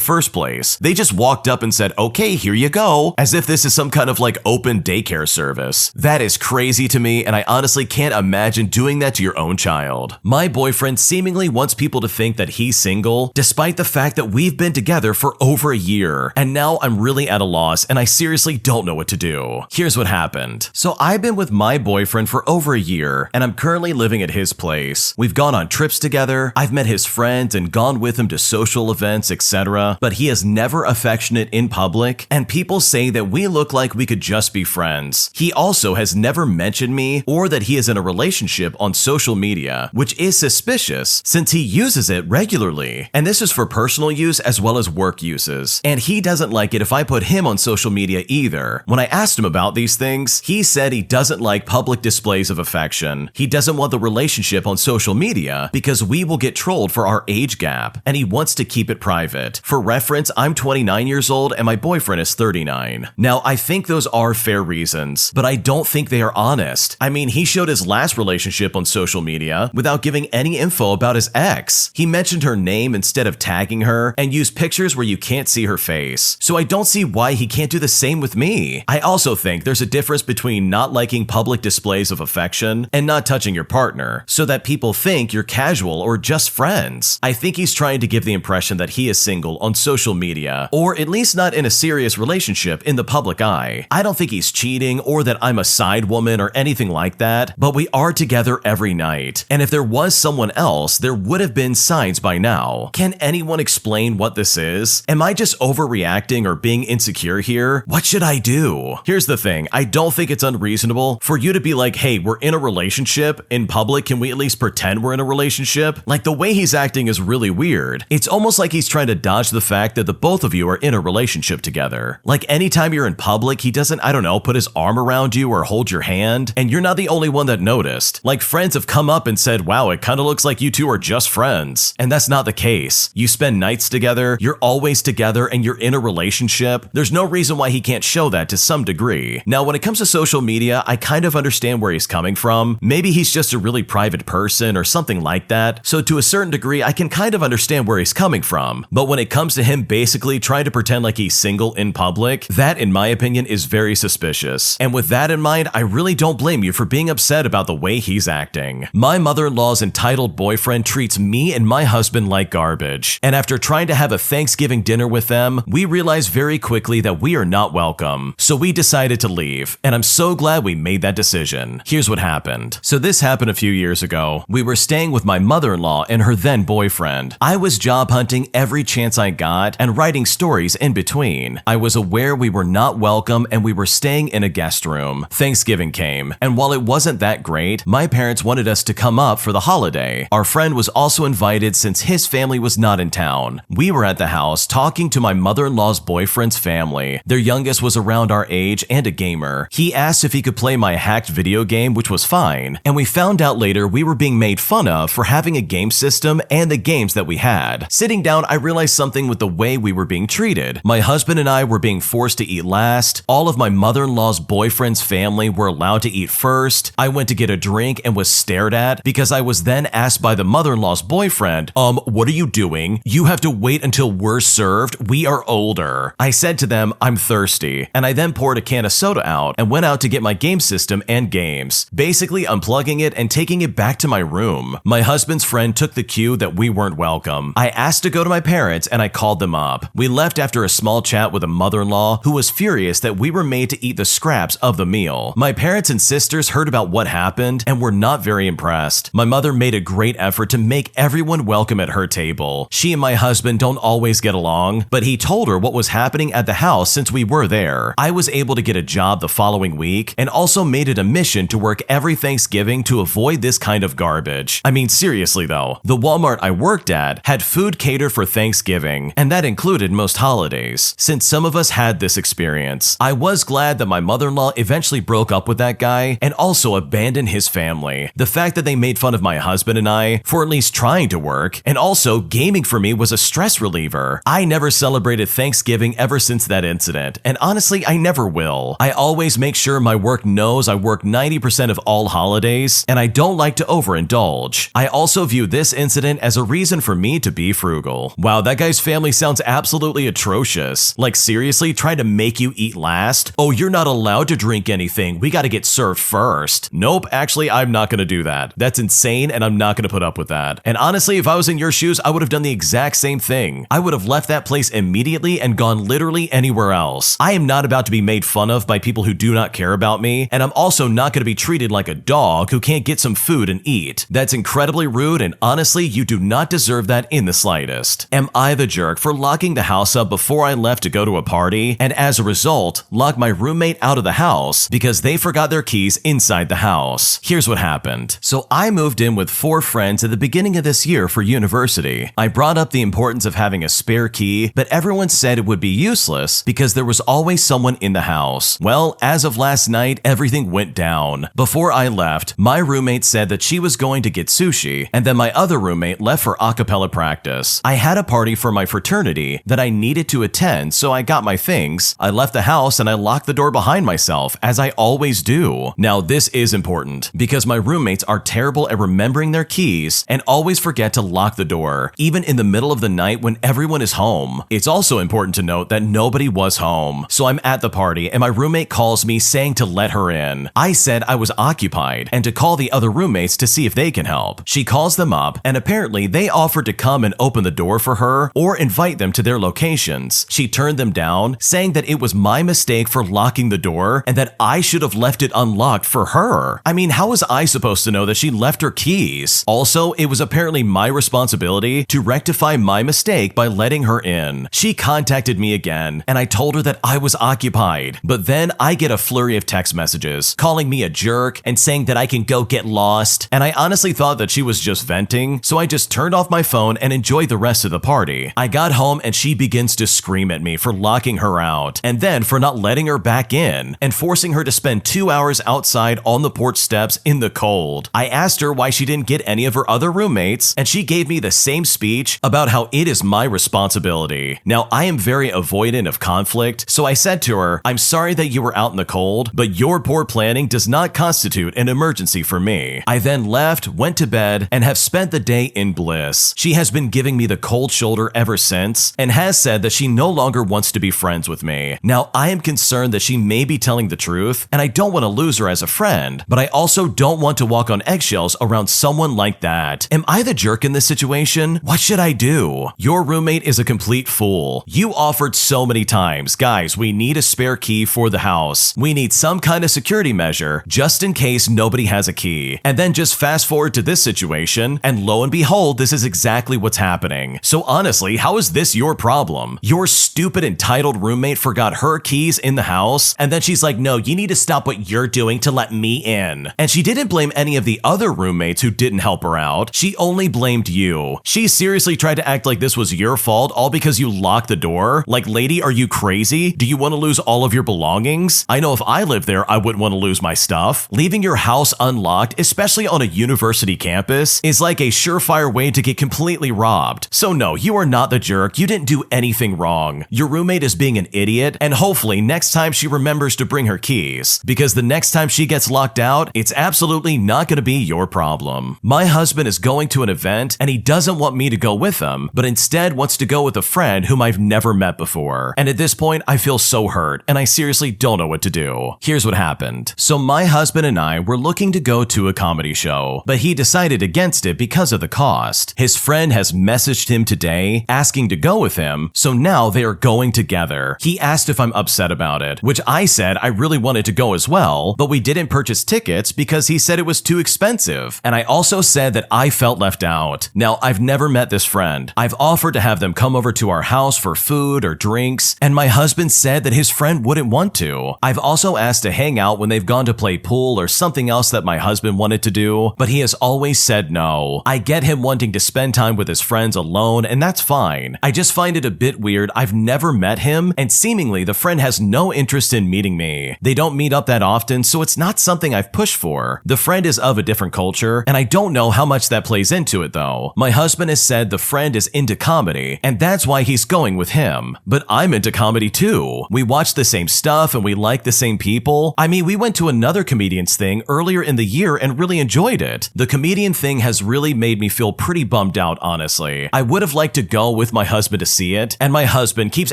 first place. They just walked up and said, okay, here you go, as if this is some kind of like open daycare service. That is crazy to me, and I honestly can't imagine doing that to your own child. My boyfriend seemingly wants people to think that he's single, despite the fact that we've been together for over a year, and now I'm really at a loss and I seriously don't know what to do. Here's what happened. So I've been with my boyfriend for over a year, and I'm currently living at his place. We've gone on trips together, I've met his friends and gone with him to social events, etc., but he is never affectionate in public, and people say that we look like we could just be friends. He also has never mentioned me or that he is in a relationship on social media, which is suspicious since he uses it regularly. And this is for personal use as well as work uses. And he doesn't like it if I put him on social media either. When I asked him about these things, he said he doesn't like public displays of affection. He doesn't want the relationship on social media because we will get trolled for our age gap, and he wants to keep it private. For reference, I'm 29 years old and my boyfriend is 39. Now, I think those are fair reasons, but I don't think they are honest. I mean, he showed his last relationship on social media without giving any info about his ex. He mentioned her name instead of tagging her and used pictures where you can't see her face. So I don't see why he can't do the same with me. I also think there's a difference between not liking public displays of affection and not touching your partner so that people think you're casual or just friends. I think he's trying to give the impression that he is single on social media, or at least not in a serious relationship in the public eye. I don't think he's cheating or that I'm a side woman or anything like that, but we are together every night. And if there was someone else, there would have been signs by now. Can anyone explain what this is? Am I just overreacting or being insecure here? What should I do? Here's the thing, I don't think it's unreasonable for you to be like, hey, we're in a relationship. In public, can we at least pretend we're in a relationship? Like, the way he's acting is really weird. It's almost like he's trying to dodge the fact that the both of you are in a relationship together. Like, anytime you're in public, he doesn't, I don't know, put his arm around you or hold your hand, and you're not the only one that noticed. Like, friends have come up and said, wow, it kind of looks like you two are just friends. And that's not the case. You spend nights together, you're always together, and you're in a relationship. There's no reason why he can't show that to some degree. Now, when it comes to social media, I kind of understand where he's coming from. Maybe he's just a really private person or something like that. So to a certain degree, I can kind of understand where he's coming from. But when it comes to him basically trying to pretend like he's single in public, that, in my opinion, is very suspicious. And with that in mind, I really don't blame you for being upset about the way he's acting. My mother-in-law's entitled boyfriend treats me and my husband like garbage. And after trying to have a Thanksgiving dinner with them, we realized very quickly that we are not welcome. So we decided to leave. And I'm so glad we made that decision. Here's what happened. So this happened a few years ago. We were staying with my mother-in-law and her then boyfriend. I was job hunting every chance I got and writing stories in between. I was aware we were not welcome and we were staying in a guest room. Thanksgiving came, and while it wasn't that great, my parents wanted us to come up for the holiday. Our friend was also invited since his family was not in town. We were at the house talking to my mother-in-law's boyfriend's family. Their youngest was around our age and a gamer. He asked if he could play my hacked video game, which was fine, and we found out later we were being made fun of for having a game system and the games that we had. Sitting down, I realized something with the way we were being treated. My husband and I were being forced to eat last. All of my mother-in-law's boyfriend's family were allowed to eat first. I went to get a drink and was stared at because I was then asked by the mother-in-law's boyfriend, what are you doing? You have to wait until we're served. We are older. I said to them, I'm thirsty, and I then poured a can of soda out and went out to get my game system and games, basically unplugging it and taking it back to my room. My husband's friend took the cue that we weren't welcome. I asked to go to my parents and I called them up. We left after a small chat with a mother-in-law who was furious that we were made to eat the scraps of the meal. My parents and sisters heard about what happened and were not very impressed. My mother made a great effort to make everyone welcome at her table. She and my husband don't always get along, but he told her what was happening at the house since we were there. I was able to get a job the following week and also made it a mission to work every Thanksgiving to avoid this kind of garbage. I mean, seriously though, the Walmart I worked at had food catered for Thanksgiving, and that included most holidays. Since some of us had this experience, I was glad that my mother-in-law eventually broke up with that guy and also abandoned his family. The fact that they made fun of my husband and I for at least trying to work, and also gaming for me was a stress reliever. I never celebrated Thanksgiving ever since that incident, and honestly, I never will. I always make sure my work knows I work 90% of all holidays, and I don't like to overindulge. I also view this incident as a reason for me to be frugal. Wow, that guy's family sounds absolutely atrocious. Like seriously, try to make you eat last? Oh, you're not allowed to drink anything. We gotta get served first. Nope, actually, I'm not gonna do that. That's insane, and I'm not gonna put up with that. And honestly, if I was in your shoes, I would have done the exact same thing. I would have left that place immediately and gone literally anywhere else. I am not about to be made fun of by people who do not care about me, and I'm also not gonna be treated like a dog who can't get some food and eat. That's incredibly rude, and honestly, you do not deserve that in the slightest. Am I the jerk for locking the house up before I left to go to a party, and as a result, lock my roommate out of the house because they forgot their keys inside the house? Here's what happened. So I moved in with 4 friends at the beginning of this year for university. I brought up the importance of having a spare key, but everyone said it would be useless because there was always someone in the house. Well, as of last night, everything went down. Before I left, my roommate said that she was going to get sushi, and then my other roommate left for a cappella practice. I had a party for my fraternity that I needed to attend, so I got my things. I left the house and I locked the door behind myself, as I always do. Now, this is important because my roommates are terrible at remembering their keys and always forget to lock the door, even in the middle of the night when everyone is home. It's also important to note that nobody was home. So I'm at the party and my roommate calls me saying to let her in. I said I was occupied and to call the other roommates to see if they can help. She calls them up and apparently they offered to come and open the door for her or invite them to their locations. She turned them down, saying that it was my mistake for locking the door and that I should have left it unlocked for her. I mean, how was I supposed to know that she left her keys? Also, it was apparently my responsibility to rectify my mistake by letting her in. She contacted me again and I told her that I was occupied, but then I get a flurry of text messages calling me a jerk and saying that I can go get lost, and I honestly thought that she was just venting, so I just turned off my phone and enjoyed the rest of the party. I got home and she begins to scream at me for locking her out, and then for not letting her back in, and forcing her to spend 2 hours outside on the porch steps in the cold. I asked her why she didn't get any of her other roommates, and she gave me the same speech about how it is my responsibility. Now, I am very avoidant of conflict, so I said to her, I'm sorry that you were out in the cold, but your poor planning does not constitute an emergency for me. I then left, went to bed, and have spent the day in bliss. She has been giving me the cold shoulder ever since, and has said that she no longer wants to be friends with me. Now, I am concerned that she may be telling the truth, and I don't want to lose her as a friend, but I also don't want to walk on eggshells around someone like that. Am I the jerk in this situation? What should I do? Your roommate is a complete fool. You offered so many times, guys, we need a spare key for the house. We need some kind of security measure just in case nobody has a key. And then just fast forward to this situation, and lo and behold, this is exactly what's happening. So honestly, how is this your problem? Your stupid entitled roommate forgot her keys in the house, and then she's like, no, you need to stop what you're doing to let me in. And she didn't blame any of the other roommates who didn't help her out. She only blamed you. She seriously tried to act like this was your fault all because you locked the door. Like, lady, are you crazy? Do you want to lose all of your belongings? I know if I lived there, I wouldn't want to lose my stuff. Leaving your house unlocked, especially on a university campus, is like a surefire way to get completely robbed. So no, you are not the jerk. You didn't do anything wrong. Your roommate is being an idiot, and hopefully next time she remembers to bring her keys, because the next time she gets locked out, it's absolutely not going to be your problem. My husband is going to an event, and he doesn't want me to go with him, but instead wants to go with a friend whom I've never met before. And at this point, point, I feel so hurt, and I seriously don't know what to do. Here's what happened. So my husband and I were looking to go to a comedy show, but he decided against it because of the cost. His friend has messaged him today asking to go with him, so now they are going together. He asked if I'm upset about it, which I said I really wanted to go as well, but we didn't purchase tickets because he said it was too expensive. And I also said that I felt left out. Now, I've never met this friend. I've offered to have them come over to our house for food or drinks, and my husband said that his friend wouldn't want to. I've also asked to hang out when they've gone to play pool or something else that my husband wanted to do, but he has always said no. I get him wanting to spend time with his friends alone, and that's fine. I just find it a bit weird. I've never met him, and seemingly the friend has no interest in meeting me. They don't meet up that often, so it's not something I've pushed for. The friend is of a different culture, and I don't know how much that plays into it though. My husband has said the friend is into comedy, and that's why he's going with him. But I'm into comedy too. We watch the same stuff and we like the same people. I mean, we went to another comedian's thing earlier in the year and really enjoyed it. The comedian thing has really made me feel pretty bummed out, honestly. I would have liked to go with my husband to see it, and my husband keeps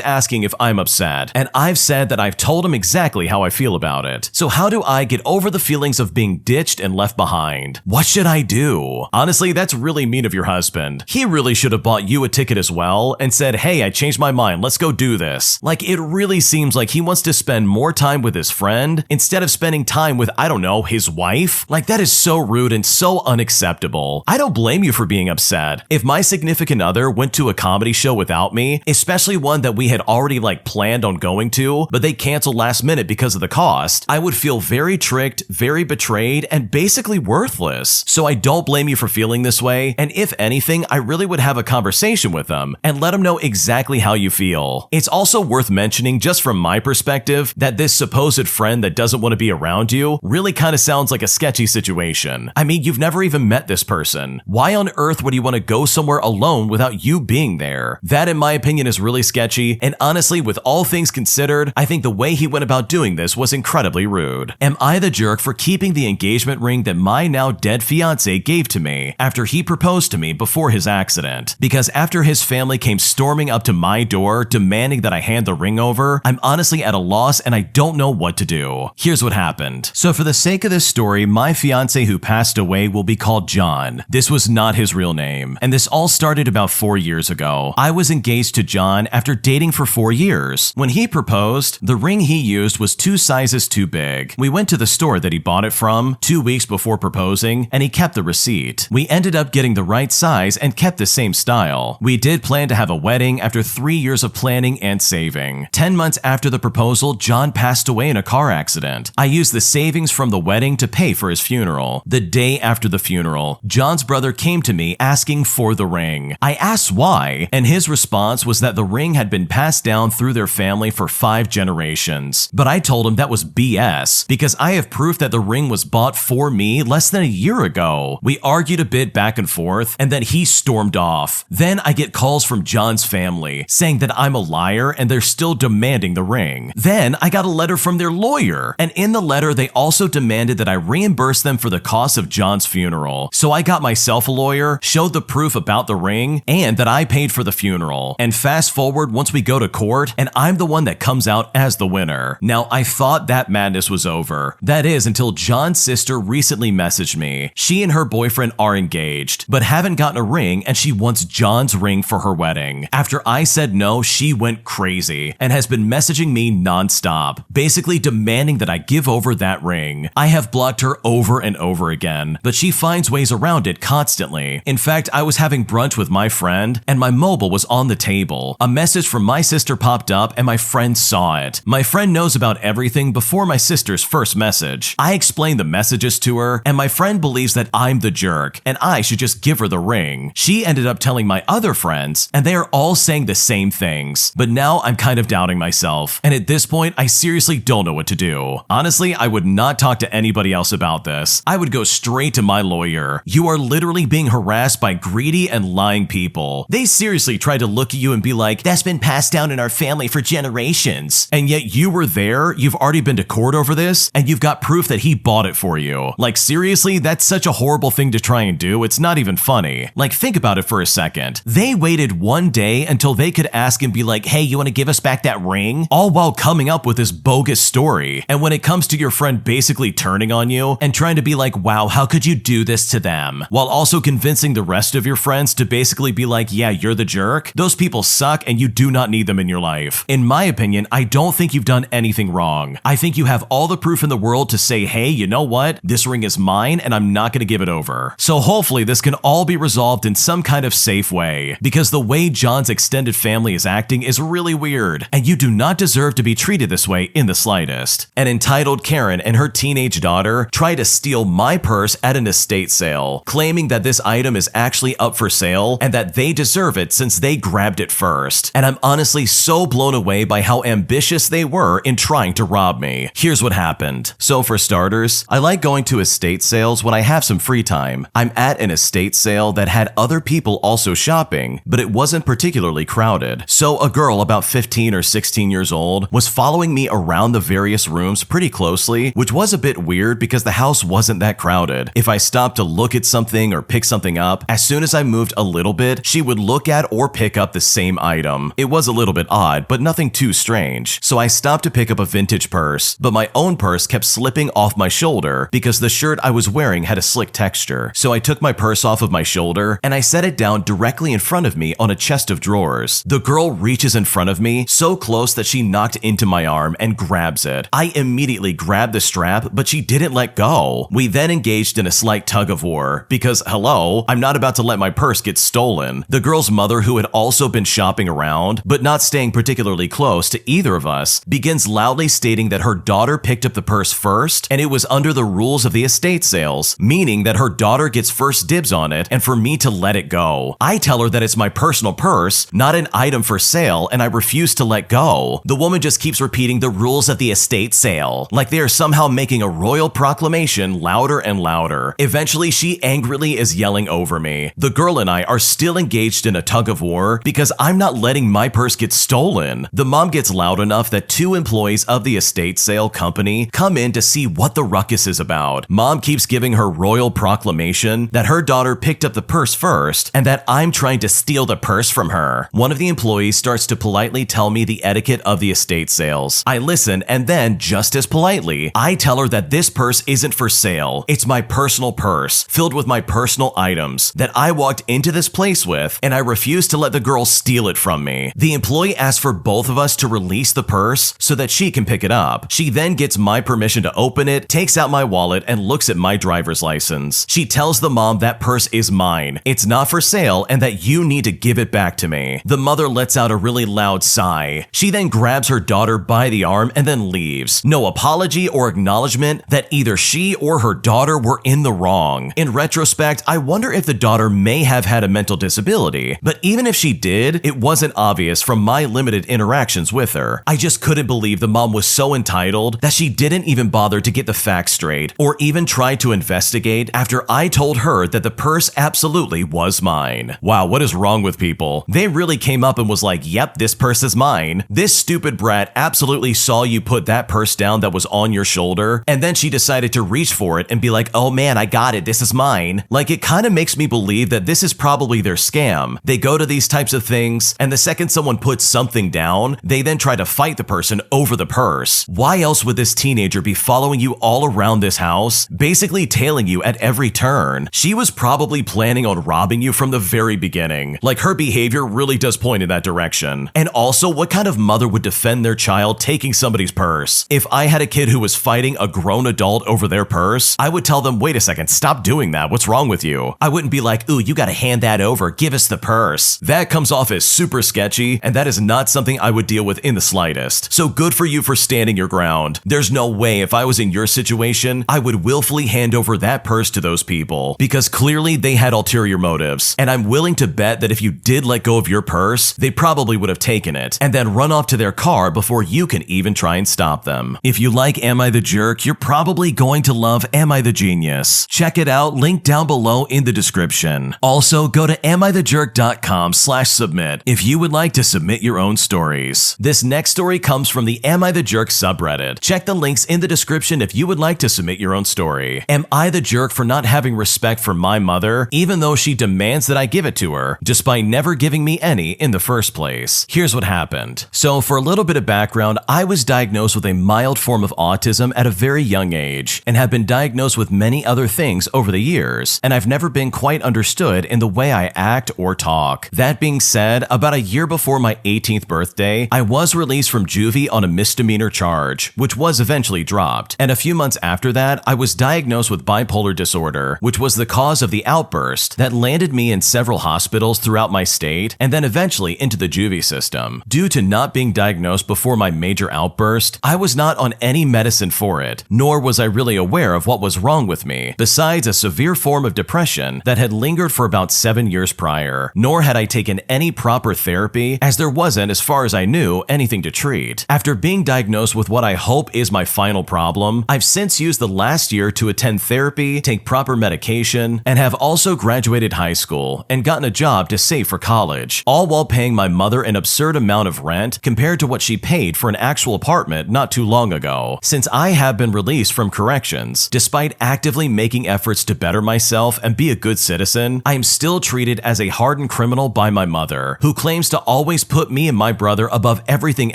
asking if I'm upset, and I've said that I've told him exactly how I feel about it. So how do I get over the feelings of being ditched and left behind? What should I do? Honestly, that's really mean of your husband. He really should have bought you a ticket as well and said, hey, I changed my mind, let's go do this. Like, it really seems like he wants to spend more time with his friend instead of spending time with, I don't know, his wife? Like, that is so rude and so unacceptable. I don't blame you for being upset. If my significant other went to a comedy show without me, especially one that we had already planned on going to, but they canceled last minute because of the cost, I would feel very tricked, very betrayed, and basically worthless. So I don't blame you for feeling this way, and if anything, I really would have a conversation with them and let them know exactly how you feel. It's also worth mentioning, just from my perspective, that this supposed friend that doesn't want to be around you really kind of sounds like a sketchy situation. I mean, you've never even met this person. Why on earth would you want to go somewhere alone without you being there? That, in my opinion, is really sketchy, and honestly, with all things considered, I think the way he went about doing this was incredibly rude. Am I the jerk for keeping the engagement ring that my now dead fiancé gave to me after he proposed to me before his accident? Because after his family came storming up to my door demanding that I hand the ring over, I'm honestly at a loss and I don't know what to do. Here's what happened. So for the sake of this story, my fiancé who passed away will be called John. This was not his real name, and this all started about 4 years ago. I was engaged to John after dating for 4 years. When he proposed, the ring he used was 2 sizes too big. We went to the store that he bought it from 2 weeks before proposing, and he kept the receipt. We ended up getting the right size and kept the same style. We did plan to have a wedding after 3 years of planning and saving. 10 months after the proposal, John passed away in a car accident. I used the savings from the wedding to pay for his funeral. The day after the funeral, John's brother came to me asking for the ring. I asked why, and his response was that the ring had been passed down through their family for 5 generations. But I told him that was BS, because I have proof that the ring was bought for me less than a year ago. We argued a bit back and forth, and then he stormed off. Then I get calls from John's family saying that I'm a liar and they're still demanding the ring. Then I got a letter from their lawyer, and in the letter they also demanded that I reimburse them for the cost of John's funeral. So I got myself a lawyer, showed the proof about the ring, and that I paid for the funeral. And fast forward, once we go to court, and I'm the one that comes out as the winner. Now, I thought that madness was over. That is, until John's sister recently messaged me. She and her boyfriend are engaged, but haven't gotten a ring, and she wants John's ring for her wedding. After I said no, she went crazy and has been messaging me nonstop, basically demanding that I give over that ring. I have blocked her over and over again, but she finds ways around it constantly. In fact, I was having brunch with my friend, and my mobile was on the table. A message from my sister popped up, and my friend saw it. My friend knows about everything before my sister's first message. I explained the messages to her, and my friend believes that I'm the jerk, and I should just give her the ring. She ended up telling my other friends, and they are all saying the same things. But now I'm kind of doubting myself, and at this point, I seriously don't know what to do. Honestly, I would not talk to anybody else about this. I would go straight to my lawyer. You are literally being harassed by greedy and lying people. They seriously tried to look at you and be like, that's been passed down in our family for generations. And yet you were there, you've already been to court over this, and you've got proof that he bought it for you. Like, seriously, that's such a horrible thing to try and do, it's not even funny. Like, think about it for a second. They waited 1 day until they could ask and be like, hey, you want to give us respect that ring? All while coming up with this bogus story. And when it comes to your friend basically turning on you and trying to be like, wow, how could you do this to them? While also convincing the rest of your friends to basically be like, yeah, you're the jerk. Those people suck and you do not need them in your life. In my opinion, I don't think you've done anything wrong. I think you have all the proof in the world to say, hey, you know what? This ring is mine and I'm not going to give it over. So hopefully this can all be resolved in some kind of safe way, because the way John's extended family is acting is really weird, and you do not deserve to be treated this way in the slightest. An entitled Karen and her teenage daughter try to steal my purse at an estate sale, claiming that this item is actually up for sale and that they deserve it since they grabbed it first. And I'm honestly so blown away by how ambitious they were in trying to rob me. Here's what happened. So for starters, I like going to estate sales when I have some free time. I'm at an estate sale that had other people also shopping, but it wasn't particularly crowded. So a girl about 15 or 16 years old was following me around the various rooms pretty closely, which was a bit weird because the house wasn't that crowded. If I stopped to look at something or pick something up, as soon as I moved a little bit, she would look at or pick up the same item. It was a little bit odd, but nothing too strange. So I stopped to pick up a vintage purse, but my own purse kept slipping off my shoulder because the shirt I was wearing had a slick texture. So I took my purse off of my shoulder and I set it down directly in front of me on a chest of drawers. The girl reaches in front of me so close that she knocked into my arm and grabs it. I immediately grabbed the strap, but she didn't let go. We then engaged in a slight tug of war because, hello, I'm not about to let my purse get stolen. The girl's mother, who had also been shopping around, but not staying particularly close to either of us, begins loudly stating that her daughter picked up the purse first and it was under the rules of the estate sales, meaning that her daughter gets first dibs on it and for me to let it go. I tell her that it's my personal purse, not an item for sale, and I refuse to let go. The woman just keeps repeating the rules of the estate sale, like they are somehow making a royal proclamation louder and louder. Eventually, she angrily is yelling over me. The girl and I are still engaged in a tug of war because I'm not letting my purse get stolen. The mom gets loud enough that two employees of the estate sale company come in to see what the ruckus is about. Mom keeps giving her royal proclamation that her daughter picked up the purse first and that I'm trying to steal the purse from her. One of the employees starts to politely tell me the etiquette of the estate sales. I listen, and then, just as politely, I tell her that this purse isn't for sale. It's my personal purse, filled with my personal items, that I walked into this place with, and I refuse to let the girl steal it from me. The employee asks for both of us to release the purse so that she can pick it up. She then gets my permission to open it, takes out my wallet, and looks at my driver's license. She tells the mom that purse is mine. It's not for sale, and that you need to give it back to me. The mother lets out a really loud sigh. She then grabs her daughter by the arm and then leaves. No apology or acknowledgement that either she or her daughter were in the wrong. In retrospect, I wonder if the daughter may have had a mental disability, but even if she did, it wasn't obvious from my limited interactions with her. I just couldn't believe the mom was so entitled that she didn't even bother to get the facts straight or even try to investigate after I told her that the purse absolutely was mine. Wow, what is wrong with people? They really came up and was like, yep, this purse is mine. This stupid brat absolutely saw you put that purse down that was on your shoulder, and then she decided to reach for it and be like, oh man, I got it, this is mine. Like, it kind of makes me believe that this is probably their scam. They go to these types of things, and the second someone puts something down, they then try to fight the person over the purse. Why else would this teenager be following you all around this house, basically tailing you at every turn? She was probably planning on robbing you from the very beginning. Like, her behavior really does point in that direction. And also, what kind of mother would defend their child taking somebody's purse? If I had a kid who was fighting a grown adult over their purse, I would tell them, wait a second, stop doing that. What's wrong with you? I wouldn't be like, ooh, you gotta hand that over. Give us the purse. That comes off as super sketchy, and that is not something I would deal with in the slightest. So good for you for standing your ground. There's no way if I was in your situation, I would willfully hand over that purse to those people, because clearly they had ulterior motives. And I'm willing to bet that if you did let go of your purse, they probably would have taken it and then run off to their car before you can even try and stop them. If you like Am I the Jerk, you're probably going to love Am I the Genius. Check it out, link down below in the description. Also, go to amIthejerk.com/submit if you would like to submit your own stories. This next story comes from the Am I the Jerk subreddit. Check the links in the description if you would like to submit your own story. Am I the jerk for not having respect for my mother, even though she demands that I give it to her, despite never giving me any in the first place? Here's what happened. happened. So for a little bit of background, I was diagnosed with a mild form of autism at a very young age and have been diagnosed with many other things over the years, and I've never been quite understood in the way I act or talk. That being said, about a year before my 18th birthday, I was released from juvie on a misdemeanor charge, which was eventually dropped, and a few months after that, I was diagnosed with bipolar disorder, which was the cause of the outburst that landed me in several hospitals throughout my state and then eventually into the juvie system. Due to not being diagnosed before my major outburst, I was not on any medicine for it, nor was I really aware of what was wrong with me, besides a severe form of depression that had lingered for about 7 years prior, nor had I taken any proper therapy, as there wasn't, as far as I knew, anything to treat. After being diagnosed with what I hope is my final problem, I've since used the last year to attend therapy, take proper medication, and have also graduated high school and gotten a job to save for college, all while paying my mother an absurd amount of rent compared to what she paid for an actual apartment not too long ago. Since I have been released from corrections, despite actively making efforts to better myself and be a good citizen, I am still treated as a hardened criminal by my mother, who claims to always put me and my brother above everything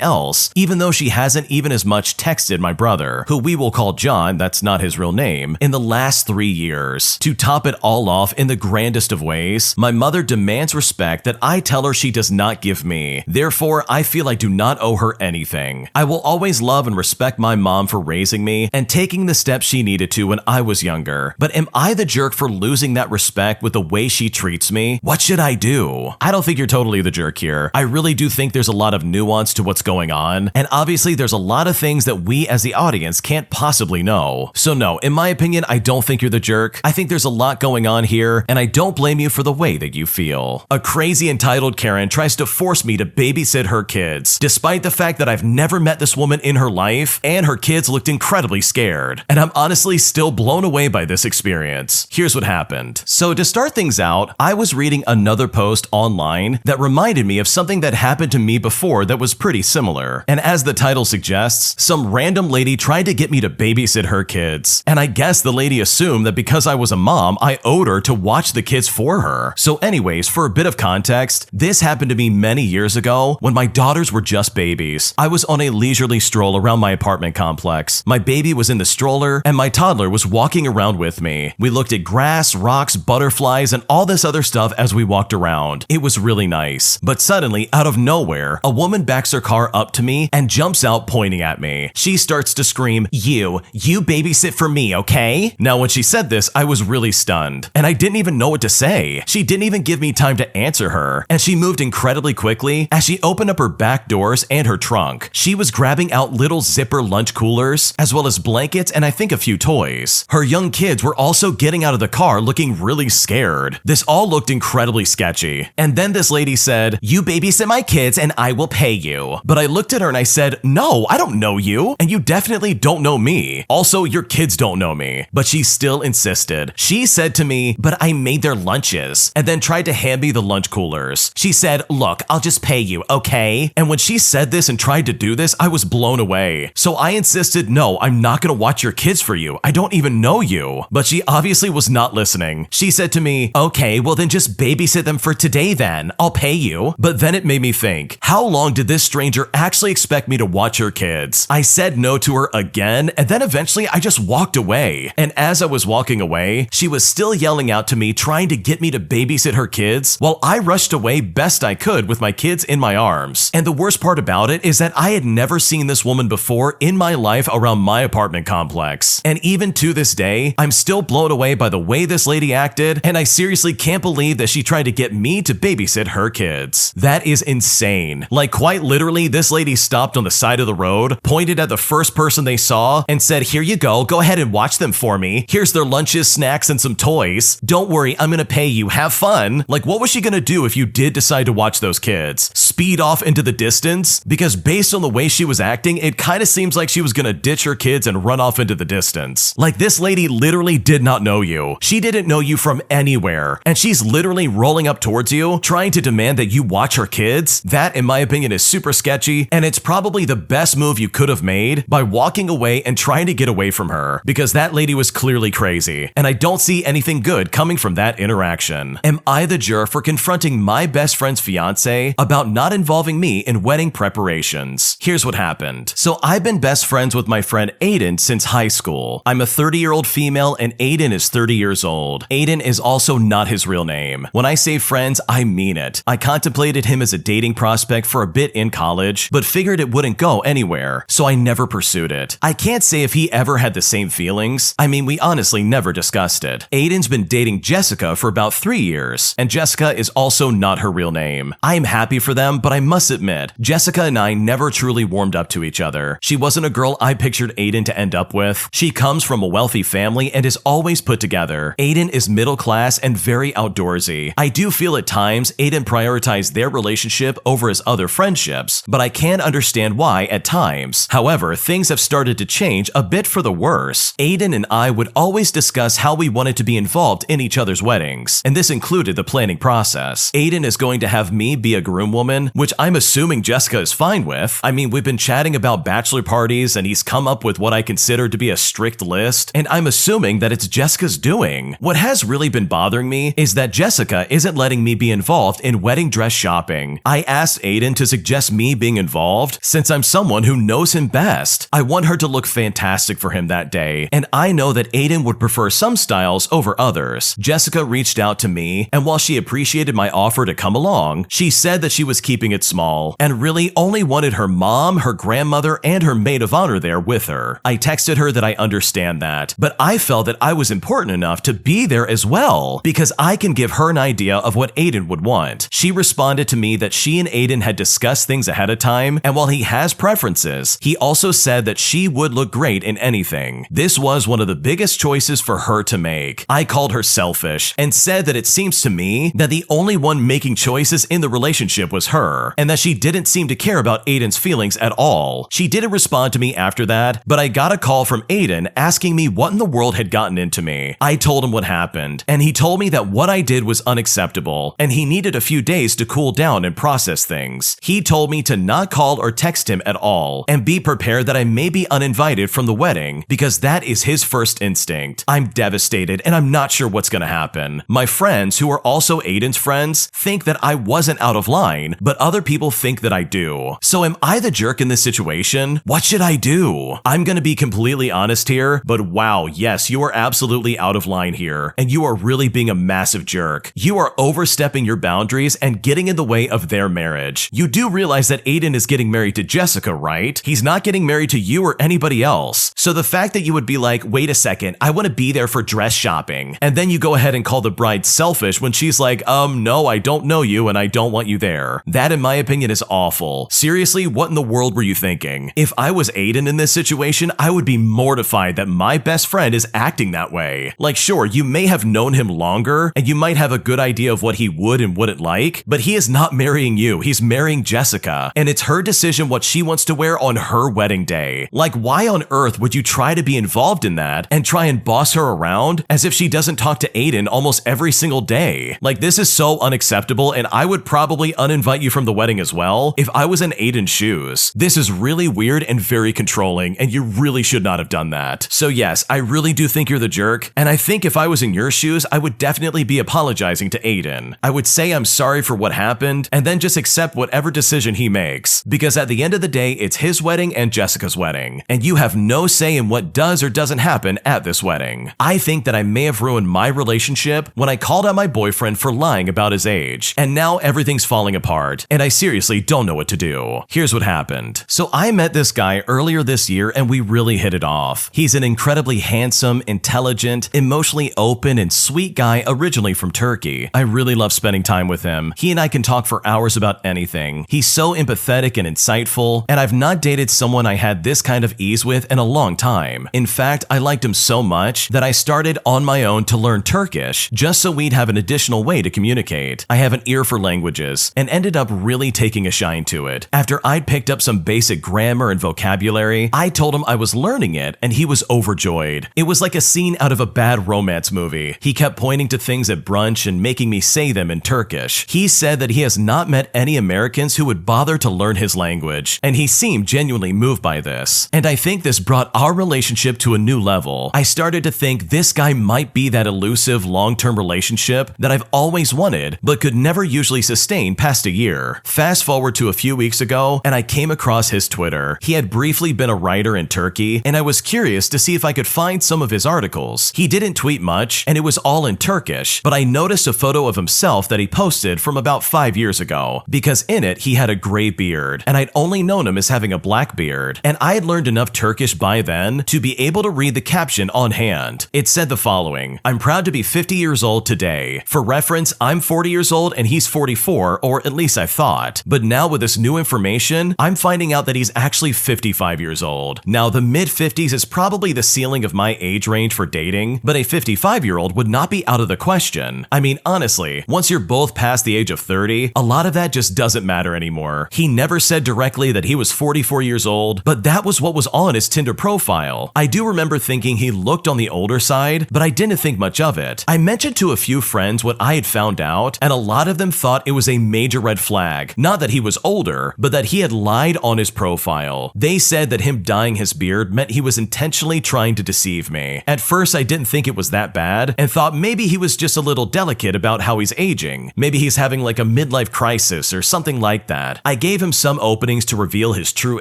else, even though she hasn't even as much texted my brother, who we will call John, that's not his real name, in the last 3 years. To top it all off in the grandest of ways, my mother demands respect that I tell her she does not give me. Therefore, I feel I do not owe her anything. I will always love and respect my mom for raising me and taking the steps she needed to when I was younger. But am I the jerk for losing that respect with the way she treats me? What should I do? I don't think you're totally the jerk here. I really do think there's a lot of nuance to what's going on, and obviously there's a lot of things that we as the audience can't possibly know. So no, in my opinion, I don't think you're the jerk. I think there's a lot going on here, and I don't blame you for the way that you feel. A crazy entitled Karen tries to force me to babysit her kids, despite the fact that I've never met this woman in her life, and her kids looked incredibly scared. And I'm honestly still blown away by this experience. Here's what happened. So to start things out, I was reading another post online that reminded me of something that happened to me before that was pretty similar. And as the title suggests, some random lady tried to get me to babysit her kids. And I guess the lady assumed that because I was a mom, I owed her to watch the kids for her. So anyways, for a bit of context, this happened to me many years ago when my daughters were just babies. I was on a leisurely stroll around my apartment complex. My baby was in the stroller and my toddler was walking around with me. We looked at grass, rocks, butterflies, and all this other stuff as we walked around. It was really nice. But suddenly, out of nowhere, a woman backs her car up to me and jumps out pointing at me. She starts to scream, You babysit for me, okay? Now when she said this, I was really stunned, and I didn't even know what to say. She didn't even give me time to answer her, and she moved incredibly quickly as she opened up her back doors and her trunk. She was grabbing out little zipper lunch coolers, as well as blankets and I think a few toys. Her young kids were also getting out of the car looking really scared. This all looked incredibly sketchy. And then this lady said, You babysit my kids and I will pay you. But I looked at her and I said, No, I don't know you, and you definitely don't know me. Also, your kids don't know me. But she still insisted. She said to me, But I made their lunches, and then tried to hand me the lunch coolers. She said, Look, I'll just pay you, okay? And when she said this and tried to do this, I was blown away. So I insisted, No, I'm not gonna watch your kids for you. I don't even know you. But she obviously was not listening. She said to me, Okay, well then just babysit them for today then. I'll pay you. But then it made me think, how long did this stranger actually expect me to watch her kids? I said no to her again, and then eventually I just walked away. And as I was walking away, she was still yelling out to me, trying to get me to babysit her kids, while I rushed away best I could with my kids in my arms. And the worst part about it is that I had never seen this woman before in my life around my apartment complex. And even to this day, I'm still blown away by the way this lady acted, and I seriously can't believe that she tried to get me to babysit her kids. That is insane. Like quite literally, this lady stopped on the side of the road, pointed at the first person they saw, and said, Here you go ahead and watch them for me. Here's their lunches, snacks, and some toys. Don't worry, I'm gonna pay you. Have fun. Like, what was she gonna do if you did decide to watch those kids? Speed off into the distance? Because based on the way she was acting, it kinda seems like she was gonna ditch her kids and run off into the distance. Like, this lady literally did not know you. She didn't know you from anywhere, and she's literally rolling up towards you, trying to demand that you watch her kids. That, in my opinion, is super sketchy, and it's probably the best move you could have made by walking away and trying to get away from her, because that lady was clearly crazy, and I don't see anything good coming from that interaction. Am I the jerk for confronting my best friend's fiance about not not involving me in wedding preparations. Here's what happened. So I've been best friends with my friend Aiden since high school. I'm a 30-year-old female and Aiden is 30 years old. Aiden is also not his real name. When I say friends, I mean it. I contemplated him as a dating prospect for a bit in college, but figured it wouldn't go anywhere, so I never pursued it. I can't say if he ever had the same feelings. I mean, we honestly never discussed it. Aiden's been dating Jessica for about 3 years, and Jessica is also not her real name. I am happy for them, but I must admit, Jessica and I never truly warmed up to each other. She wasn't a girl I pictured Aiden to end up with. She comes from a wealthy family and is always put together. Aiden is middle class and very outdoorsy. I do feel at times Aiden prioritized their relationship over his other friendships, but I can understand why at times. However, things have started to change a bit for the worse. Aiden and I would always discuss how we wanted to be involved in each other's weddings, and this included the planning process. Aiden is going to have me be a groomwoman, which I'm assuming Jessica is fine with. I mean, we've been chatting about bachelor parties and he's come up with what I consider to be a strict list, and I'm assuming that it's Jessica's doing. What has really been bothering me is that Jessica isn't letting me be involved in wedding dress shopping. I asked Aiden to suggest me being involved since I'm someone who knows him best. I want her to look fantastic for him that day, and I know that Aiden would prefer some styles over others. Jessica reached out to me, and while she appreciated my offer to come along, she said that she was keeping it small and really only wanted her mom, her grandmother, and her maid of honor there with her. I texted her that I understand that, but I felt that I was important enough to be there as well because I can give her an idea of what Aiden would want. She responded to me that she and Aiden had discussed things ahead of time, and while he has preferences, he also said that she would look great in anything. This was one of the biggest choices for her to make. I called her selfish and said that it seems to me that the only one making choices in the relationship was her, and that she didn't seem to care about Aiden's feelings at all. She didn't respond to me after that, but I got a call from Aiden asking me what in the world had gotten into me. I told him what happened, and he told me that what I did was unacceptable, and he needed a few days to cool down and process things. He told me to not call or text him at all, and be prepared that I may be uninvited from the wedding, because that is his first instinct. I'm devastated, and I'm not sure what's gonna happen. My friends, who are also Aiden's friends, think that I wasn't out of line, but other people think that I do. So am I the jerk in this situation? What should I do? I'm gonna be completely honest here, but wow, yes, you are absolutely out of line here, and you are really being a massive jerk. You are overstepping your boundaries and getting in the way of their marriage. You do realize that Aiden is getting married to Jessica, right? He's not getting married to you or anybody else. So the fact that you would be like, wait a second, I want to be there for dress shopping, and then you go ahead and call the bride selfish when she's like, no, I don't know you and I don't want you there. That, in my opinion, is awful. Seriously, what in the world were you thinking? If I was Aiden in this situation, I would be mortified that my best friend is acting that way. Like, sure, you may have known him longer, and you might have a good idea of what he would and wouldn't like, but he is not marrying you. He's marrying Jessica, and it's her decision what she wants to wear on her wedding day. Like, why on earth would you try to be involved in that and try and boss her around as if she doesn't talk to Aiden almost every single day? Like, this is so unacceptable, and I would probably uninvite you from the wedding as well if I was in Aiden's shoes. This is really weird and very controlling, and you really should not have done that. So yes, I really do think you're the jerk, and I think if I was in your shoes, I would definitely be apologizing to Aiden. I would say I'm sorry for what happened, and then just accept whatever decision he makes, because at the end of the day, it's his wedding and Jessica's wedding, and you have no say in what does or doesn't happen at this wedding. I think that I may have ruined my relationship when I called out my boyfriend for lying about his age, and now everything's falling apart, and I seriously don't know what to do. Here's what happened. So I met this guy earlier this year, and we really hit it off. He's an incredibly handsome, intelligent, emotionally open, and sweet guy originally from Turkey. I really love spending time with him. He and I can talk for hours about anything. He's so empathetic and insightful, and I've not dated someone I had this kind of ease with in a long time. In fact, I liked him so much that I started on my own to learn Turkish just so we'd have an additional way to communicate. I have an ear for languages and ended up really taking a shine to it. After I'd picked up some basic grammar and vocabulary, I told him I was learning it, and he was overjoyed. It was like a scene out of a bad romance movie. He kept pointing to things at brunch and making me say them in Turkish. He said that he has not met any Americans who would bother to learn his language, and he seemed genuinely moved by this. And I think this brought our relationship to a new level. I started to think this guy might be that elusive long-term relationship that I've always wanted, but could never usually sustain past a year. Twitter. Fast forward to a few weeks ago, and I came across his Twitter. He had briefly been a writer in Turkey, and I was curious to see if I could find some of his articles. He didn't tweet much, and it was all in Turkish, but I noticed a photo of himself that he posted from about 5 years ago, because in it he had a gray beard, and I'd only known him as having a black beard, and I had learned enough Turkish by then to be able to read the caption on hand. It said the following: "I'm proud to be 50 years old today. For reference, I'm 40 years old and he's 44, or at least I thought. But now with this new information, I'm finding out that he's actually 55 years old. Now, the mid-50s is probably the ceiling of my age range for dating, but a 55-year-old would not be out of the question. I mean, honestly, once you're both past the age of 30, a lot of that just doesn't matter anymore." He never said directly that he was 44 years old, but that was what was on his Tinder profile. I do remember thinking he looked on the older side, but I didn't think much of it. I mentioned to a few friends what I had found out, and a lot of them thought it was a major red flag. Not that he was older, but that he had lied on his profile. They said that him dyeing his beard meant he was intentionally trying to deceive me. At first, I didn't think it was that bad, and thought maybe he was just a little delicate about how he's aging. Maybe he's having like a midlife crisis or something like that. I gave him some openings to reveal his true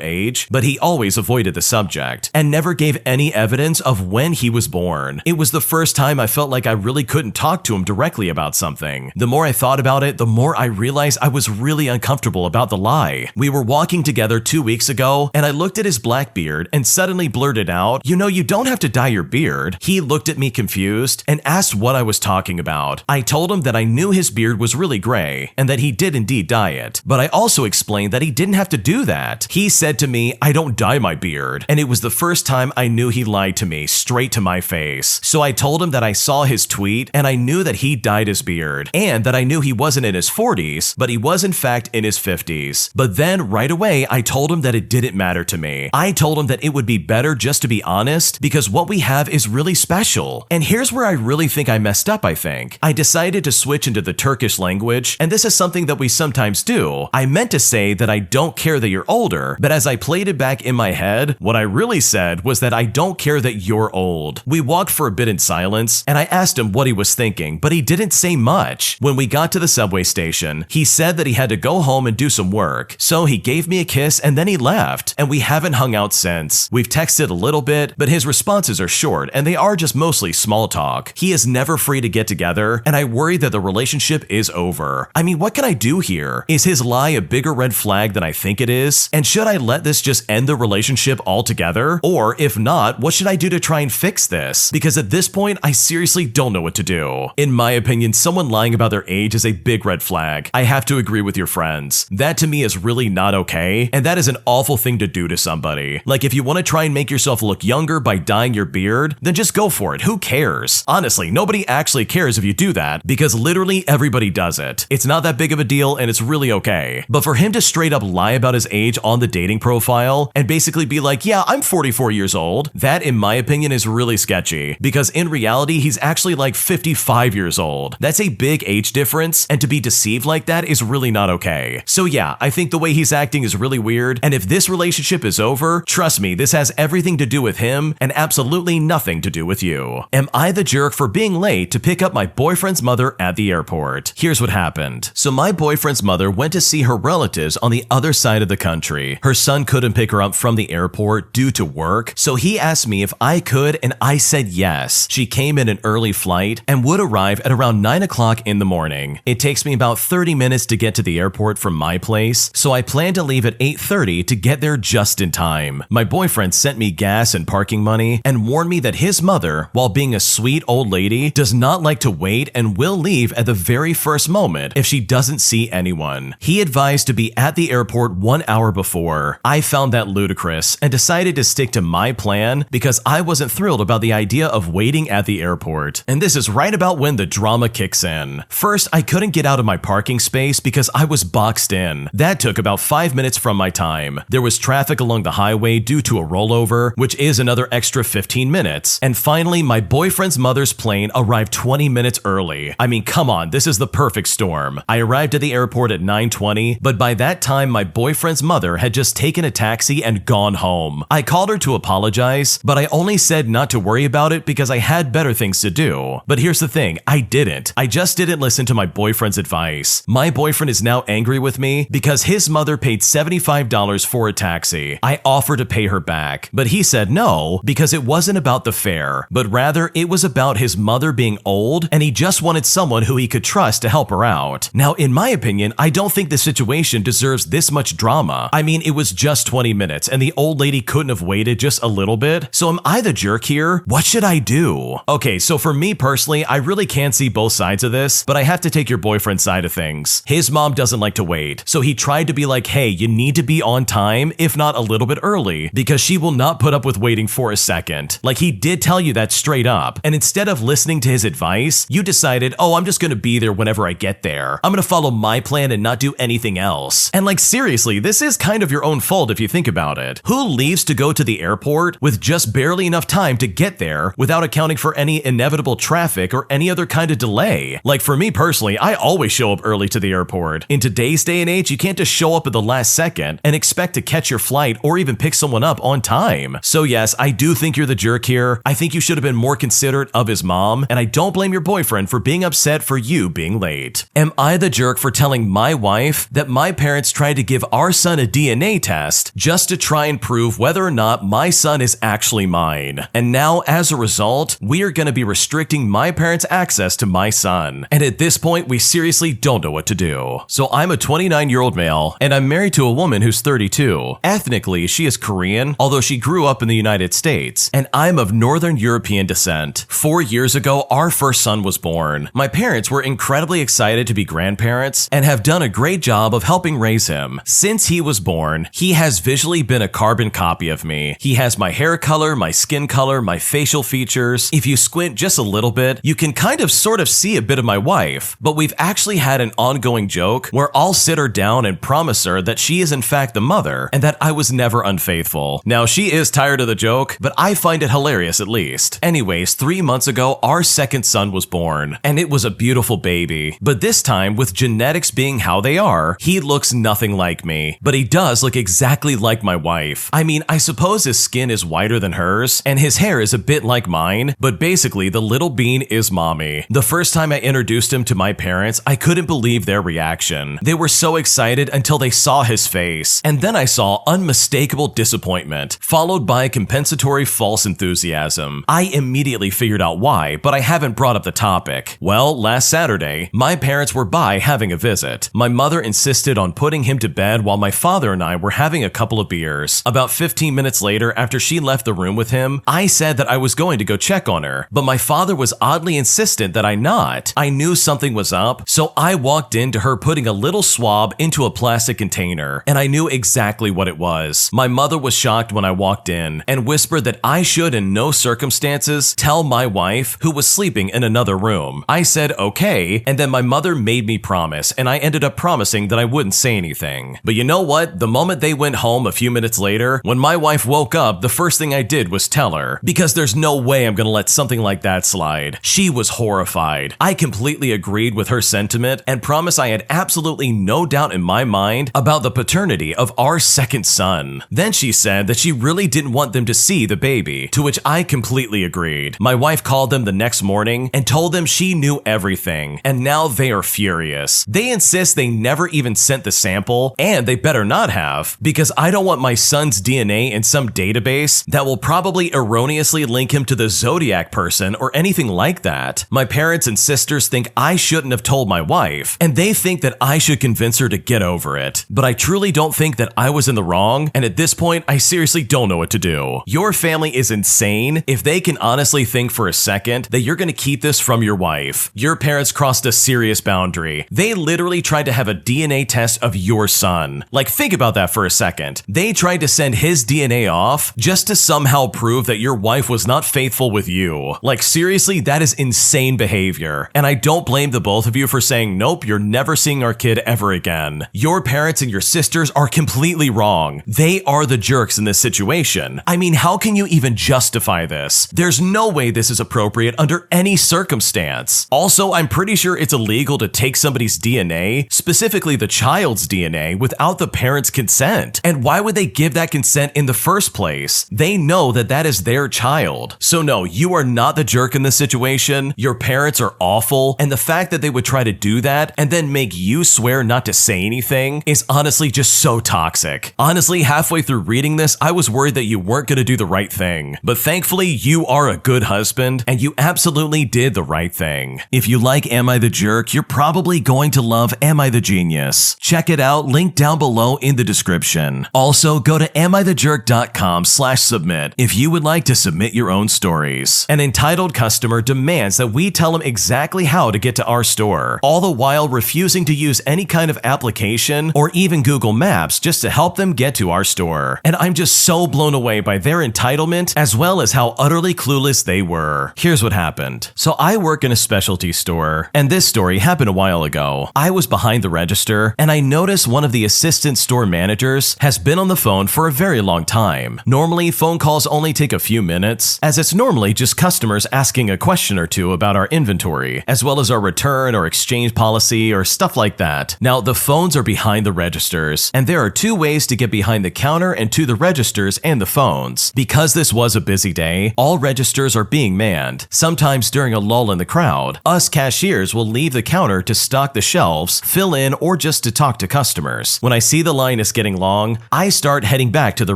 age, but he always avoided the subject, and never gave any evidence of when he was born. It was the first time I felt like I really couldn't talk to him directly about something. The more I thought about it, the more I realized I was really uncomfortable about the lie. We were walking together 2 weeks ago, and I looked at his black beard and suddenly blurted out, "You know, you don't have to dye your beard." He looked at me confused and asked what I was talking about. I told him that I knew his beard was really gray and that he did indeed dye it, but I also explained that he didn't have to do that. He said to me, "I don't dye my beard," and it was the first time I knew he lied to me straight to my face. So I told him that I saw his tweet and I knew that he dyed his beard, and that I knew he wasn't in his 40s, but he was in fact in his 50s. But then right away, I told him that it didn't matter to me. I told him that it would be better just to be honest, because what we have is really special. And here's where I really think I messed up, I think. I decided to switch into the Turkish language, and this is something that we sometimes do. I meant to say that I don't care that you're older, but as I played it back in my head, what I really said was that I don't care that you're old. We walked for a bit in silence, and I asked him what he was thinking, but he didn't say much. When we got to the subway station, he said that he had to go home and do some work, so he gave me a kiss and then he left, and we haven't hung out since. We've texted a little bit, but his responses are short, and they are just mostly small talk. He is never free to get together, and I worry that the relationship is over. I mean, what can I do here? Is his lie a bigger red flag than I think it is? And should I let this just end the relationship altogether? Or if not, what should I do to try and fix this? Because at this point, I seriously don't know what to do. In my opinion, someone lying about their age is a big red flag. I have to agree with your friends. That to me is really not okay, and that is an awful thing to do to somebody. Like, if you want to try and make yourself look younger by dyeing your beard, then just go for it. Who cares? Honestly, nobody actually cares if you do that, because literally everybody does it. It's not that big of a deal, and it's really okay. But for him to straight up lie about his age on the dating profile and basically be like, "Yeah, I'm 44 years old," that in my opinion is really sketchy, because in reality, he's actually like 55 years old. That's a big age difference, and to be deceived like that is really not okay. So yeah, I think the way he's acting is really weird, and if this relationship is over, trust me, this has everything to do with him and absolutely nothing to do with you. Am I the jerk for being late to pick up my boyfriend's mother at the airport? Here's what happened. So my boyfriend's mother went to see her relatives on the other side of the country. Her son couldn't pick her up from the airport due to work, so he asked me if I could, and I said yes. She came in an early flight and would arrive at around 9 o'clock in the morning. It takes me about 30 minutes to get to the airport from my place, so I plan to leave at 8:30 to get there just in time. My boyfriend sent me gas and parking money and warned me that his mother, while being a sweet old lady, does not like to wait and will leave at the very first moment if she doesn't see anyone. He advised to be at the airport 1 hour before. I found that ludicrous and decided to stick to my plan because I wasn't thrilled about the idea of waiting at the airport. And this is right about when the drama kicks in. First, I couldn't get out of my parking space because I was boxed in. That took about 5 minutes from my time. There was traffic along the highway due to a rollover, which is another extra 15 minutes. And finally, my boyfriend's mother's plane arrived 20 minutes early. I mean, come on, this is the perfect storm. I arrived at the airport at 9:20, but by that time, my boyfriend's mother had just taken a taxi and gone home. I called her to apologize, but I only said not to worry about it because I had better things to do. But here's the thing, I didn't. I just didn't listen to my boyfriend's advice. My boyfriend is is now angry with me because his mother paid $75 for a taxi. I offered to pay her back, but he said no because it wasn't about the fare, but rather it was about his mother being old and he just wanted someone who he could trust to help her out. Now, in my opinion, I don't think the situation deserves this much drama. I mean, it was just 20 minutes and the old lady couldn't have waited just a little bit. So am I the jerk here? What should I do? Okay, so for me personally, I really can't see both sides of this, but I have to take your boyfriend's side of things. His mom doesn't like to wait, so he tried to be like, hey, you need to be on time, if not a little bit early, because she will not put up with waiting for a second. Like, he did tell you that straight up, and instead of listening to his advice, you decided, oh, I'm just gonna be there whenever I get there. I'm gonna follow my plan and not do anything else. And like, seriously, this is kind of your own fault if you think about it. Who leaves to go to the airport with just barely enough time to get there without accounting for any inevitable traffic or any other kind of delay? Like, for me personally, I always show up early to the airport. In today's day and age, you can't just show up at the last second and expect to catch your flight or even pick someone up on time. So yes, I do think you're the jerk here. I think you should have been more considerate of his mom, and I don't blame your boyfriend for being upset for you being late. Am I the jerk for telling my wife that my parents tried to give our son a DNA test just to try and prove whether or not my son is actually mine? And now, as a result, we are going to be restricting my parents' access to my son. And at this point, we seriously don't know what to do. So I'm a 29-year-old male, and I'm married to a woman who's 32. Ethnically, she is Korean, although she grew up in the United States, and I'm of Northern European descent. 4 years ago, our first son was born. My parents were incredibly excited to be grandparents and have done a great job of helping raise him. Since he was born, he has visually been a carbon copy of me. He has my hair color, my skin color, my facial features. If you squint just a little bit, you can kind of sort of see a bit of my wife, but we've actually had an ongoing joke where I'll sit her down and promise her that she is in fact the mother and that I was never unfaithful. Now, she is tired of the joke, but I find it hilarious at least. Anyways, 3 months ago, our second son was born, and it was a beautiful baby. But this time, with genetics being how they are, he looks nothing like me, but he does look exactly like my wife. I mean, I suppose his skin is whiter than hers, and his hair is a bit like mine, but basically, the little bean is mommy. The first time I introduced him to my parents, I couldn't believe their reaction. They were so excited until they saw his face, and then I saw unmistakable disappointment, followed by compensatory false enthusiasm. I immediately figured out why, but I haven't brought up the topic. Well, last Saturday, my parents were by having a visit. My mother insisted on putting him to bed while my father and I were having a couple of beers. About 15 minutes later, after she left the room with him, I said that I was going to go check on her, but my father was oddly insistent that I not. I knew something was up, so I walked into her putting a little swab into a plastic container, and I knew exactly what it was. My mother was shocked when I walked in and whispered that I should in no circumstances tell my wife, who was sleeping in another room. I said okay, and then my mother made me promise, and I ended up promising that I wouldn't say anything. But you know what? The moment they went home a few minutes later, when my wife woke up, the first thing I did was tell her, because there's no way I'm gonna let something like that slide. She was horrified. I completely agreed with her sentiment and promised I had absolutely no doubt in my mind about the paternity of our second son. Then she said that she really didn't want them to see the baby, to which I completely agreed. My wife called them the next morning and told them she knew everything, and now they are furious. They insist they never even sent the sample, and they better not have, because I don't want my son's DNA in some database that will probably erroneously link him to the Zodiac person or anything like that. My parents and sisters think I shouldn't have told my wife, and they think that I should convince her to get over it. But I truly don't think that I was in the wrong, and at this point, I seriously don't know what to do. Your family is insane if they can honestly think for a second that you're gonna keep this from your wife. Your parents crossed a serious boundary. They literally tried to have a DNA test of your son. Like, think about that for a second. They tried to send his DNA off just to somehow prove that your wife was not faithful with you. Like, seriously, that is insane behavior. And I don't blame the both of you for saying, nope, you're never seeing our kid ever again. Your parents and your sisters are completely wrong. They are the jerks in this situation. I mean, how can you even justify this? There's no way this is appropriate under any circumstance. Also, I'm pretty sure it's illegal to take somebody's DNA, specifically the child's DNA, without the parents' consent. And why would they give that consent in the first place? They know that that is their child. So no, you are not the jerk in this situation. Your parents are awful, and the fact that they would try to do that and then make you swear not to say anything is honestly just so toxic. Honestly, halfway through reading this, I was worried that you weren't going to do the right thing. But thankfully, you are a good husband, and you absolutely did the right thing. If you like Am I the Jerk, you're probably going to love Am I the Genius. Check it out, link down below in the description. Also, go to amIthejerk.com/submit if you would like to submit your own stories. An entitled customer demands that we tell him exactly how to get to our store, all the while refusing to use any kind of application or even Google Maps just to help them get to our store. And I'm just so blown away by their entitlement as well as how utterly clueless they were. Here's what happened. So I work in a specialty store, and this story happened a while ago. I was behind the register, and I noticed one of the assistant store managers has been on the phone for a very long time. Normally, phone calls only take a few minutes, as it's normally just customers asking a question or two about our inventory, as well as our return or exchange policy or stuff like that. Now, the phones are behind the registers, and there are two ways to get behind the counter and to the registers and the phones. Because this was a busy day, all registers are being manned. Sometimes during a lull in the crowd, us cashiers will leave the counter to stock the shelves, fill in, or just to talk to customers. When I see the line is getting long, I start heading back to the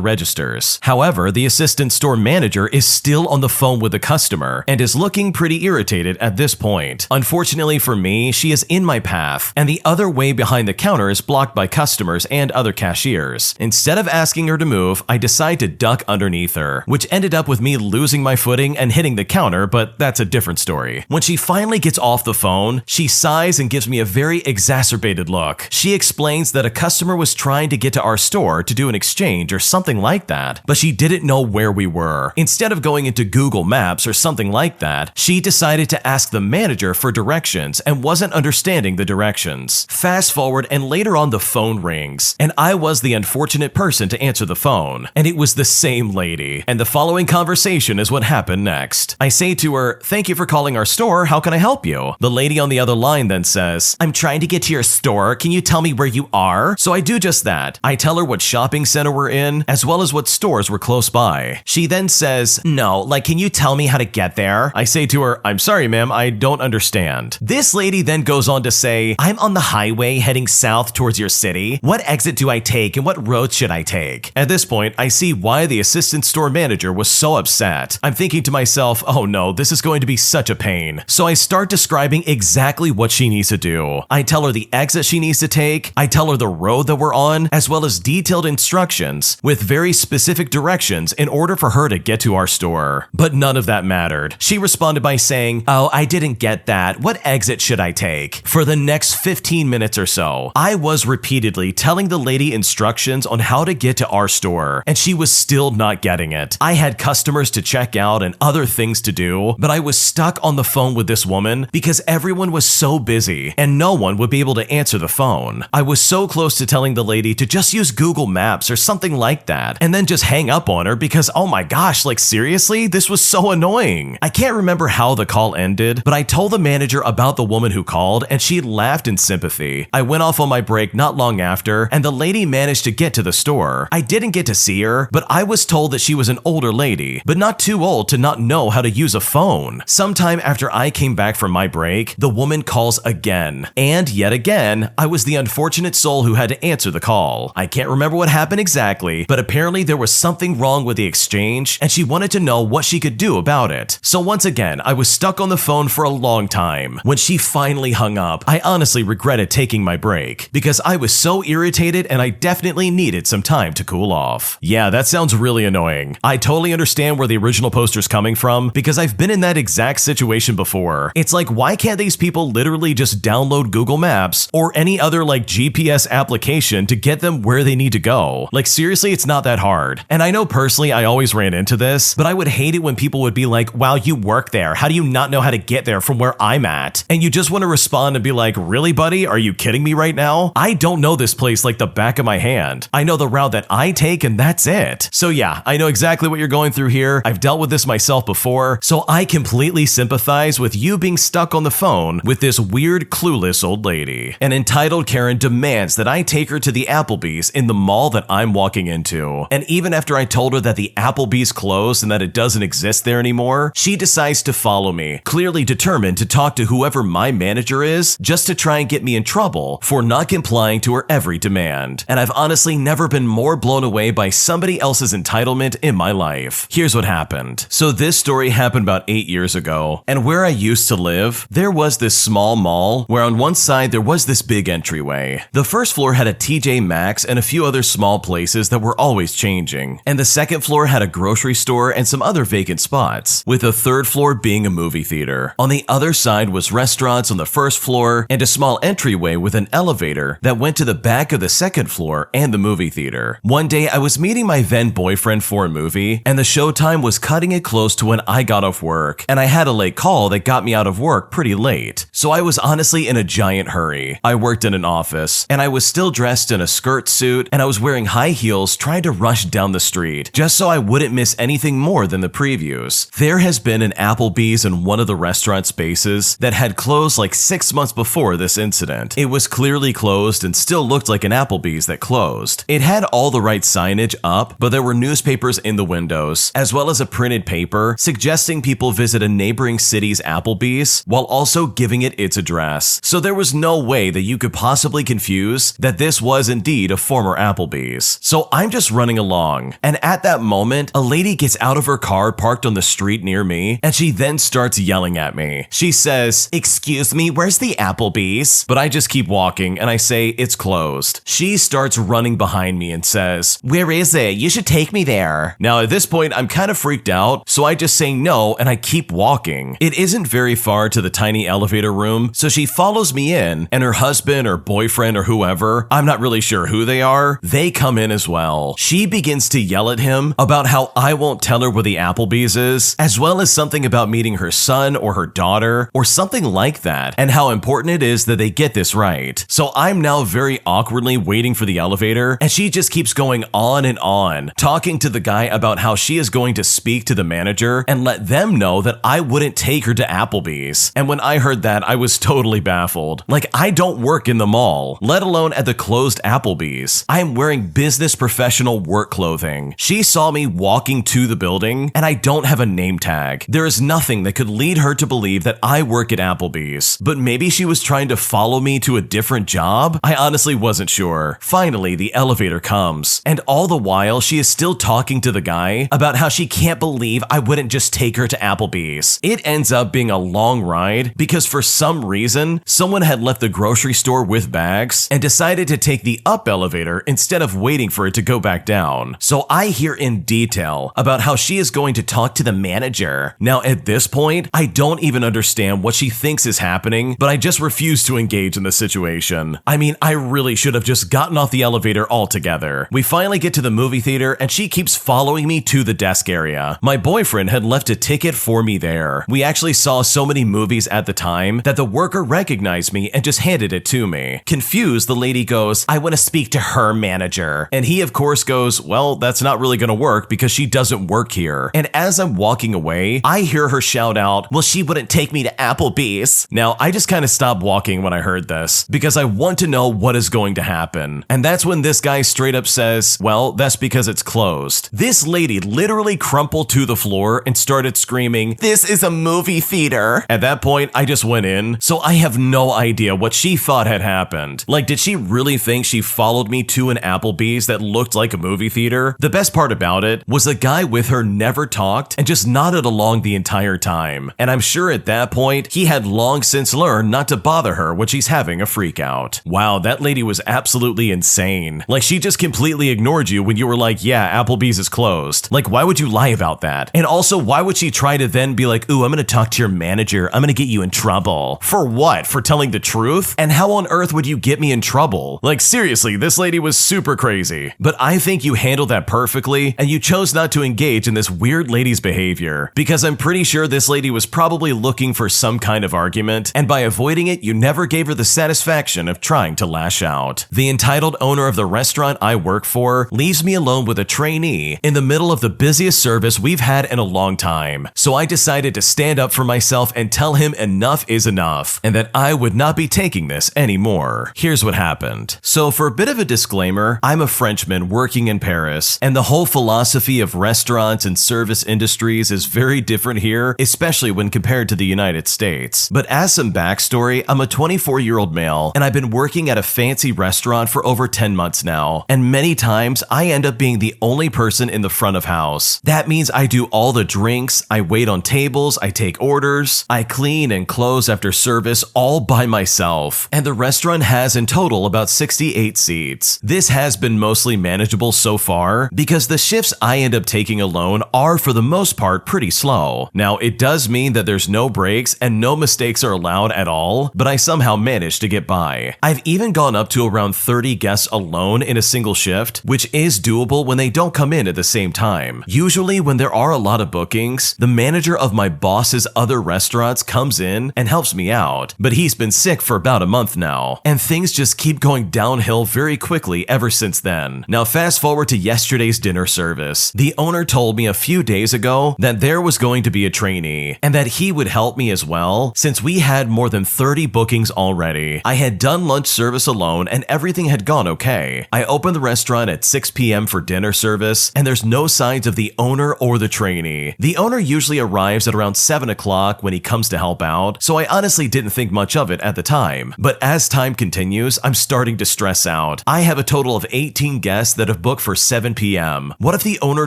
registers. However, the assistant store manager is still on the phone with the customer and is looking pretty irritated at this point. Unfortunately for me, she is in my path, and the other way behind the counter is blocked by customers and other cashiers. Instead of asking her to move, I decide to duck underneath her, which ended up with me losing my footing and hitting the counter, but that's a different story. When she finally gets off the phone, she sighs and gives me a very exacerbated look. She explains that a customer was trying to get to our store to do an exchange or something like that, but she didn't know where we were. Instead of going into Google Maps or something like that, she decided to ask the manager for directions and wasn't understanding the directions. Fast forward, and later on the phone rings, and I was the unfortunate person to answer the phone, and it was the same lady. And the following conversation is what happened next. I say to her, "Thank you for calling our store, how can I help you?" The lady on the other line then says, "I'm trying to get to your store, can you tell me where you are?" So I do just that. I tell her what shopping center we're in, as well as what stores were close by. She then says, "No, like, can you tell me how to get there?" I say to her, "I'm sorry ma'am, I don't understand." This lady then goes on to say, "I'm on the highway heading south towards your city. What exit do I take and what road should I take?" At this point, I see why the assistant store manager was so upset. I'm thinking to myself, oh no, this is going to be such a pain. So I start describing exactly what she needs to do. I tell her the exit she needs to take, I tell her the road that we're on, as well as detailed instructions with very specific directions in order for her to get to our store. But none of that mattered. She responded by saying, "Oh, I didn't get that. What exit should I take?" For the next 15 minutes or so, I was repeatedly telling the lady instructions on how to get to our store, and she was still not getting it. I had customers to check out and other things to do, but I was stuck on the phone with this woman because everyone was so busy and no one would be able to answer the phone. I was so close to telling the lady to just use Google Maps or something like that and then just hang up on her because, oh my gosh, like seriously, this was so annoying. I can't remember how the call ended, but I told the manager about the woman who called and she laughed in sympathy. I went off on my break not long after and the lady managed to get to the store. I didn't get to see her, but I was told that she was an older lady, but not too old to not know how to use a phone. Sometime after I came back from my break, the woman calls again. And yet again, I was the unfortunate soul who had to answer the call. I can't remember what happened exactly, but apparently there was something wrong with the exchange and she wanted to know what she could do about it. So once again, I was stuck on the phone for a long time. When she finally hung up, I honestly regretted taking my break because I was so irritated and I definitely needed some time to cool off. Yeah, that sounds really annoying. I totally understand where the original poster's coming from because I've been in that exact situation before. It's like, why can't these people literally just download Google Maps or any other like GPS application to get them where they need to go? Like seriously, it's not that hard. And I know personally I always ran into this, but I would hate it when people would be like, "Wow, you work there. How do you not know how to get there from where I'm at?" And you just want to respond and be like, "Really, buddy? Are you kidding me right now? I don't know this place like the back of my hand. I know the route that I take and that's it." So yeah, I know exactly what you're going through here. I've dealt with this myself before, so I completely sympathize with you being stuck on the phone with this weird, clueless old lady. An entitled Karen demands that I take her to the Applebee's in the mall that I'm walking into. And even after I told her that the Applebee's closed and that it doesn't exist there anymore, she decides to follow me, clearly determined to talk to whoever my manager is just to try and get get me in trouble for not complying to her every demand. And I've honestly never been more blown away by somebody else's entitlement in my life. Here's what happened. So this story happened about 8 years ago, and where I used to live, there was this small mall where on one side there was this big entryway. The first floor had a TJ Maxx and a few other small places that were always changing, and the second floor had a grocery store and some other vacant spots, with the third floor being a movie theater. On the other side was restaurants on the first floor and a small entryway with an elevator that went to the back of the second floor and the movie theater. One day I was meeting my then boyfriend for a movie, and the showtime was cutting it close to when I got off work, and I had a late call that got me out of work pretty late. So I was honestly in a giant hurry. I worked in an office, and I was still dressed in a skirt suit, and I was wearing high heels trying to rush down the street, just so I wouldn't miss anything more than the previews. There has been an Applebee's in one of the restaurant spaces that had closed like 6 months before this incident. It was clearly closed and still looked like an Applebee's that closed. It had all the right signage up, but there were newspapers in the windows, as well as a printed paper suggesting people visit a neighboring city's Applebee's while also giving it its address. So there was no way that you could possibly confuse that this was indeed a former Applebee's. So I'm just running along, and at that moment, a lady gets out of her car parked on the street near me, and she then starts yelling at me. She says, "Excuse me, where's the Applebee's?" But I just keep walking, and I say, "It's closed." She starts running behind me and says, "Where is it? You should take me there." Now at this point, I'm kind of freaked out, so I just say no, and I keep walking. It isn't very far to the tiny elevator room, so she follows me in, and her husband or boyfriend or whoever, I'm not really sure who they are, they come in as well. She begins to yell at him about how I won't tell her where the Applebee's is, as well as something about meeting her son or her daughter, or something like that, and how important it is that they get this right. So I'm now very awkwardly waiting for the elevator, and she just keeps going on, talking to the guy about how she is going to speak to the manager and let them know that I wouldn't take her to Applebee's. And when I heard that, I was totally baffled. Like, I don't work in the mall, let alone at the closed Applebee's. I am wearing business professional work clothing. She saw me walking to the building, and I don't have a name tag. There is nothing that could lead her to believe that I work at Applebee's, but maybe she was trying to follow me to a different job? I honestly wasn't sure. Finally, the elevator comes, and all the while, she is still talking to the guy about how she can't believe I wouldn't just take her to Applebee's. It ends up being a long ride because for some reason, someone had left the grocery store with bags and decided to take the up elevator instead of waiting for it to go back down. So I hear in detail about how she is going to talk to the manager. Now at this point, I don't even understand what she thinks is happening, but I just refuse to engage in the situation. I mean, I really should have just gotten off the elevator altogether. We finally get to the movie theater, and she keeps following me to the desk area. My boyfriend had left a ticket for me there. We actually saw so many movies at the time that the worker recognized me and just handed it to me. Confused, the lady goes, "I want to speak to her manager." And he of course goes, "Well, that's not really gonna work because she doesn't work here." And as I'm walking away, I hear her shout out, "Well, she wouldn't take me to Applebee's." Now, I just kind of stopped walking when I heard this because I want to know what is going to happen. And that's when this guy straight up says, "Well, that's because it's closed." This lady literally crumpled to the floor and started screaming, "This is a movie theater." At that point, I just went in, so I have no idea what she thought had happened. Like, did she really think she followed me to an Applebee's that looked like a movie theater? The best part about it was the guy with her never talked and just nodded along the entire time. And I'm sure at that point, he had long since learned not to bother her when she's having a freak out. Wow, that lady was absolutely insane. Like, she just completely ignored you when you were like, "Yeah, Applebee's is closed." Like, why would you lie about that? And also, why would she try to then be like, "Ooh, I'm gonna talk to your manager. I'm gonna get you in trouble." For what? For telling the truth? And how on earth would you get me in trouble? Like, seriously, this lady was super crazy. But I think you handled that perfectly, and you chose not to engage in this weird lady's behavior, because I'm pretty sure this lady was probably looking for some kind of argument, and by avoiding it, you never gave her the satisfaction of trying to lash out. The entitled owner of the restaurant I work for leaves me alone with a trainee in the middle of the busiest service we've had in a long time. So I decided to stand up for myself and tell him enough is enough, and that I would not be taking this anymore. Here's what happened. So for a bit of a disclaimer, I'm a Frenchman working in Paris, and the whole philosophy of restaurants and service industries is very different here, especially when compared to the United States. But as some backstory, I'm a 24 34-year-old male, and I've been working at a fancy restaurant for over 10 months now, and many times I end up being the only person in the front of house. That means I do all the drinks, I wait on tables, I take orders, I clean and close after service all by myself, and the restaurant has in total about 68 seats. This has been mostly manageable so far because the shifts I end up taking alone are for the most part pretty slow. Now, it does mean that there's no breaks and no mistakes are allowed at all, but I somehow manage to get by. I've even gone up to around 30 guests alone in a single shift, which is doable when they don't come in at the same time. Usually when there are a lot of bookings, the manager of my boss's other restaurants comes in and helps me out, but he's been sick for about a month now, and things just keep going downhill very quickly ever since then. Now fast forward to yesterday's dinner service. The owner told me a few days ago that there was going to be a trainee, and that he would help me as well since we had more than 30 bookings already. I had done lunch service alone and everything had gone okay. I opened the restaurant at 6 p.m. for dinner service, and there's no signs of the owner or the trainee. The owner usually arrives at around 7 o'clock when he comes to help out, so I honestly didn't think much of it at the time. But as time continues, I'm starting to stress out. I have a total of 18 guests that have booked for 7 p.m. What if the owner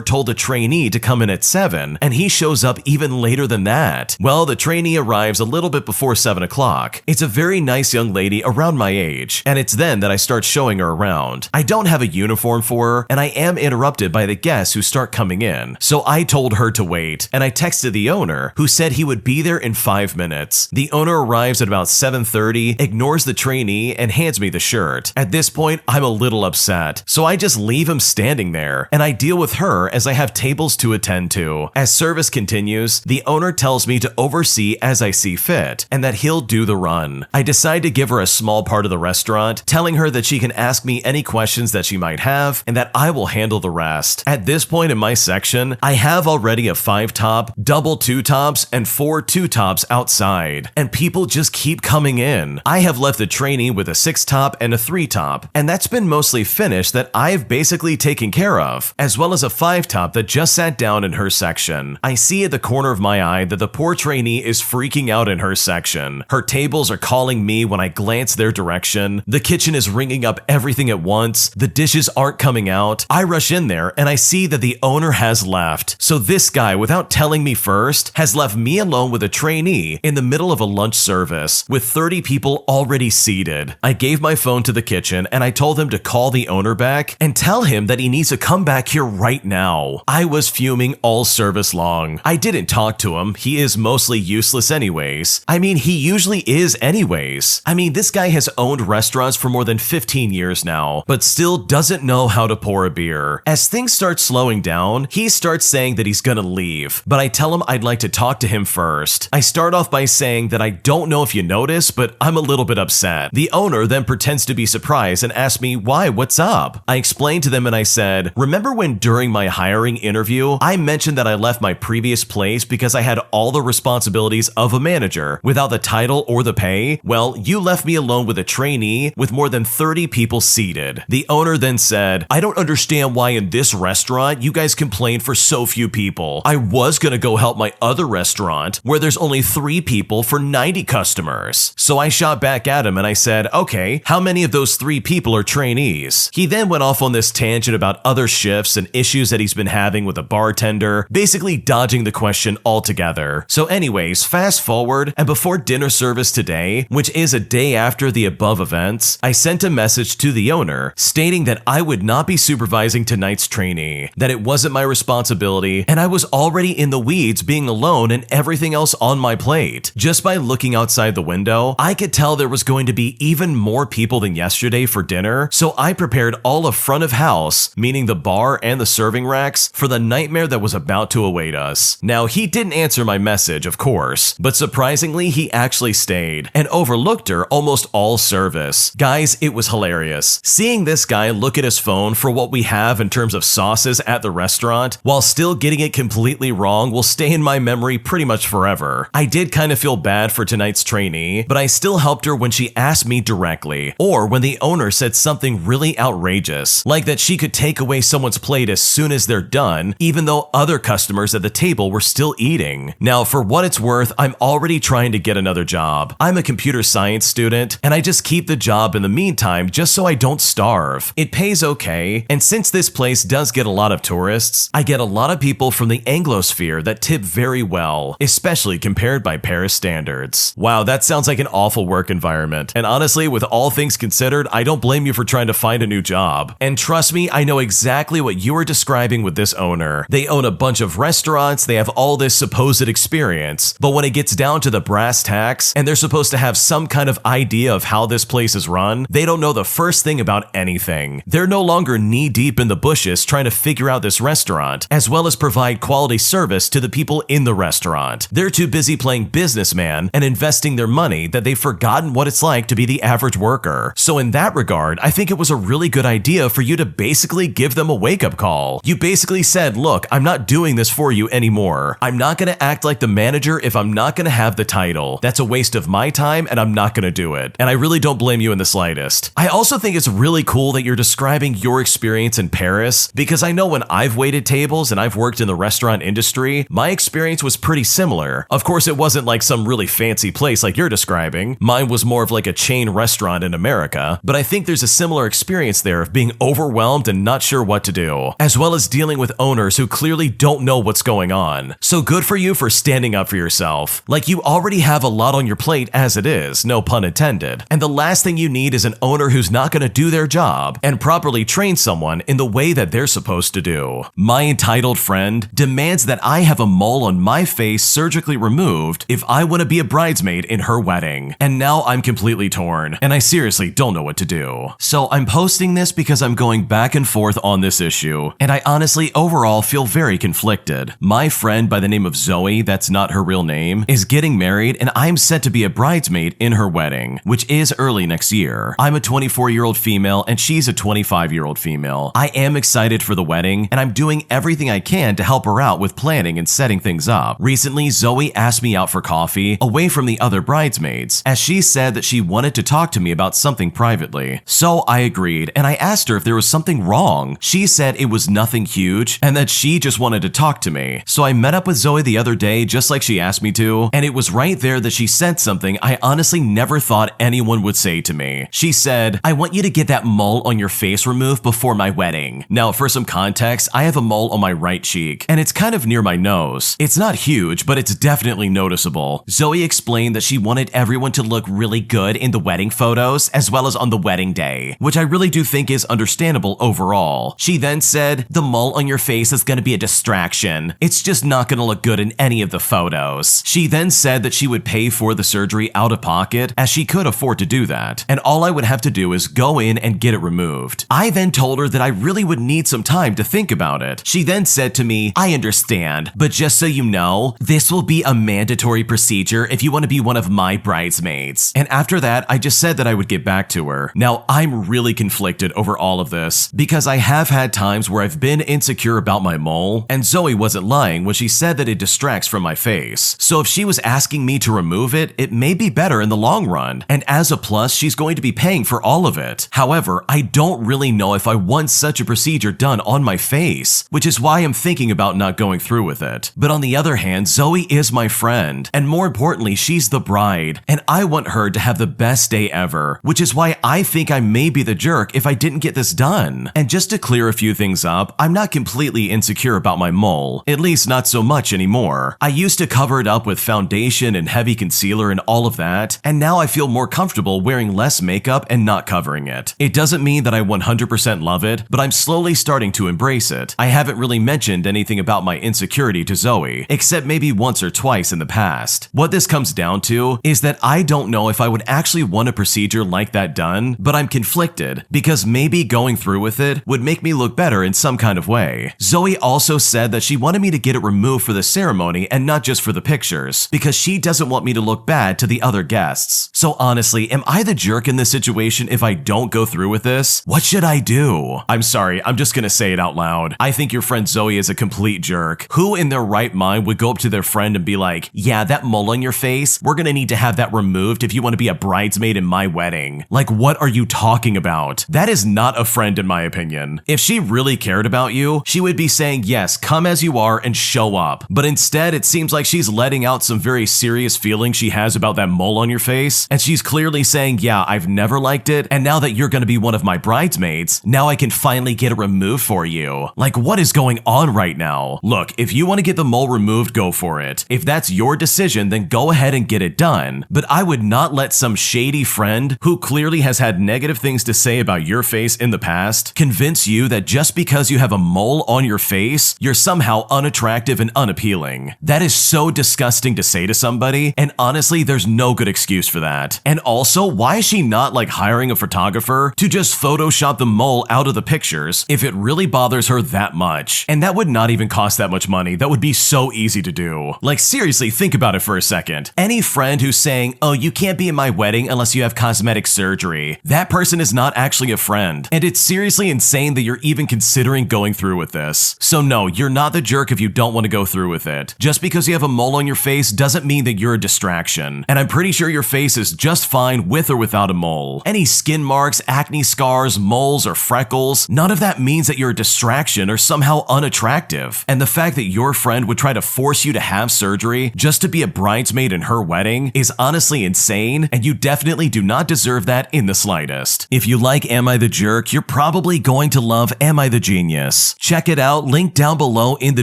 told the trainee to come in at 7 and he shows up even later than that? Well, the trainee arrives a little bit before 7 o'clock. It's a very nice young lady around my age, and it's then that I start showing her around. I don't have a uniform for her, and I am interrupted by the guests who start coming in, so I told her to wait, and I texted the owner, who said he would be there in 5 minutes. The owner arrives at about 7:30, ignores the trainee, and hands me the shirt. At this point, I'm a little upset, so I just leave him standing there, and I deal with her as I have tables to attend to. As service continues, the owner tells me to oversee as I see fit, and that he'll do the run. I decide to give her a small part of the restaurant, telling her that she can ask me any questions that she might have, and that I will handle the rest. At this point in my section, I have already a 5-top, double 2-tops, and 4 2-tops outside, and people just keep coming in. I have left the trainee with a 6-top and a 3-top, and that's been mostly finished that I've basically taken care of, as well as a 5-top that just sat down in her section. I see at the corner of my eye that the poor trainee is freaking out in her section. Her tables are calling me when I glance their direction. The kitchen is ringing up everything at once. The dishes aren't coming out. I rush in there and I see that the owner has left. So this guy, without telling me first, has left me alone with a trainee in the middle of a lunch service with 30 people already seated. I gave my phone to the kitchen and I told them to call the owner back and tell him that he needs to come back here right now. I was fuming all service long. I didn't talk to him. He is mostly useless anyways. I mean, he usually is anyways. I mean, this guy has owned restaurants for more than 15 years now, but still doesn't know how to pour a beer. As things start slowing down, he starts saying that he's gonna leave, but I tell him I'd like to talk to him first. I start off by saying that I don't know if you noticed, but I'm a little bit upset. The owner then pretends to be surprised and asks me, why, what's up? I explained to them and I said, remember when during my hiring interview, I mentioned that I left my previous place because I had all the responsibilities of a manager without the title or the pay? Well, you left me alone with a trainee with more than 30 people seated. The owner then said, I don't understand why in this restaurant you guys complain for so few people. I was gonna go help my other restaurant where there's only 3 people for 90 customers. So I shot back at him and I said, okay, how many of those 3 people are trainees? He then went off on this tangent about other shifts and issues that he's been having with a bartender, basically dodging the question altogether. So anyways, fast forward, and before dinner service today, which is a day after the above events, I sent a message to the owner stating that I would not be supervising tonight's trainee, that it wasn't my responsibility, and I was already in the weeds being alone and everything else on my plate. Just by looking outside the window, I could tell there was going to be even more people than yesterday for dinner, so I prepared all of front of house, meaning the bar and the serving racks, for the nightmare that was about to await us. Now, he didn't answer my message, of course, but surprisingly, he actually stayed and overlooked her almost all service. Guys, it was hilarious. Seeing this guy look at his phone for what we have in terms of sauces at the restaurant, while still getting it completely wrong, will stay in my memory pretty much forever. I did kind of feel bad for tonight's trainee, but I still helped her when she asked me directly, or when the owner said something really outrageous, like that she could take away someone's plate as soon as they're done, even though other customers at the table were still eating. Now, for what it's worth, I'm already trying to get another job. I'm a computer science student, and I just keep the job in the meantime just so I don't starve. It pays okay, and since this place does get a lot of tourists, I get a lot of people from the Anglosphere that tip very well, especially compared by Paris standards. Wow, that sounds like an awful work environment. And honestly, with all things considered, I don't blame you for trying to find a new job. And trust me, I know exactly what you are describing with this owner. They own a bunch of restaurants, they have all this supposed experience, but when it gets down to the brass tacks, and they're supposed to have some kind of idea of how this place is run, they don't know the first thing about anything. They're no longer knee-deep in the bushes trying to figure out this restaurant, as well as provide quality service to the people in the restaurant. They're too busy playing businessman and investing their money that they've forgotten what it's like to be the average worker. So in that regard, I think it was a really good idea for you to basically give them a wake-up call. You basically said, look, I'm not doing this for you anymore. I'm not going to act like the manager if I'm not going to have the title. That's a waste of my time and I'm not going to do it. And I really don't blame you in the slightest. I also think it's really cool that you're describing your experience in Paris, because I know when I've waited tables and I've worked in the restaurant industry, my experience was pretty similar. Of course, it wasn't like some really fancy place like you're describing. Mine was more of like a chain restaurant in America, but I think there's a similar experience there of being overwhelmed and not sure what to do, as well as dealing with owners who clearly don't know what's going on. So good for you for standing up for yourself. Like, you already have a lot on your plate as it is, no pun intended. And the last thing you need is an owner who's not going to do their job and properly train someone in the way that they're supposed to do. My entitled friend demands that I have a mole on my face surgically removed if I want to be a bridesmaid in her wedding. And now I'm completely torn, and I seriously don't know what to do. So I'm posting this because I'm going back and forth on this issue, and I honestly overall feel very conflicted. My friend by the name of Zoe, that's not her real name, is getting married, and I'm set to be a bridesmaid in her wedding, which is early next year. I'm a 24-year-old female, and she's a 25-year-old female. I am excited for the wedding, and I'm doing everything I can to help her out with planning and setting things up. Recently, Zoe asked me out for coffee away from the other bridesmaids, as she said that she wanted to talk to me about something privately. So I agreed, and I asked her if there was something wrong. She said it was nothing huge, and that she just wanted to talk to me. So I met up with Zoe the other day just like she asked me to, and it was right there that she said something I honestly never thought anyone would say to me. She said, "I want you to get that mole on your face removed before my wedding." Now, for some context, I have a mole on my right cheek, and it's kind of near my nose. It's not huge, but it's definitely noticeable. Zoe explained that she wanted everyone to look really good in the wedding photos as well as on the wedding day, which I really do think is understandable overall. She then said, "The mole on your face is going to be a distraction. It's just not going to look good in any of the photos." She then said that she would pay for the surgery out of pocket, as she could afford to do that, and all I would have to do is go in and get it removed. I then told her that I really would need some time to think about it. She then said to me, "I understand, but just so you know, this will be a mandatory procedure if you want to be one of my bridesmaids." And after that, I just said that I would get back to her. Now, I'm really conflicted over all of this, because I have had times where I've been insecure about my mole, and Zoe wasn't lying when she said that it distracts from my face. So if she was asking me to remove it, it may be better in the long run, and as a plus, she's going to be paying for all of it. However, I don't really know if I want such a procedure done on my face, which is why I'm thinking about not going through with it. But on the other hand, Zoe is my friend, and more importantly, she's the bride, and I want her to have the best day ever, which is why I think I may be the jerk if I didn't get this done. And just to clear a few things up, I'm not completely insecure about my mole, at least not so much anymore. I used to cover it up with foundation and heavy concealer and all of that, and now I feel more comfortable wearing less makeup and not covering it. It doesn't mean that I 100% love it, but I'm slowly starting to embrace it. I haven't really mentioned anything about my insecurity to Zoe, except maybe once or twice in the past. What this comes down to is that I don't know if I would actually want a procedure like that done, but I'm conflicted, because maybe going through with it would make me look better in some kind of way. Zoe also said that she wanted me to get it removed for the ceremony and not just for the pictures, because she doesn't want me to look bad to the other guests. So honestly, am I the jerk in this situation if I don't go through with this? What should I do? I'm sorry, I'm just gonna say it out loud. I think your friend Zoe is a complete jerk. Who in their right mind would go up to their friend and be like, "Yeah, that mole on your face, we're gonna need to have that removed if you want to be a bridesmaid in my wedding"? Like, what are you talking about? That is not a friend in my opinion. If she really cared about you, she would be saying, "Yes, come as you are and show up." But instead, it seems like she's letting out some very serious feelings she has about that mole on your your face, and she's clearly saying, yeah, I've never liked it, and now that you're gonna be one of my bridesmaids, now I can finally get it removed for you. Like, what is going on right now? Look, if you want to get the mole removed, go for it. If that's your decision, then go ahead and get it done. But I would not let some shady friend who clearly has had negative things to say about your face in the past convince you that just because you have a mole on your face, you're somehow unattractive and unappealing. That is so disgusting to say to somebody, and honestly, there's no good excuse for that. And also, why is she not like hiring a photographer to just Photoshop the mole out of the pictures if it really bothers her that much? And that would not even cost that much money. That would be so easy to do. Like, seriously, think about it for a second. Any friend who's saying, oh, you can't be in my wedding unless you have cosmetic surgery, that person is not actually a friend. And it's seriously insane that you're even considering going through with this. So no, you're not the jerk if you don't want to go through with it. Just because you have a mole on your face doesn't mean that you're a distraction. And I'm pretty sure your face is just fine with or without a mole. Any skin marks, acne scars, moles, or freckles, none of that means that you're a distraction or somehow unattractive. And the fact that your friend would try to force you to have surgery just to be a bridesmaid in her wedding is honestly insane, and you definitely do not deserve that in the slightest. If you like Am I the Jerk, you're probably going to love Am I the Genius. Check it out, link down below in the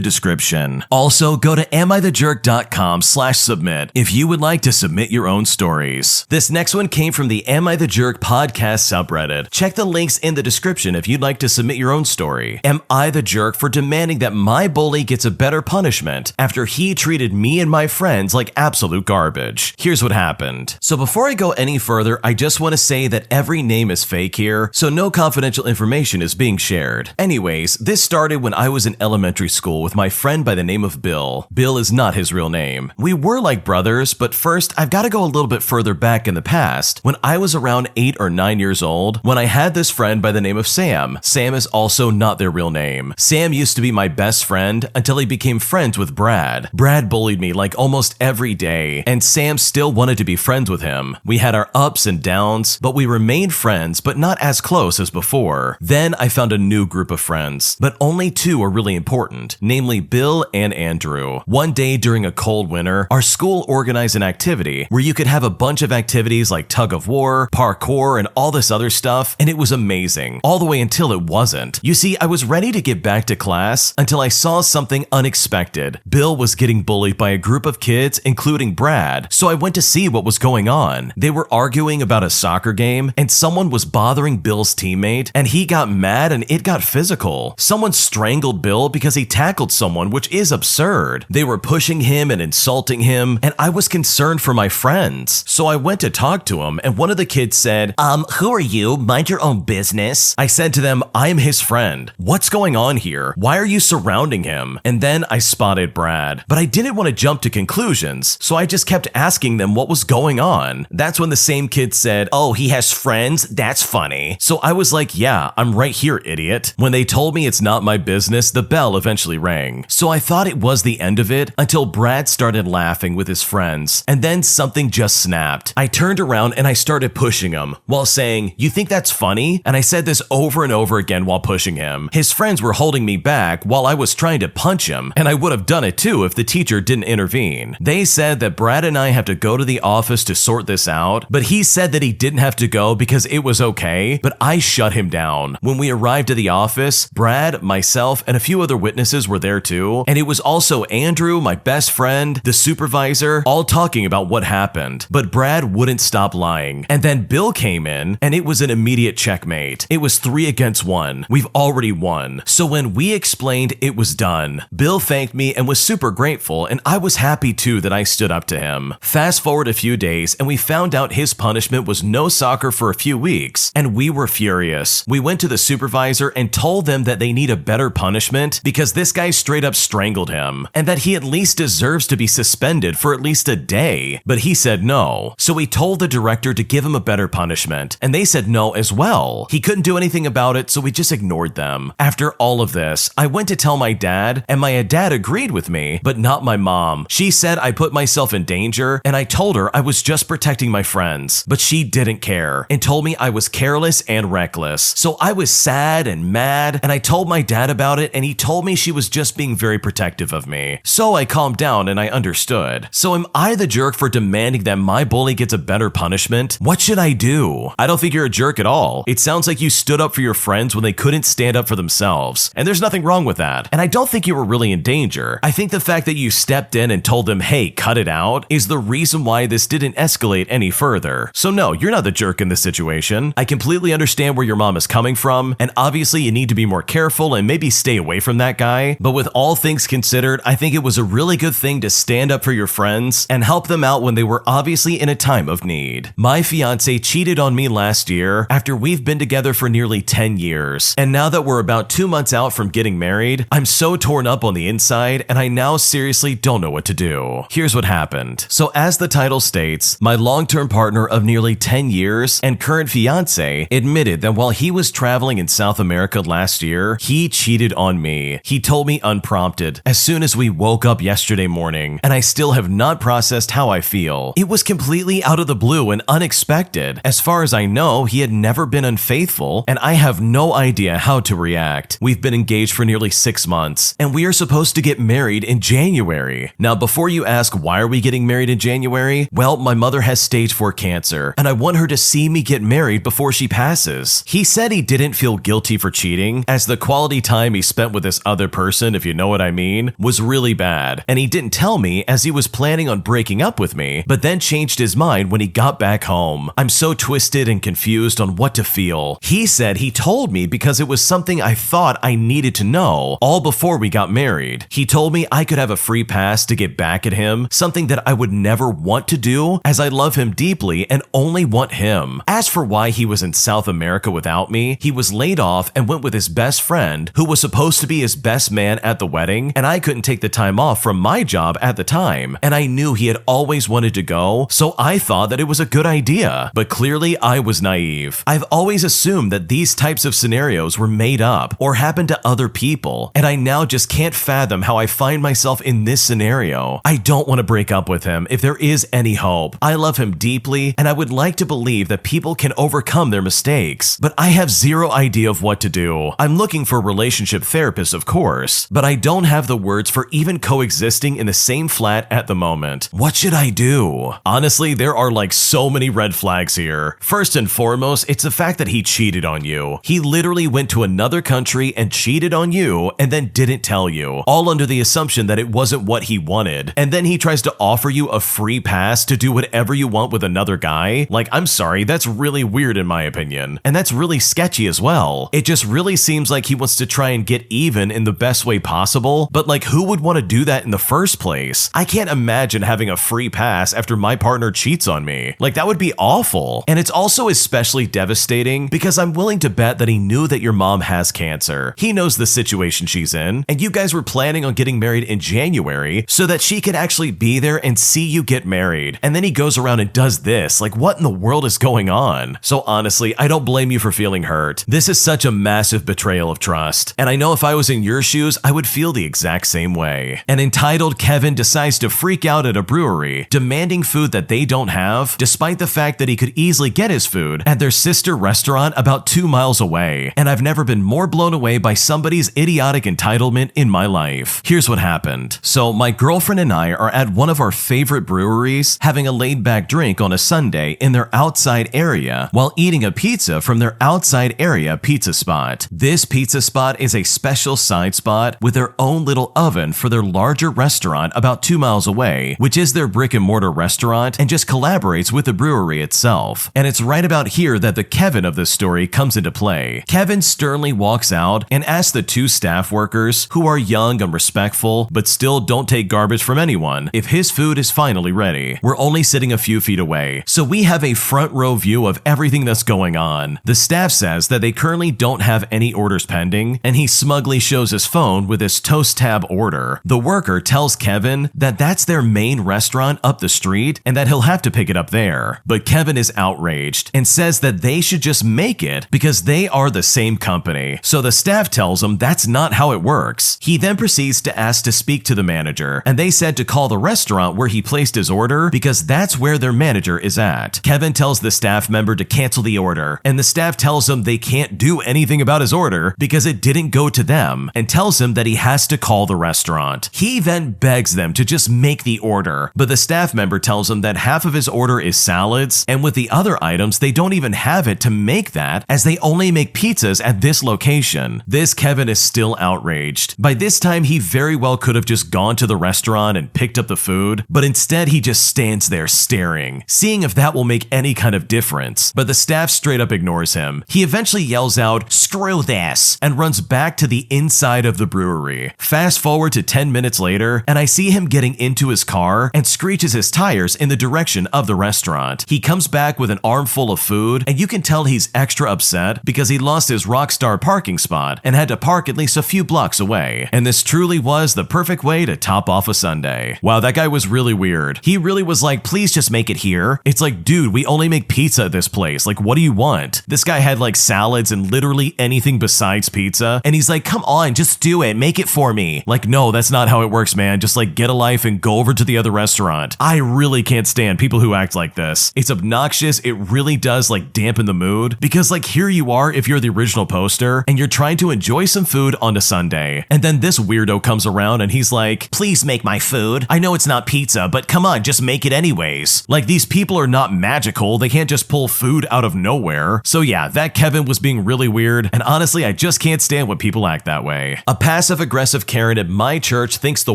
description. Also, go to amithejerk.com/submit if you would like to submit your own stories. This next one came from the Am I the Jerk podcast subreddit. Check the links in the description if you'd like to submit your own story. Am I the jerk for demanding that my bully gets a better punishment after he treated me and my friends like absolute garbage? Here's what happened. So before I go any further, I just want to say that every name is fake here, so no confidential information is being shared. Anyways, this started when I was in elementary school with my friend by the name of Bill. Bill is not his real name. We were like brothers, but first I've got to go a little bit further back in the past, when I was around 8 or 9 years old, when I had this friend by the name of Sam. Sam is also not their real name. Sam used to be my best friend until he became friends with Brad. Brad bullied me like almost every day, and Sam still wanted to be friends with him. We had our ups and downs, but we remained friends, but not as close as before. Then I found a new group of friends, but only two are really important, namely Bill and Andrew. One day during a cold winter, our school organized an activity where you could have a bunch of activities like tug of war, parkour, and all this other stuff, and it was amazing, all the way until it wasn't. You see, I was ready to get back to class until I saw something unexpected. Bill was getting bullied by a group of kids, including Brad, so I went to see what was going on. They were arguing about a soccer game, and someone was bothering Bill's teammate, and he got mad and it got physical. Someone strangled Bill because he tackled someone, which is absurd. They were pushing him and insulting him, and I was concerned for my friends. So I went to talk to him, and one of the kids said, who are you? Mind your own business. I said to them, I'm his friend. What's going on here? Why are you surrounding him? And then I spotted Brad. But I didn't want to jump to conclusions, so I just kept asking them what was going on. That's when the same kid said, oh, he has friends? That's funny. So I was like, yeah, I'm right here, idiot. When they told me it's not my business, the bell eventually rang. So I thought it was the end of it until Brad started laughing with his friends, and then something just snapped. I turned around and I started pushing him while saying, you think that's funny? And I said this over and over again while pushing him. His friends were holding me back while I was trying to punch him, and I would have done it too if the teacher didn't intervene. They said that Brad and I have to go to the office to sort this out, but he said that he didn't have to go because it was okay, but I shut him down. When we arrived at the office, Brad, myself, and a few other witnesses were there too, and it was also Andrew, my best friend, the supervisor, all talking about what happened. But Brad wouldn't stop lying. And then Bill came in, and it was an immediate checkmate. It was 3 against 1. We've already won. So when we explained, it was done. Bill thanked me and was super grateful, and I was happy too that I stood up to him. Fast forward a few days, and we found out his punishment was no soccer for a few weeks, and we were furious. We went to the supervisor and told them that they need a better punishment because this guy straight up strangled him, and that he at least deserves to be suspended for at least a day. But he said no. So we told the director to give him a better punishment, and they said no as well. He couldn't do anything about it, so we just ignored them. After all of this, I went to tell my dad, and my dad agreed with me, but not my mom. She said I put myself in danger, and I told her I was just protecting my friends, but she didn't care and told me I was careless and reckless. So I was sad and mad, and I told my dad about it, and he told me she was just being very protective of me. So I calmed down and I understood. So am I the jerk for demanding that my bully gets a better punishment? What should I do? I don't think you're a jerk at all. It sounds like you stood up for your friends when they couldn't stand up for themselves, and there's nothing wrong with that. And I don't think you were really in danger. I think the fact that you stepped in and told them, hey, cut it out, is the reason why this didn't escalate any further. So no, you're not the jerk in this situation. I completely understand where your mom is coming from, and obviously you need to be more careful and maybe stay away from that guy. But with all things considered, I think it was a really good thing to stand up for your friends and help them out when they were obviously in a time of need. My fiance cheated on me last year after we've been together for nearly 10 years. And now that we're about 2 months out from getting married, I'm so torn up on the inside and I now seriously don't know what to do. Here's what happened. So as the title states, my long-term partner of nearly 10 years and current fiance admitted that while he was traveling in South America last year, he cheated on me. He told me unprompted as soon as we woke up yesterday morning, and I still have not processed how I feel. It was completely out of the blue and unexpected. As far as I know, he had never been unfaithful, and I have no idea how to react. We've been engaged for nearly 6 months, and we are supposed to get married in January. Now, before you ask why are we getting married in January, well, my mother has stage 4 cancer, and I want her to see me get married before she passes. He said he didn't feel guilty for cheating, as the quality time he spent with this other person, if you know what I mean, was really bad, and he didn't tell me as he was planning on breaking up with me, but then changed his mind when he got back home. I'm so twisted and confused on what to feel. He said he told me because it was something I thought I needed to know, all before we got married. He told me I could have a free pass to get back at him, something that I would never want to do as I love him deeply and only want him. As for why he was in South America without me, he was laid off and went with his best friend, who was supposed to be his best man at the wedding, and I couldn't take the time off from my job at the time, and I knew he had always wanted to go, so I thought that it was a good idea. But clearly I was naive. I've always assumed that these types of scenarios were made up or happened to other people, and I now just can't fathom how I find myself in this scenario. I don't want to break up with him if there is any hope. I love him deeply, and I would like to believe that people can overcome their mistakes, but I have zero idea of what to do. I'm looking for a relationship therapist, of course, but I don't have the words for even coexisting in the same flat at the moment. What should I do? Honestly, there are like so many red flags here. First and foremost, it's the fact that he cheated on you. He literally went to another country and cheated on you and then didn't tell you, all under the assumption that it wasn't what he wanted. And then he tries to offer you a free pass to do whatever you want with another guy. Like, I'm sorry, that's really weird in my opinion. And that's really sketchy as well. It just really seems like he wants to try and get even in the best way possible, but like, who would want to do that in the first place? I can't imagine having a free pass after my partner cheats on me. Like, that would be awful. And it's also especially devastating because I'm willing to bet that he knew that your mom has cancer. He knows the situation she's in, and you guys were planning on getting married in January so that she could actually be there and see you get married. And then he goes around and does this. Like, what in the world is going on? So honestly, I don't blame you for feeling hurt. This is such a massive betrayal of trust. And I know if I was in your shoes, I would feel the exact same way. An entitled Kevin decides to freak out at a brewery, demanding food that they don't have, despite the fact that he could easily get his food at their sister restaurant about 2 miles away. And I've never been more blown away by somebody's idiotic entitlement in my life. Here's what happened. So my girlfriend and I are at one of our favorite breweries, having a laid-back drink on a Sunday in their outside area while eating a pizza from their outside area pizza spot. This pizza spot is a special side spot with their own little oven for their larger restaurant about 2 miles away, which is their brick and mortar restaurant and just collaborates with the brewery itself. And it's right about here that the Kevin of this story comes into play. Kevin sternly walks out and asks the 2 staff workers, who are young and respectful but still don't take garbage from anyone, if his food is finally ready. We're only sitting a few feet away, so we have a front row view of everything that's going on. The staff says that they currently don't have any orders pending, and he smugly shows his phone with his Toast tab order. The worker tells Kevin that that's their main restaurant up the street and that he'll have to pick it up there. But Kevin is outraged and says that they should just make it because they are the same company. So the staff tells him that's not how it works. He then proceeds to ask to speak to the manager, and they said to call the restaurant where he placed his order because that's where their manager is at. Kevin tells the staff member to cancel the order, and the staff tells him they can't do anything about his order because it didn't go to them, and tells him that he has to call the restaurant. He then begs them to just make the order, but the staff member tells him him that half of his order is salads, and with the other items, they don't even have it to make that, as they only make pizzas at this location. This Kevin is still outraged. By this time, he very well could have just gone to the restaurant and picked up the food, but instead he just stands there staring, seeing if that will make any kind of difference. But the staff straight up ignores him. He eventually yells out, "Screw this," and runs back to the inside of the brewery. Fast forward to 10 minutes later, and I see him getting into his car and screeches his tires in the direction of the restaurant. He comes back with an armful of food, and you can tell he's extra upset because he lost his Rockstar parking spot and had to park at least a few blocks away. And this truly was the perfect way to top off a Sunday. Wow, that guy was really weird. He really was like, "Please just make it here." It's like, dude, we only make pizza at this place. Like, what do you want? This guy had like salads and literally anything besides pizza. And he's like, "Come on, just do it. Make it for me." Like, no, that's not how it works, man. Just like get a life and go over to the other restaurant. I really can't stand people who act like this. It's obnoxious. It really does like dampen the mood, because like here you are if you're the original poster and you're trying to enjoy some food on a Sunday. And then this weirdo comes around and he's like, "Please make my food. I know it's not pizza, but come on, just make it anyways." Like, these people are not magical. They can't just pull food out of nowhere. So yeah, that Kevin was being really weird. And honestly, I just can't stand when people act that way. A passive-aggressive Karen at my church thinks the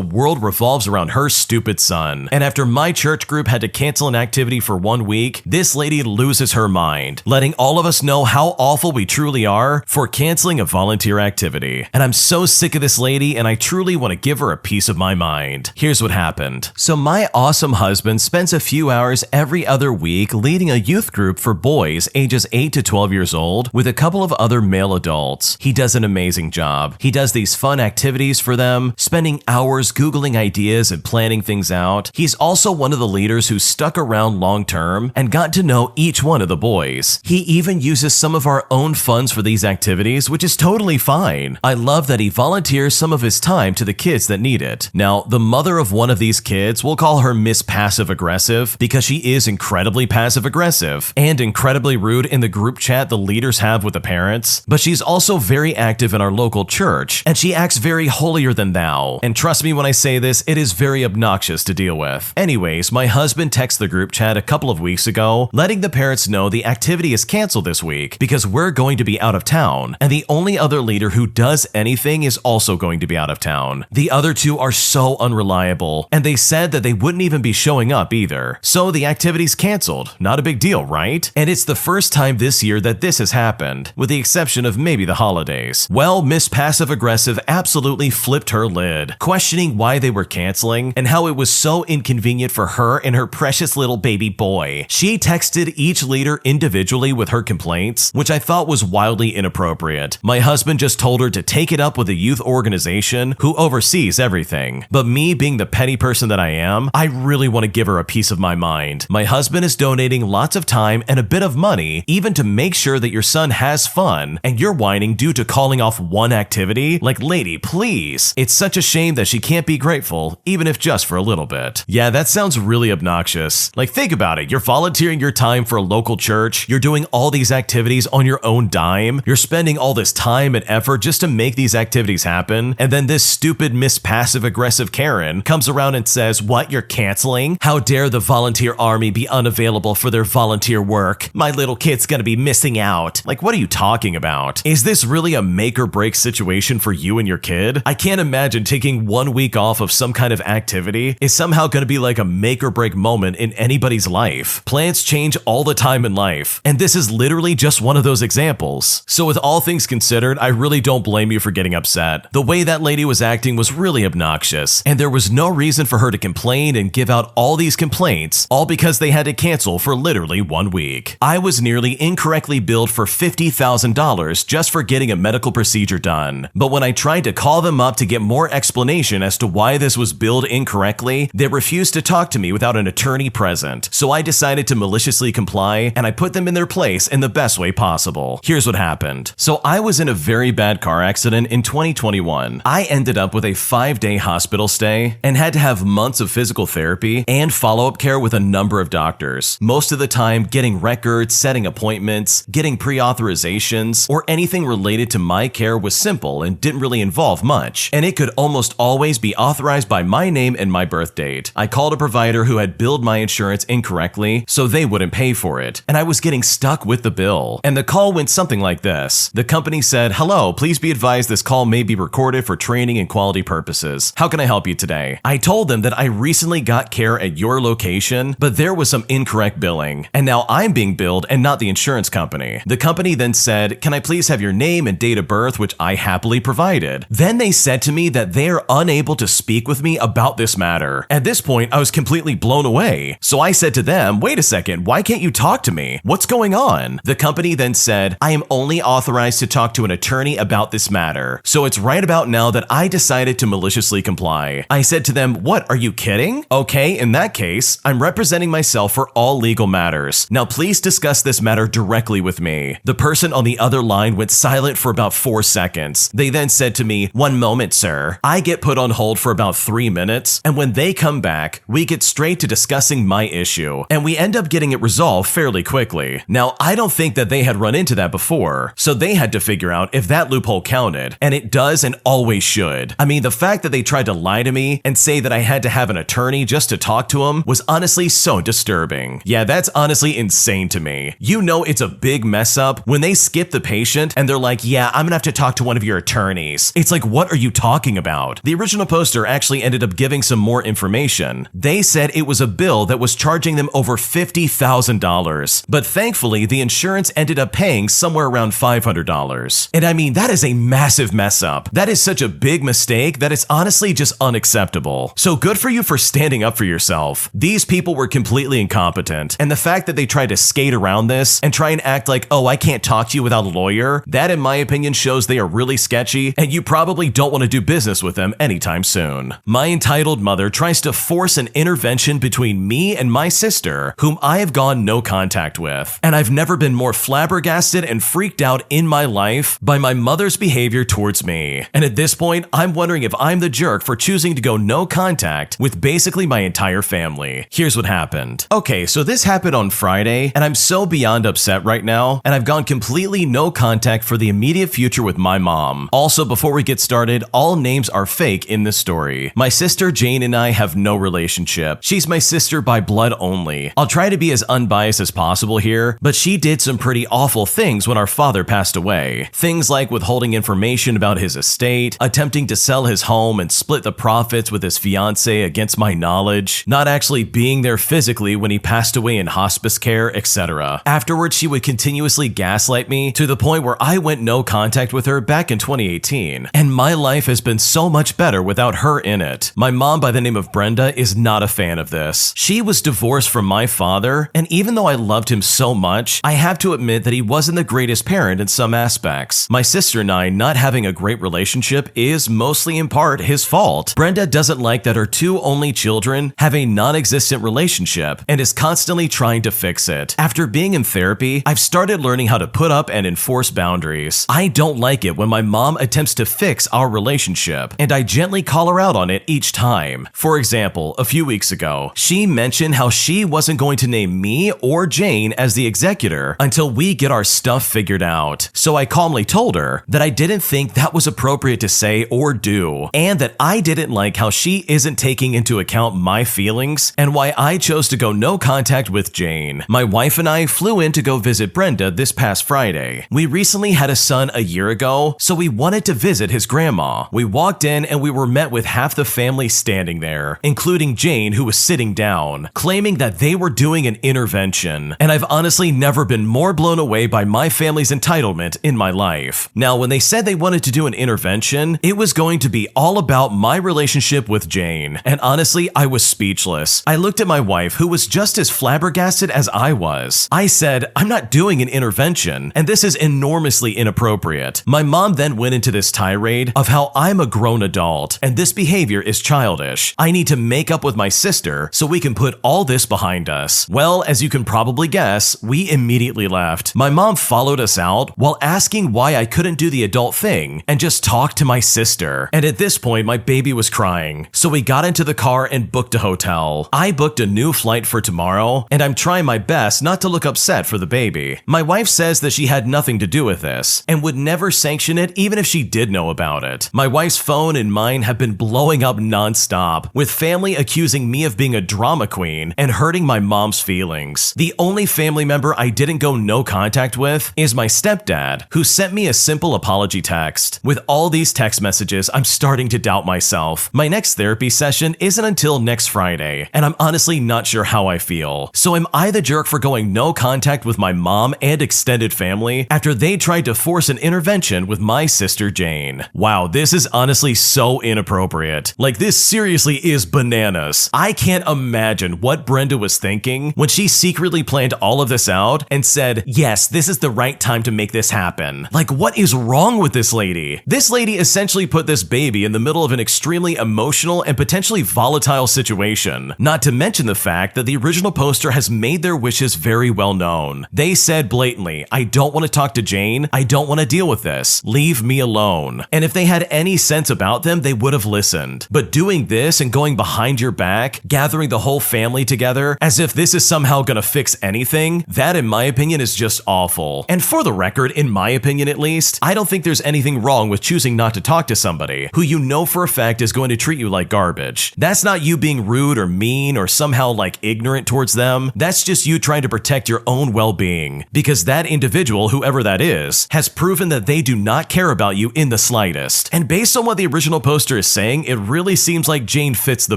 world revolves around her stupid son. And after my church group had to cancel an activity for 1 week, this lady loses her mind, letting all of us know how awful we truly are for canceling a volunteer activity. And I'm so sick of this lady, and I truly want to give her a piece of my mind. Here's what happened. So my awesome husband spends a few hours every other week leading a youth group for boys ages 8 to 12 years old with a couple of other male adults. He does an amazing job. He does these fun activities for them, spending hours Googling ideas and planning things out. He's also one of the leaders who stuck around long term and got to know each one of the boys. He even uses some of our own funds for these activities, which is totally fine. I love that he volunteers some of his time to the kids that need it. Now, the mother of one of these kids, we'll call her Miss Passive Aggressive because she is incredibly passive aggressive and incredibly rude in the group chat the leaders have with the parents, but she's also very active in our local church, and she acts very holier than thou. And trust me when I say this, it is very obnoxious to deal with. Anyways, my husband texted the group chat a couple of weeks ago, letting the parents know the activity is canceled this week because we're going to be out of town, and the only other leader who does anything is also going to be out of town. The other two are so unreliable, and they said that they wouldn't even be showing up either. So the activity's canceled. Not a big deal, right? And it's the first time this year that this has happened, with the exception of maybe the holidays. Well, Miss Passive Aggressive absolutely flipped her lid, questioning why they were canceling and how it was so inconvenient for her and her precious little baby boy. She texted each leader individually with her complaints, which I thought was wildly inappropriate. My husband just told her to take it up with a youth organization who oversees everything. But me being the petty person that I am, I really want to give her a piece of my mind. My husband is donating lots of time and a bit of money, even to make sure that your son has fun, and you're whining due to calling off one activity? Like, lady, please. It's such a shame that she can't be grateful, even if just for a little bit. Yeah, that sounds really obnoxious. Like, think about it. You're volunteering your time for a local church. You're doing all these activities on your own dime. You're spending all this time and effort just to make these activities happen. And then this stupid Miss Passive Aggressive Karen comes around and says, "What, you're canceling? How dare the volunteer army be unavailable for their volunteer work? My little kid's gonna be missing out." Like, what are you talking about? Is this really a make or break situation for you and your kid? I can't imagine taking 1 week off of some kind of activity is somehow gonna be like a make or break moment in anybody's life. Plans change all the time in life, and this is literally just one of those examples. So with all things considered, I really don't blame you for getting upset. The way that lady was acting was really obnoxious, and there was no reason for her to complain and give out all these complaints, all because they had to cancel for literally 1 week. I was nearly incorrectly billed for $50,000 just for getting a medical procedure done. But when I tried to call them up to get more explanation as to why this was billed incorrectly, they refused to talk to me without an attorney present. So I decided to maliciously comply, and I put them in their place in the best way possible. Here's what happened. So I was in a very bad car accident in 2021. I ended up with a 5-day hospital stay and had to have months of physical therapy and follow-up care with a number of doctors. Most of the time, getting records, setting appointments, getting pre-authorizations, or anything related to my care was simple and didn't really involve much, and it could almost always be authorized by my name and my birth date. I called a provider who had had billed my insurance incorrectly, so they wouldn't pay for it, and I was getting stuck with the bill. And the call went something like this. The company said, "Hello, please be advised this call may be recorded for training and quality purposes. How can I help you today?" I told them that I recently got care at your location, but there was some incorrect billing, and now I'm being billed and not the insurance company. The company then said, "Can I please have your name and date of birth," which I happily provided. Then they said to me that they are unable to speak with me about this matter. At this point, I was completely blown away. So I said to them, "Wait a second, why can't you talk to me? What's going on?" The company then said, "I am only authorized to talk to an attorney about this matter. So it's right about now that I decided to maliciously comply." I said to them, "What, are you kidding? Okay, in that case, I'm representing myself for all legal matters. Now please discuss this matter directly with me." The person on the other line went silent for about 4 seconds. They then said to me, "One moment, sir." I get put on hold for about 3 minutes, and when they come back, we get straight to discussing my issue, and we end up getting it resolved fairly quickly. Now, I don't think that they had run into that before, so they had to figure out if that loophole counted, and it does and always should. I mean, the fact that they tried to lie to me and say that I had to have an attorney just to talk to him was honestly so disturbing. Yeah, that's honestly insane to me. You know it's a big mess up when they skip the patient and they're like, "Yeah, I'm gonna have to talk to one of your attorneys." It's like, what are you talking about? The original poster actually ended up giving some more information. They said it was a bill that was charging them over $50,000, but thankfully the insurance ended up paying somewhere around $500. And I mean, that is a massive mess up. That is such a big mistake that it's honestly just unacceptable. So good for you for standing up for yourself. These people were completely incompetent, and the fact that they tried to skate around this and try and act like, "Oh, I can't talk to you without a lawyer," that in my opinion shows they are really sketchy, and you probably don't want to do business with them anytime soon. My entitled mother tries to force an intervention between me and my sister, whom I have gone no contact with, and I've never been more flabbergasted and freaked out in my life by my mother's behavior towards me. And at this point, I'm wondering if I'm the jerk for choosing to go no contact with basically my entire family. Here's what happened. Okay, so this happened on Friday, and I'm so beyond upset right now, and I've gone completely no contact for the immediate future with my mom. Also, before we get started, all names are fake in this story. My sister Jane and I have no relationship. She's my sister by blood only. I'll try to be as unbiased as possible here, but she did some pretty awful things when our father passed away. Things like withholding information about his estate, attempting to sell his home and split the profits with his fiancé against my knowledge, not actually being there physically when he passed away in hospice care, etc. Afterwards, she would continuously gaslight me to the point where I went no contact with her back in 2018, and my life has been so much better without her in it. My mom, by the name of Brenda, is not a fan of this. She was divorced from my father, and even though I loved him so much, I have to admit that he wasn't the greatest parent in some aspects. My sister and I not having a great relationship is mostly in part his fault. Brenda doesn't like that her two only children have a non-existent relationship and is constantly trying to fix it. After being in therapy, I've started learning how to put up and enforce boundaries. I don't like it when my mom attempts to fix our relationship, and I gently call her out on it each time. For example, a few weeks ago, she mentioned how she wasn't going to name me or Jane as the executor until we get our stuff figured out. So I calmly told her that I didn't think that was appropriate to say or do, and that I didn't like how she isn't taking into account my feelings and why I chose to go no contact with Jane. My wife and I flew in to go visit Brenda this past Friday. We recently had a son a year ago, so we wanted to visit his grandma. We walked in and we were met with half the family standing there, including Jane, who was sitting down, claiming that they were doing an intervention. And I've honestly never been more blown away by my family's entitlement in my life. Now, when they said they wanted to do an intervention, it was going to be all about my relationship with Jane. And honestly, I was speechless. I looked at my wife, who was just as flabbergasted as I was. I said, "I'm not doing an intervention, and this is enormously inappropriate." My mom then went into this tirade of how I'm a grown adult, and this behavior is childish. I need to make up with my sister so we can put all this behind us. Well, as you can probably guess, we immediately left. My mom followed us out while asking why I couldn't do the adult thing and just talk to my sister. And at this point, my baby was crying, so we got into the car and booked a hotel. I booked a new flight for tomorrow, and I'm trying my best not to look upset for the baby. My wife says that she had nothing to do with this and would never sanction it even if she did know about it. My wife's phone and mine have been blowing up non-stop, with family accusing me of being a a drama queen and hurting my mom's feelings. The only family member I didn't go no contact with is my stepdad, who sent me a simple apology text. With all these text messages, I'm starting to doubt myself. My next therapy session isn't until next Friday, and I'm honestly not sure how I feel. So am I the jerk for going no contact with my mom and extended family after they tried to force an intervention with my sister Jane? Wow, this is honestly so inappropriate. Like, this seriously is bananas. I can't imagine what Brenda was thinking when she secretly planned all of this out and said, yes, this is the right time to make this happen. Like, what is wrong with this lady? This lady essentially put this baby in the middle of an extremely emotional and potentially volatile situation. Not to mention the fact that the original poster has made their wishes very well known. They said blatantly, I don't want to talk to Jane. I don't want to deal with this. Leave me alone. And if they had any sense about them, they would have listened. But doing this and going behind your back, gathering the whole family together as if this is somehow gonna fix anything, that in my opinion is just awful. And for the record, in my opinion at least, I don't think there's anything wrong with choosing not to talk to somebody who you know for a fact is going to treat you like garbage. That's not you being rude or mean or somehow like ignorant towards them. That's just you trying to protect your own well-being, because that individual, whoever that is, has proven that they do not care about you in the slightest. And based on what the original poster is saying, it really seems like Jane fits the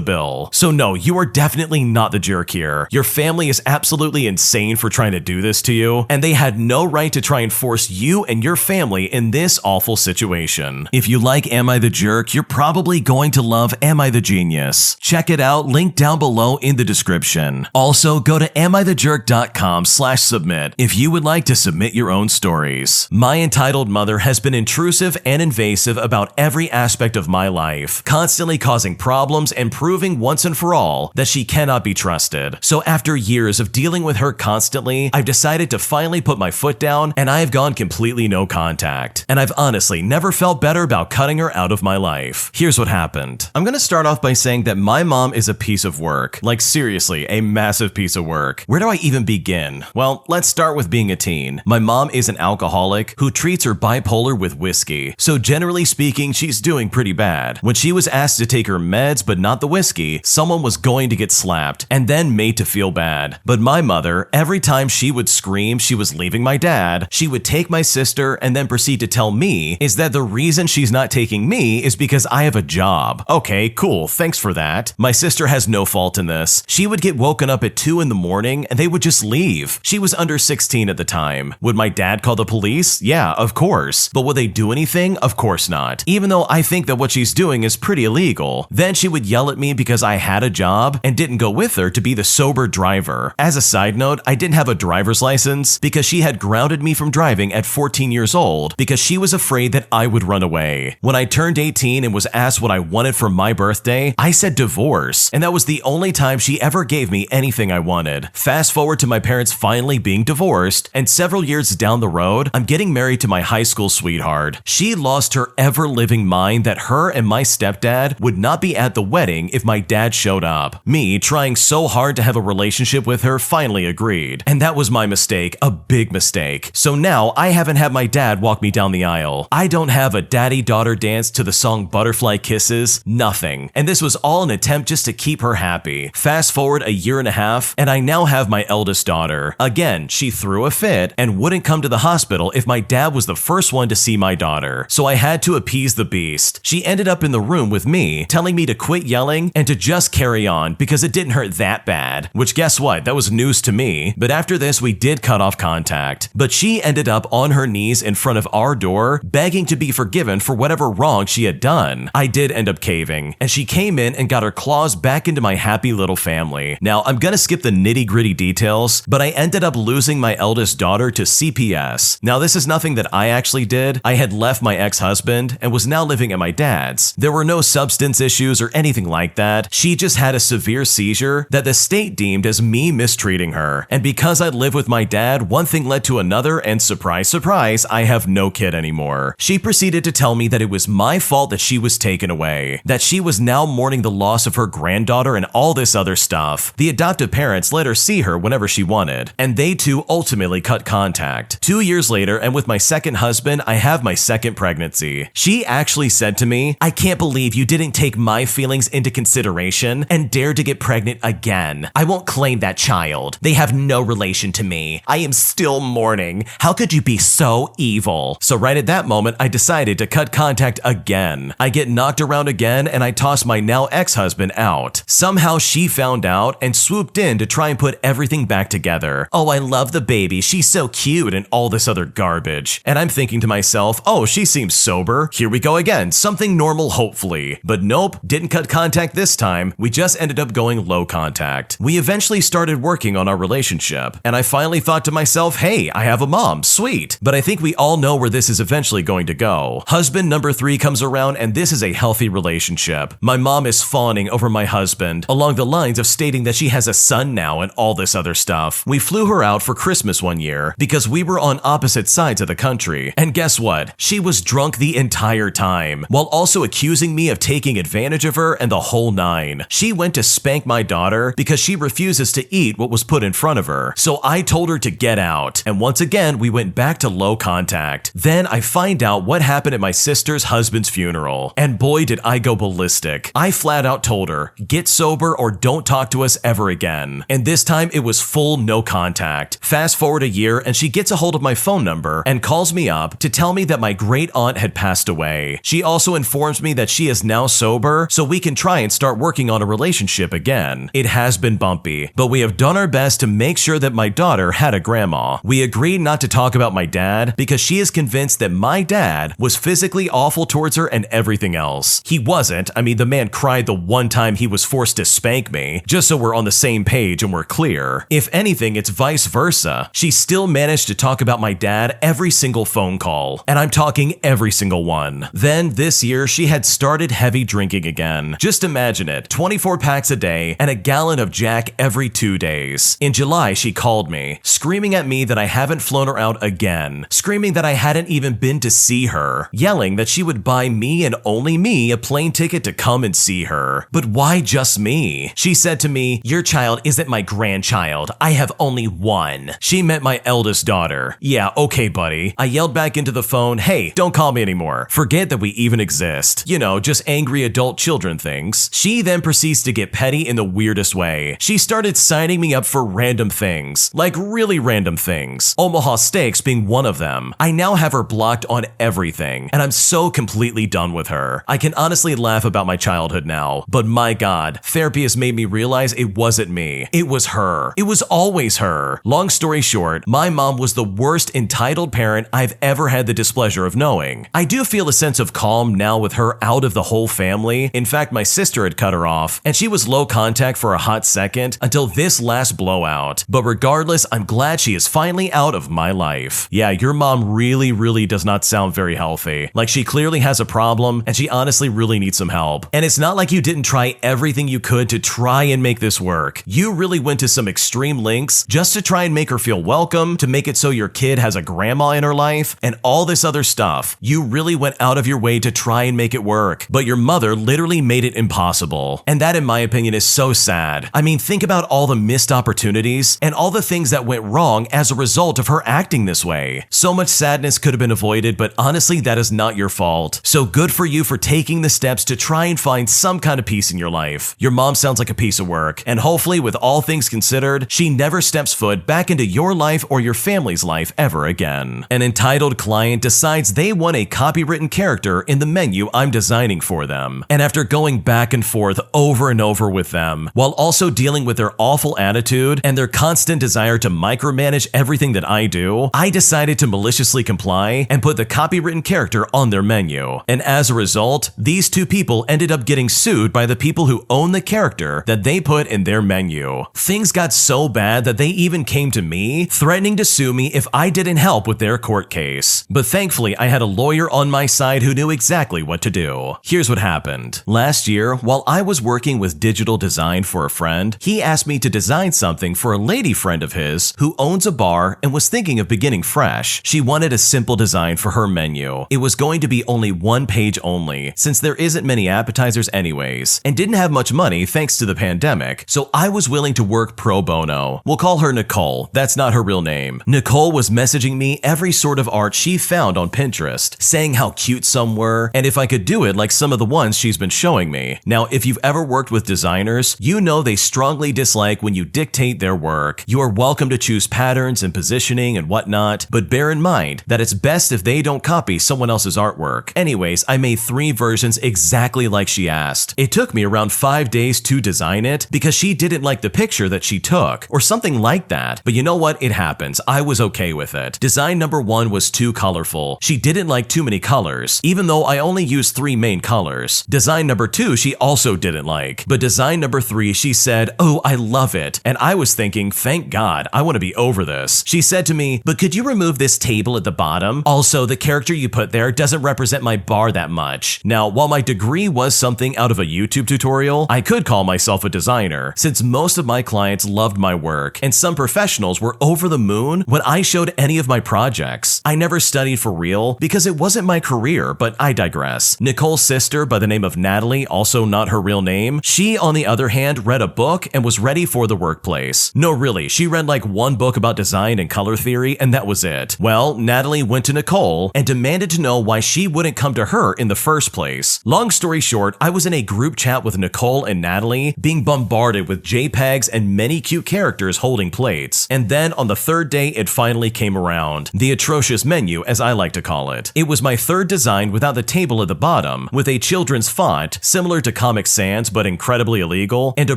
bill. So no, you are definitely not the jerk here. Your family is absolutely insane for trying to do this to you, and they had no right to try and force you and your family in this awful situation. If you like Am I the Jerk, you're probably going to love Am I the Genius. Check it out, link down below in the description. Also, go to amIthejerk.com/submit if you would like to submit your own stories. My entitled mother has been intrusive and invasive about every aspect of my life, constantly causing problems and proving once and for all that she cannot be trusted. So after years of dealing with her constantly, I've decided to finally put my foot down, and I have gone completely no contact. And I've honestly never felt better about cutting her out of my life. Here's what happened. I'm gonna start off by saying that my mom is a piece of work. Like, seriously, a massive piece of work. Where do I even begin? Well, let's start with being a teen. My mom is an alcoholic who treats her bipolar with whiskey. So generally speaking, she's doing pretty bad. When she was asked to take her meds but not the whiskey, someone was going to get slapped and then made to feel bad. But my mother, every time she would scream she was leaving my dad, she would take my sister and then proceed to tell me is that the reason she's not taking me is because I have a job. Okay, cool, thanks for that. My sister has no fault in this. She would get woken up at 2 in the morning and they would just leave. She was under 16 at the time. Would my dad call the police? Yeah, of course. But would they do anything? Of course not. Even though I think that what she's doing is pretty illegal. Then she would yell at me because I had a job and didn't go with her to be the sober driver. As a side note, I didn't have a driver's license because she had grounded me from driving at 14 years old because she was afraid that I would run away. When I turned 18 and was asked what I wanted for my birthday, I said divorce, and that was the only time she ever gave me anything I wanted. Fast forward to my parents finally being divorced, and several years down the road, I'm getting married to my high school sweetheart. She lost her ever-living mind that her and my stepdad would not be at the wedding if my dad showed up. Me, trying so hard to have a relationship with her, finally agreed. And that was my mistake, a big mistake. So now I haven't had my dad walk me down the aisle. I don't have a daddy-daughter dance to the song Butterfly Kisses, nothing. And this was all an attempt just to keep her happy. Fast forward a year and a half, and I now have my eldest daughter. Again, she threw a fit and wouldn't come to the hospital if my dad was the first one to see my daughter. So I had to appease the beast. She ended up in the room with me, telling me to quit yelling and to just carry on because it didn't hurt that bad. Which, guess what? That was news to me. But after this, we did cut off contact. But she ended up on her knees in front of our door, begging to be forgiven for whatever wrong she had done. I did end up caving, and she came in and got her claws back into my happy little family. Now, I'm gonna skip the nitty-gritty details, but I ended up losing my eldest daughter to CPS. Now, this is nothing that I actually did. I had left my ex-husband and was now living at my dad's. There were no substance issues or anything like that. She just had a severe seizure that the state deemed as me mistreating her. And because I live with my dad, one thing led to another, and surprise, surprise, I have no kid anymore. She proceeded to tell me that it was my fault that she was taken away, that she was now mourning the loss of her granddaughter and all this other stuff. The adoptive parents let her see her whenever she wanted, and they too ultimately cut contact. 2 years later, and with my second husband, I have my second pregnancy. She actually said to me, "I can't believe you didn't take my feelings into consideration and dared to get pregnant again. I won't claim that child. They have no relation to me. I am still mourning. How could you be so evil? So right at that moment, I decided to cut contact again. I get knocked around again and I toss my now ex-husband out. Somehow she found out and swooped in to try and put everything back together. Oh, I love the baby. She's so cute and all this other garbage. And I'm thinking to myself, oh, she seems sober. Here we go again. Something normal, hopefully. But nope, didn't cut contact this time. We just ended up going low contact. We eventually started working on our relationship. And I finally thought to myself, hey, I have a mom. Sweet. But I think we all know where this is eventually going to go. Husband number 3 comes around and this is a healthy relationship. My mom is fawning over my husband along the lines of stating that she has a son now and all this other stuff. We flew her out for Christmas one year because we were on opposite sides of the country. And guess what? She was drunk the entire time while also accusing me of taking advantage of her and the whole nine. She went to spank my daughter because she refuses to eat what was put in front of her. So I told her to get out. And once again, we went back to low contact. Then I find out what happened at my sister's husband's funeral. And boy, did I go ballistic. I flat out told her, get sober or don't talk to us ever again. And this time it was full no contact. Fast forward a year and she gets a hold of my phone number and calls me up to tell me that my great aunt had passed away. She also informs me that she is now sober so we can try and start working on a relationship again. It has been bumpy, but we have done our best to make sure that my daughter had a grandma. We agreed not to talk about my dad because she is convinced that my dad was physically awful towards her and everything else. He wasn't. I mean, the man cried the one time he was forced to spank me, just so we're on the same page and we're clear. If anything, it's vice versa. She still managed to talk about my dad every single phone call, and I'm talking every single one. Then this year, she had started heavy drinking again. Just imagine it, 24 packs a day and a gallon of Jack every 2 days. In July, she called me, screaming at me that I haven't flown her out again, screaming that I hadn't even been to see her, yelling that she would buy me and only me a plane ticket to come and see her. But why just me? She said to me, your child isn't my grandchild. I have only one. She meant my eldest daughter. Yeah, okay, buddy. I yelled back into the phone, hey, don't call me anymore. Forget that we even exist. You know, just angry adult children things. She then proceeds to get petty in the weirdest way. She started signing me up for random things, like really random things. Omaha Steaks being one of them. I now have her blocked on everything, and I'm so completely done with her. I can honestly laugh about my childhood now, but my God, therapy has made me realize it wasn't me. It was her. It was always her. Long story short, my mom was the worst entitled parent I've ever had the displeasure of knowing. I do feel a sense of calm now with her out of the whole family. In fact, my sister had cut her off, and she was low contact for a hot second until this last blowout. But regardless, I'm glad she is finally out of my life. Yeah, your mom really does not sound very healthy. Like she clearly has a problem, and she honestly really needs some help. And it's not like you didn't try everything you could to try and make this work. You really went to some extreme lengths just to try and make her feel welcome, to make it so your kid has a grandma in her life, and all this other stuff. You really went out of your way to try and make it work, but your mother literally made it impossible. And that, in my opinion, is so sad. I mean, think about all the missed opportunities and all the things that went wrong as a result of her acting this way. So much sadness could have been avoided, but honestly, that is not your fault. So good for you for taking the steps to try and find some kind of peace in your life. Your mom sounds like a piece of work, and hopefully, with all things considered, she never steps foot back into your life or your family's life ever again. An entitled client decides they want a copywritten character in the menu I'm designing for them. And after going back and forth over and over with them, while also dealing with their awful attitude and their constant desire to micromanage everything that I do, I decided to maliciously comply and put the copywritten character on their menu. And as a result, these two people ended up getting sued by the people who own the character that they put in their menu. Things got so bad that they even came to me, threatening to sue me if I didn't help with their court case. But thankfully, I had a lawyer on my side who knew exactly what to do. Here's what happened. Last year, while I was working with digital design for a friend, he asked me to design something for a lady friend of his who owns a bar and was thinking of beginning fresh. She wanted a simple design for her menu. It was going to be only one page only, since there isn't many appetizers anyways, and didn't have much money thanks to the pandemic, so I was willing to work pro bono. We'll call her Nicole. That's not her real name. Nicole was messaging me every sort of art she found on Pinterest, saying how cute some were, and if I could do it like some of the ones she's been showing me. Now, if you've ever worked with design designers, you know they strongly dislike when you dictate their work. You are welcome to choose patterns and positioning and whatnot, but bear in mind that it's best if they don't copy someone else's artwork. Anyways, I made 3 versions exactly like she asked. It took me around 5 days to design it because she didn't like the picture that she took, or something like that. But you know what? It happens. I was okay with it. Design number 1 was too colorful. She didn't like too many colors, even though I only used 3 main colors. Design number 2 she also didn't like. But design number 3 she said, "Oh, I love it." And I was thinking, thank God, I want to be over this. She said to me, "But could you remove this table at the bottom? Also, the character you put there doesn't represent my bar that much." Now, while my degree was something out of a YouTube tutorial, I could call myself a designer, since most of my clients loved my work, and some professionals were over the moon when I showed any of my projects. I never studied for real because it wasn't my career, but I digress. Nicole's sister by the name of Natalie, also not her real name, she on the other hand read a book and was ready for the workplace. No, really, she read like 1 book about design and color theory and that was it. Well, Natalie went to Nicole and demanded to know why she wouldn't come to her in the first place. Long story short, I was in a group chat with Nicole and Natalie, being bombarded with JPEGs and many cute characters holding plates. And then on the 3rd day, it finally came around. The atrocious menu, as I like to call it. It was my 3rd design without the table at the bottom, with a children's font, similar to Comic Sans but incredibly illegal, and a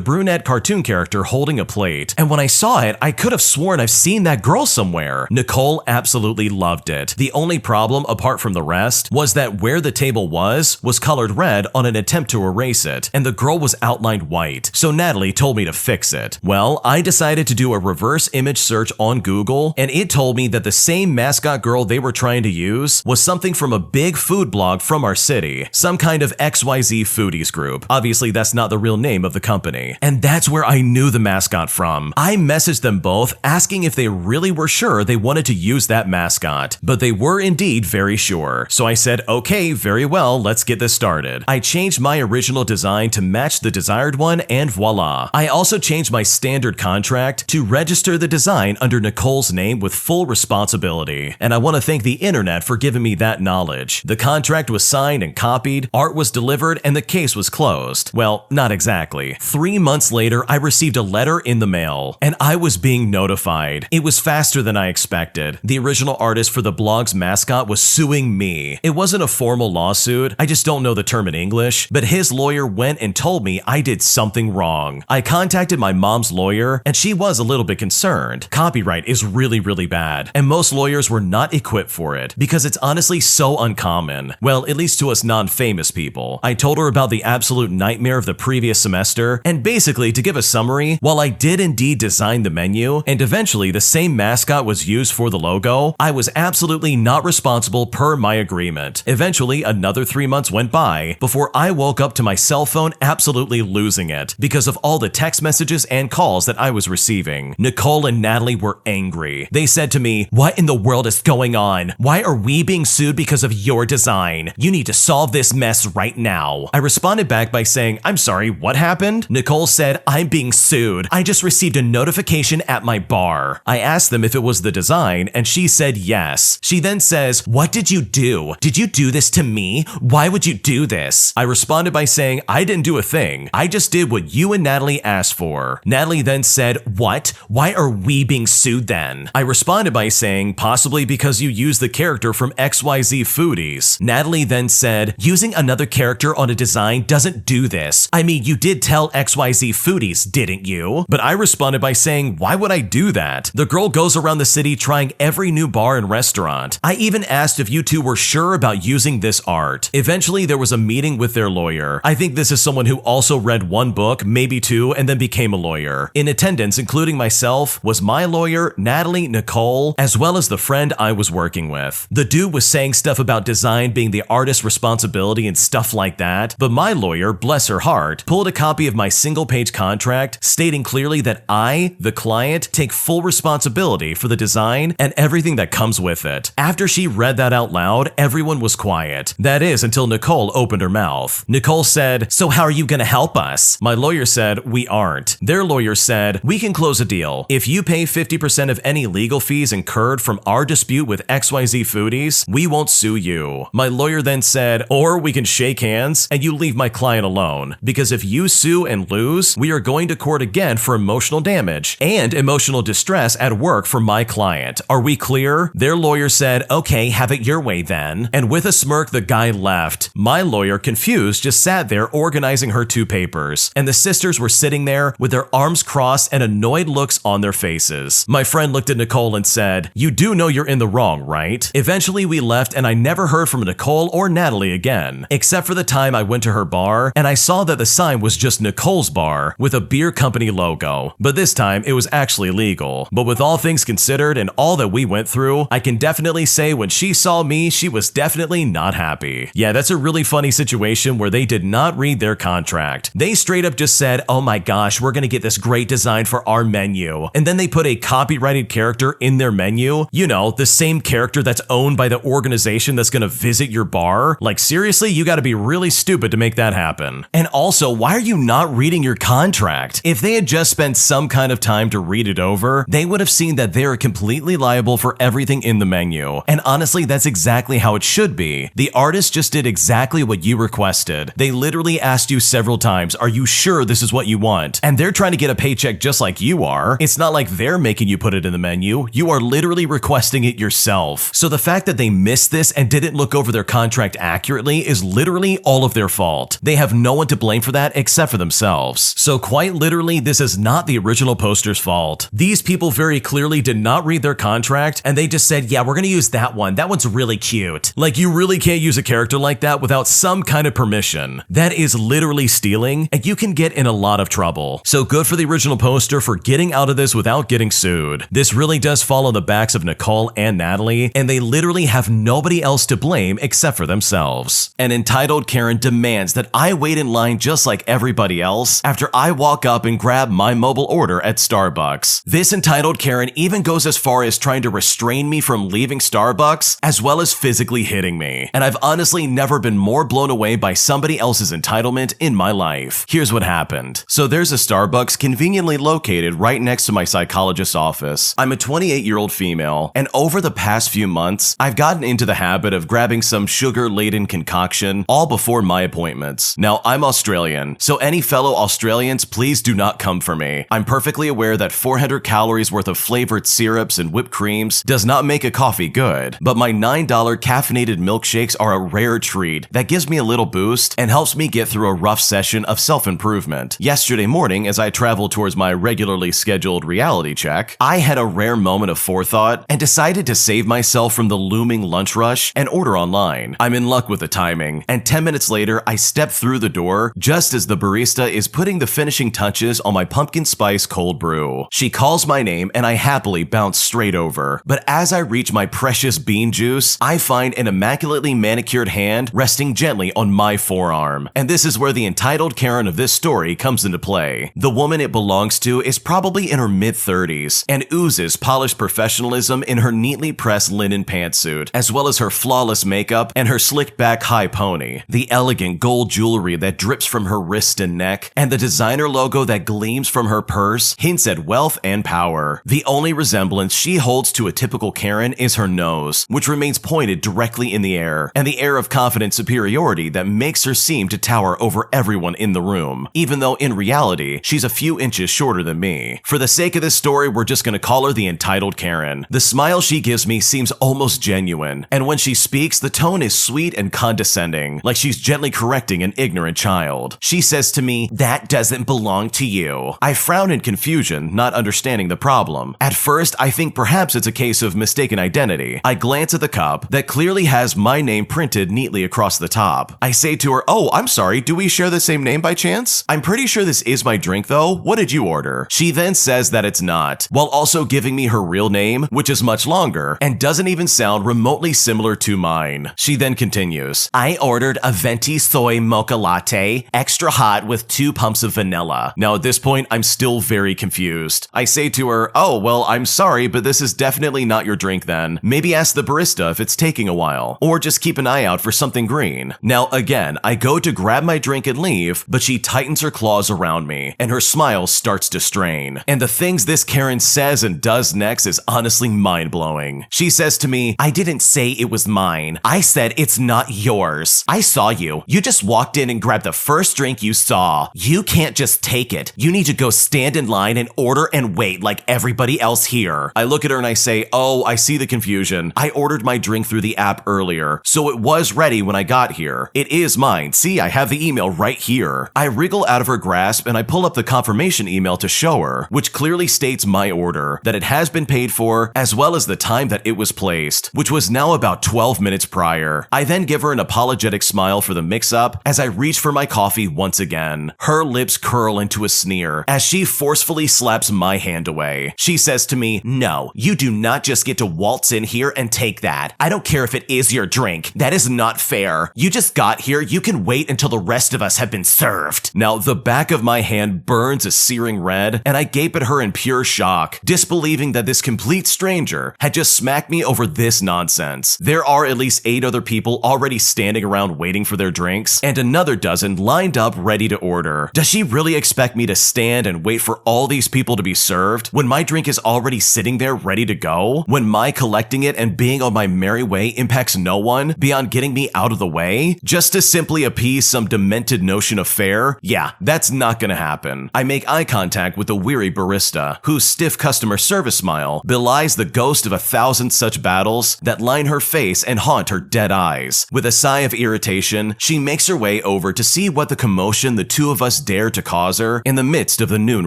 brunette cartoon character holding a plate. And when I saw it, I could have sworn I've seen that girl somewhere. Nicole absolutely loved it. The only problem, apart from the rest, was that where the table was colored red on an attempt to erase it, and the girl was outlined white. So Natalie told me to fix it. Well, I decided to do a reverse image search on Google, and it told me that the same mascot girl they were trying to use was something from a big food blog from our city, some kind of XYZ foodies group. Obviously, that's not the real name of the company. And that's where I knew the mascot from. I messaged them both asking if they really were sure they wanted to use that mascot, but they were indeed very sure. So I said, okay, very well, let's get this started. I changed my original design to match the desired one, and voila. I also changed my standard contract to register the design under Nicole's name with full responsibility. And I want to thank the internet for giving me that knowledge. The contract was signed and copied, art was delivered, and the case was closed. Well, not exactly. 3 months later, I received a letter in the mail, and I was being notified. It was faster than I expected. The original artist for the blog's mascot was suing me. It wasn't a formal lawsuit, I just don't know the term in English, but his lawyer went and told me I did something wrong. I contacted my mom's lawyer, and she was a little bit concerned. Copyright is really bad, and most lawyers were not equipped for it, because it's honestly so uncommon. Well, at least to us non-famous people. I told her about the absolute nightmare of the previous semester, and basically, to give a summary, while I did indeed design the menu, and eventually the same mascot was used for the logo, I was absolutely not responsible per my agreement. Eventually, another 3 months went by before I woke up to my cell phone absolutely losing it because of all the text messages and calls that I was receiving. Nicole and Natalie were angry. They said to me, "What in the world is going on? Why are we being sued because of your design? You need to solve this mess right now." I responded back by saying, "I'm sorry, what happened?" Nicole said, "I'm being sued. I just received a notification at my bar." I asked them if it was the design, and she said yes. She then says, "What did you do? Did you do this to me? Why would you do this?" I responded by saying, "I didn't do a thing. I just did what you and Natalie asked for." Natalie then said, "What? Why are we being sued then?" I responded by saying, "Possibly because you used the character from XYZ Foodies." Natalie then said, "Using another character on a design doesn't do this. I mean, you did tell XYZ Foodies, didn't you?" But I responded by saying, "Why would I do that? The girl goes around the city trying every new bar and restaurant. I even asked if you two were sure about using this art." Eventually, there was a meeting with their lawyer. I think this is someone who also read 1 book, maybe 2, and then became a lawyer. In attendance, including myself, was my lawyer, Natalie, Nicole, as well as the friend I was working with. The dude was saying stuff about design being the artist's responsibility and stuff like that, but my lawyer, bless her heart, pulled a copy of my single-page contract stating clearly that I, the client, take full responsibility for the design and everything that comes with it. After she read that out loud, everyone was quiet. That is, until Nicole opened her mouth. Nicole said, "So how are you gonna help us?" My lawyer said, "We aren't." Their lawyer said, "We can close a deal. If you pay 50% of any legal fees incurred from our dispute with XYZ Foodies, we won't sue you." My lawyer then said, "Or we can shake hands and you leave my client alone, because if you sue and lose, we are going to court again for emotional damage and emotional distress at work for my client. Are we clear? Their lawyer said, okay, have it your way then. And with a smirk, the guy left. My lawyer, confused, just sat there organizing her 2 papers. And the sisters were sitting there with their arms crossed and annoyed looks on their faces. My friend looked at Nicole and said, you do know you're in the wrong, right? Eventually we left and I never heard from Nicole or Natalie again, except for the time I went to her bar and I saw that the sign was just Nicole's Bar with a beer company logo. But this time it was actually legal. But with all things considered and all that we went through, I can definitely say when she saw me, she was definitely not happy. Yeah, that's a really funny situation where they did not read their contract. They straight up just said, oh my gosh, we're gonna get this great design for our menu. And then they put a copyrighted character in their menu. You know, the same character that's owned by the organization that's gonna visit your bar. Like seriously, you gotta be really stupid to make that happen. And also, why are you not reading your contract? If they had just spent some kind of time to read it over, they would have seen that they are completely liable for everything in the menu. And honestly, that's exactly how it should be. The artist just did exactly what you requested. They literally asked you several times, are you sure this is what you want? And they're trying to get a paycheck just like you are. It's not like they're making you put it in the menu. You are literally requesting it yourself. So the fact that they missed this and didn't look over their contract accurately is literally all of their fault. They have no one to blame for that except for themselves. So quite literally, this is not the original poster's fault. These people very clearly did not read their contract and they just said, yeah, we're gonna use that one. That one's really cute. Like you really can't use a character like that without some kind of permission. That is literally stealing and you can get in a lot of trouble. So good for the original poster for getting out of this without getting sued. This really does fall on the backs of Nicole and Natalie, and they literally have nobody else to blame except for themselves. An entitled Karen demands that I wait in line just like everybody else after I walk up and grab my mobile order at Starbucks. This entitled Karen even goes as far as trying to restrain me from leaving Starbucks, as well as physically hitting me. And I've honestly never been more blown away by somebody else's entitlement in my life. Here's what happened. So there's a Starbucks conveniently located right next to my psychologist's office. I'm a 28-year-old female, and over the past few months, I've gotten into the habit of grabbing some sugar-laden concoction all before my appointments. Now, I'm Australian, so any fellow Australians, please do not come for me. I'm perfectly aware that 400 calories worth of flavored syrups and whipped creams does not make a coffee good, but my $9 caffeinated milkshakes are a rare treat that gives me a little boost and helps me get through a rough session of self-improvement. Yesterday morning, as I traveled towards my regularly scheduled reality check, I had a rare moment of forethought and decided to save myself from the looming lunch rush and order online. I'm in luck with the timing, and 10 minutes later, I step through the door just as the barista is putting the finishing touches on my pumpkin spice cold brew. She calls my name and I happily bounce straight over, but as I reach my precious bean juice, I find an immaculately manicured hand resting gently on my forearm. And this is where the entitled Karen of this story comes into play. The woman it belongs to is probably in her mid-30s and oozes polished professionalism in her neatly pressed linen pantsuit, as well as her flawless makeup and her slicked-back high pony, the elegant gold jewelry that drips from her wrist and neck, and the designer logo that gleams from her purse hints at wealth and power. The only resemblance she holds to a typical Karen is her nose, which remains pointed directly in the air, and the air of confident superiority that makes her seem to tower over everyone in the room, even though in reality, she's a few inches shorter than me. For the sake of this story, we're just gonna call her the entitled Karen. The smile she gives me seems almost genuine, and when she speaks, the tone is sweet and condescending, like she's gently correcting an ignorant child. She says to me, "That doesn't belong to you." I frown in confusion, not understanding the problem. At first, I think perhaps it's a case of mistaken identity. I glance at the cup that clearly has my name printed neatly across the top. I say to her, "Oh, I'm sorry, do we share the same name by chance? I'm pretty sure this is my drink though. What did you order?" She then says that it's not, while also giving me her real name, which is much longer and doesn't even sound remotely similar to mine. She then continues, "I ordered a venti soy mocha latte, extra hot with 2 pumps of vanilla." Now at this point, I'm still very confused. I say to her, "Oh, well, I'm sorry, but this is definitely not your drink then. Maybe ask the barista if it's taking a while, or just keep an eye out for something green." Now again, I go to grab my drink and leave, but she tightens her claws around me, and her smile starts to strain. And the things this Karen says and does next is honestly mind-blowing. She says to me, "I didn't say it was mine. I said it's not yours. I saw you. You just walked in and grabbed the first drink drink you saw. You can't just take it. You need to go stand in line and order and wait like everybody else here. I look at her and I say, oh, I see the confusion. I ordered my drink through the app earlier, so it was ready when I got here. It is mine. See, I have the email right here. I wriggle out of her grasp and I pull up the confirmation email to show her, which clearly states my order, that it has been paid for, as well as the time that it was placed, which was now about 12 minutes prior. I then give her an apologetic smile for the mix-up as I reach for my coffee once again. Her lips curl into a sneer as she forcefully slaps my hand away. She says to me, no, you do not just get to waltz in here and take that. I don't care if it is your drink. That is not fair. You just got here. You can wait until the rest of us have been served. Now, the back of my hand burns a searing red, and I gape at her in pure shock, disbelieving that this complete stranger had just smacked me over this nonsense. There are at least 8 other people already standing around waiting for their drinks, and another dozen lined up ready to order. Does she really expect me to stand and wait for all these people to be served when my drink is already sitting there ready to go? When my collecting it and being on my merry way impacts no one beyond getting me out of the way? Just to simply appease some demented notion of fair? Yeah, that's not gonna happen. I make eye contact with the weary barista, whose stiff customer service smile belies the ghost of 1,000 such battles that line her face and haunt her dead eyes. With a sigh of irritation, she makes her way over to see what the commotion the two of us dared to cause her in the midst of the noon